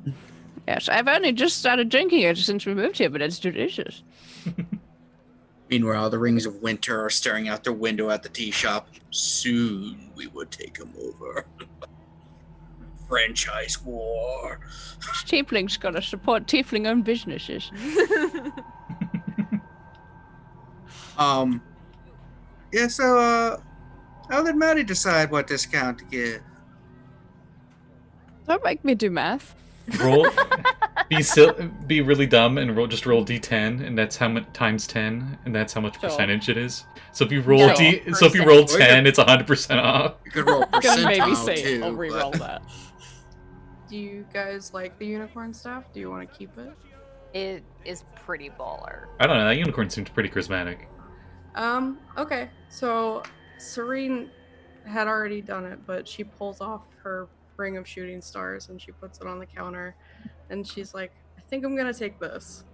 Yes, I've only just started drinking it since we moved here, but it's delicious. Meanwhile, the rings of winter are staring out their window at the tea shop. Soon we will take them over. Franchise war. Tiefling's got to support Tiefling-owned businesses. Yeah, so, how did Madi decide what discount to give? Don't make me do math. Roll, be really dumb and just roll d10, and that's how much times 10, and that's how much Sure. percentage it is. So if you roll No, so if you roll percentage. 10, it's 100% off. You could roll I'm gonna maybe percentile, see. too. I'll but- re-roll that. Do you guys like the unicorn staff? Do you want to keep it? It is pretty baller. I don't know. That unicorn seems pretty charismatic. Okay. So Serene had already done it, but she pulls off her ring of shooting stars and she puts it on the counter, and she's like, "I think I'm gonna take this."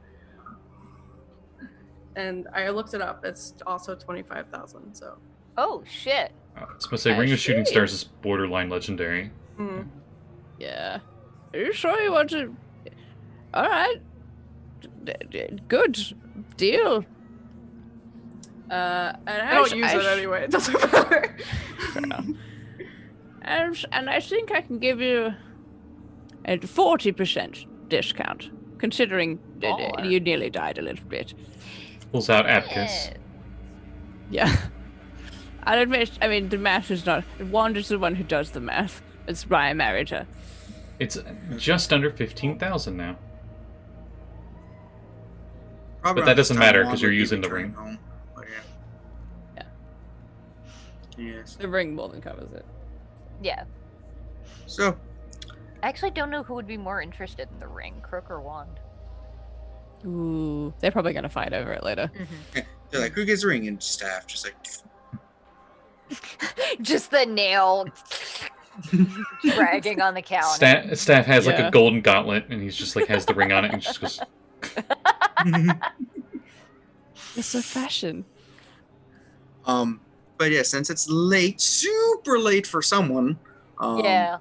And I looked it up. It's also 25,000. So. Oh shit. I was supposed to say, I Ring of Shooting see. Stars is borderline legendary. Mm. Yeah. Are you sure you want to? All right. Good deal. And I don't use it anyway. It doesn't matter. And I think I can give you a 40% discount, considering Baller. you nearly died a little bit. Pulls out Abacus. Yeah. Yeah. I'll admit, I mean, the math is not. Wanda's the one who does the math. It's why I married her. It's just under 15,000 now. Probably But that around doesn't time matter Wanda 'cause you're would be using the returning ring. home. But yeah. Yes. The ring more than covers it. Yeah. So, I actually don't know who would be more interested in the ring, Crook or Wand. Ooh, they're probably gonna fight over it later. They're like, who gets the ring? And staff just like, Just the nail dragging on the counter. Staff has like a golden gauntlet, and he's just like has the ring on it, and just goes. It's so fashion. But yeah, since it's late, super late for someone. Yeah.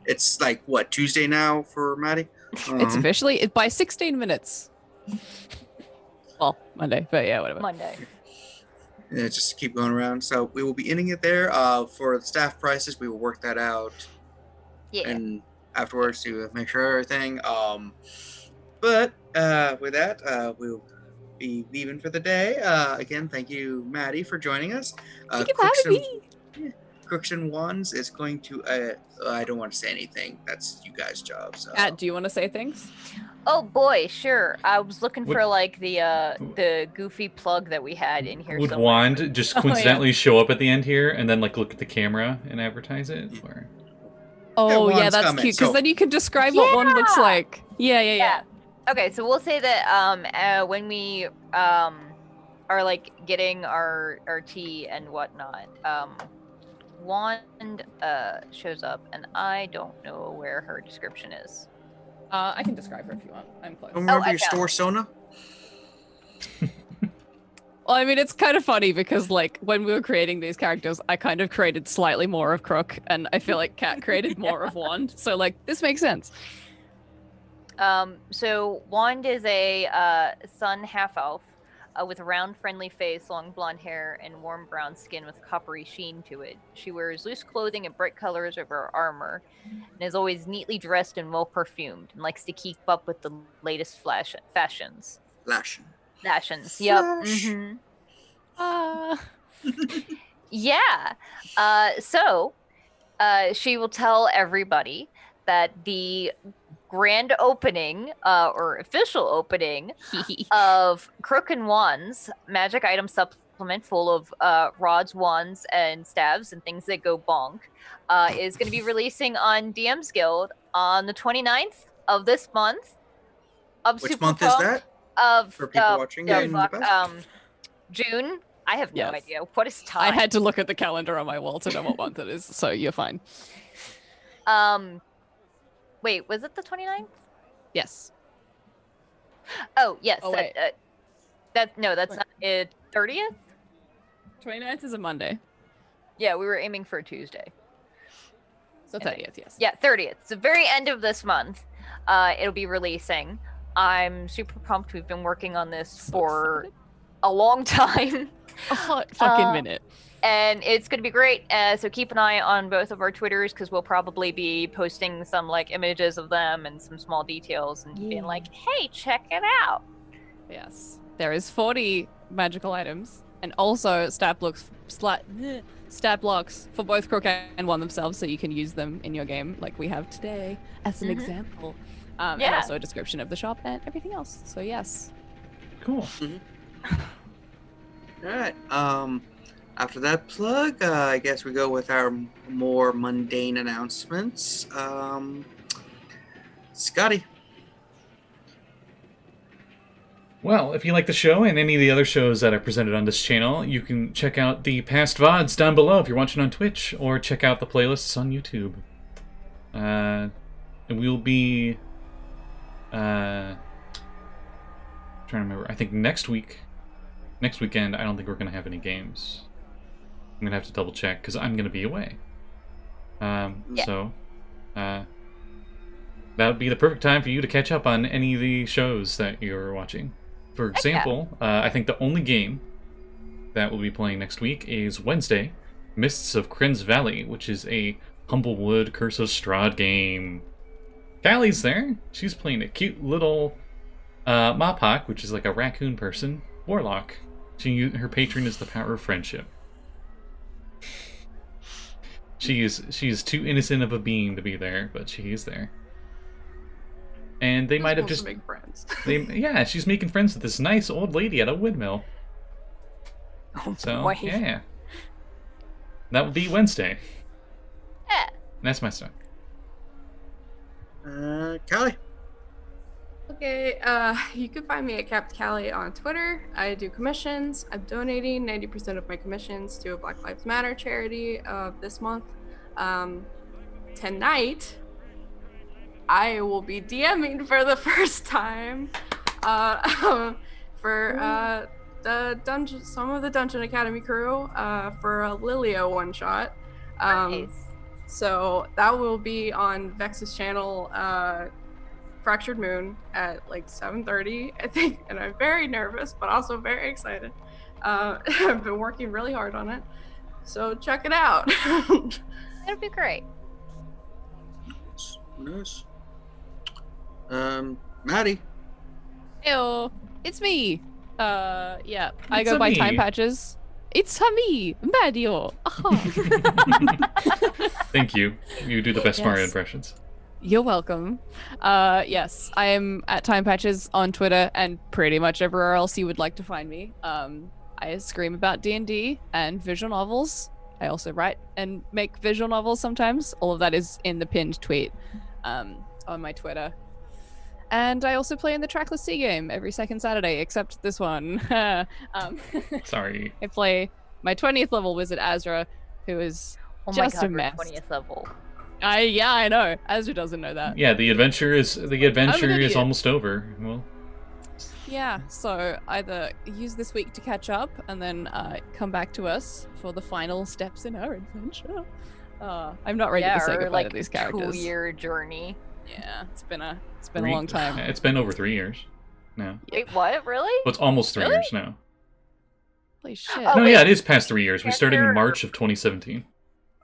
It's like what, Tuesday now for Madi? It's officially by 16 minutes. Well, Monday, but yeah, whatever. Monday. Yeah, just keep going around. So we will be ending it there. For the staff prices, we will work that out. Yeah. And afterwards to make sure everything. But with that, we'll be leaving for the day. Again, thank you, Madi, for joining us. Thank you for having me. Crooks and Wands is going to. I don't want to say anything. That's you guys' job. So. Do you want to say things? Oh boy, sure. I was looking for like the goofy plug that we had in here. Would somewhere. Wand just coincidentally show up at the end here and then like look at the camera and advertise it? Or... Oh yeah, Wand's that's coming, cute because so- then you can describe what one looks like. Yeah. Okay, so we'll say that when we are like getting our tea and whatnot, Wand shows up, and I don't know where her description is. I can describe her if you want. I'm close. Don't remember I your found store, it. Sona? Well, I mean, it's kind of funny because, like, when we were creating these characters, I kind of created slightly more of Crook, and I feel like Kat created more of Wand. So, like, this makes sense. So Wand is a sun half-elf with a round, friendly face, long blonde hair, and warm brown skin with coppery sheen to it. She wears loose clothing and bright colors over her armor, and is always neatly dressed and well-perfumed, and likes to keep up with the latest fashions. Fashions. Yep. Mm-hmm. Yeah. So she will tell everybody that the grand opening, or official opening, of Crook and Wands magic item supplement full of rods, wands, and staves and things that go bonk, is going to be releasing on DM's Guild on the 29th of this month. Which month is that? For people watching in the past? June. I have no Yes. idea. What is time? I had to look at the calendar on my wall to know what month it is, so you're fine. Wait, was it the 29th? Yes. Oh, yes. Oh, wait. That's not it. 30th? 29th is a Monday. Yeah, we were aiming for a Tuesday. So 30th, yes. Yeah, 30th. It's the very end of this month. It'll be releasing. I'm super pumped. We've been working on this for a long time. A hot fucking minute. And it's going to be great. So keep an eye on both of our Twitters, because we'll probably be posting some like images of them and some small details and being like, hey, check it out. Yes. There is 40 magical items, and also stat blocks for both Crook and Wand themselves, so you can use them in your game like we have today as an example. And also a description of the shop and everything else. So yes. Cool. All right. After that plug, I guess we go with our more mundane announcements. Scotty. Well, if you like the show and any of the other shows that are presented on this channel, you can check out the past VODs down below if you're watching on Twitch, or check out the playlists on YouTube. And we'll be... trying to remember. I think next weekend, I don't think we're going to have any games. I'm going to have to double check, because I'm going to be away. So, that would be the perfect time for you to catch up on any of the shows that you're watching. For example, I think the only game that we'll be playing next week is Wednesday, Mists of Kryn's Valley, which is a Humblewood Curse of Strahd game. Callie's there. She's playing a cute little Mopok, which is like a raccoon person, Warlock. Her patron is the power of friendship. She is too innocent of a being to be there, but she is there. And they might have just make friends. Yeah, she's making friends with this nice old lady at a windmill. So boy. yeah, that will be Wednesday. Yeah. That's my stuff. Callie. Okay, you can find me at Callie on Twitter. I do commissions. I'm donating 90% of my commissions to a Black Lives Matter charity this month. Tonight, I will be DMing for the first time for some of the Dungeon Academy crew for a Lilio one shot. Nice. So that will be on Vex's channel, Fractured Moon at like 7:30, I think, and I'm very nervous, but also very excited. I've been working really hard on it, so check it out. It'll be great. Nice. Madi. Ew, it's me. Yeah, I It's go by me. Time Patches. It's me, Madio. Thank you. You do the best Mario Yes. impressions. You're welcome. Yes, I am at Time Patches on Twitter and pretty much everywhere else you would like to find me. I scream about D&D and visual novels. I also write and make visual novels sometimes. All of that is in the pinned tweet on my Twitter. And I also play in the Trackless Sea game every second Saturday, except this one. Sorry. I play my 20th level wizard Azra, who is Oh my just god, a we're mess. 20th level. I know. Azra doesn't know that. Yeah, the adventure is idiot. almost over. Well, Yeah, so either use this week to catch up and then come back to us for the final steps in our adventure. I'm not ready to say or goodbye like to these characters. 2-year journey. Yeah, it's been a long time. It's been over 3 years now. Wait, what? Really? Well, it's almost 3 Really? years now. Holy shit. Oh, no, wait. yeah, it is past 3 years. We Yeah, started in sure. March of 2017.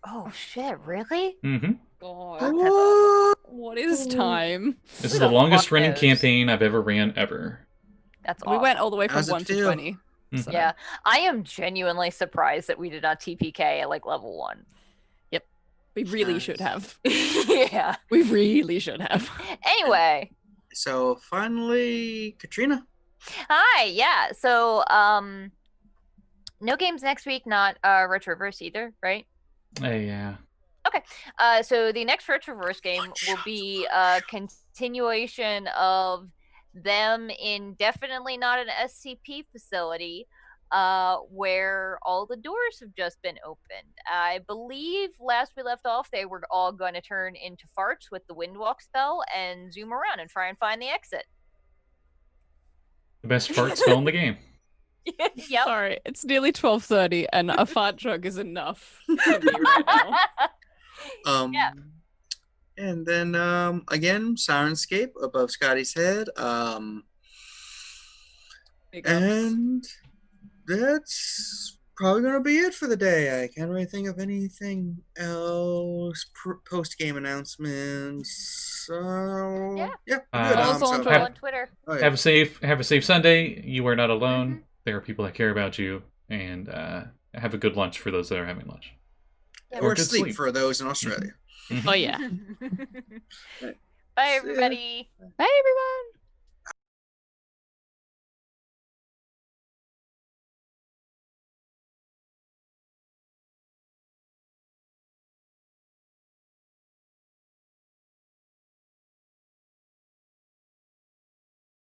Oh shit, really? Mm-hmm. God. What is time? This Who is the the longest fuck running knows? campaign I've ever ran ever. That's We went all the way from How's it 1 to feel? 20. Mhm. So. Yeah, I am genuinely surprised that we did not TPK at like level 1. We really Nice. should have. Yeah. We really should have. Anyway, So finally, Katrina. hi. Yeah. So, no games next week. Not Retroverse either, right? Yeah. So the next Retroverse game will be a continuation of them in definitely not an SCP facility, where all the doors have just been opened. I believe last we left off, they were all going to turn into farts with the Windwalk spell and zoom around and try and find the exit. The best fart spell in the game. Yep. Sorry, it's nearly 12:30 and a fart joke is enough for me right now. Yeah. And then again, Sirenscape above Scotty's head. Big ups. And that's probably gonna be it for the day. I can't really think of anything else. Post game announcements. So Yeah. we're Uh, good. Also on So- Twitter. On Twitter. oh, yeah. Have a safe Sunday. You are not alone. There are people that care about you, and have a good lunch for those that are having lunch. Yeah, or good sleep sleep. for those in Australia. Oh yeah. Bye, everybody. Bye everyone.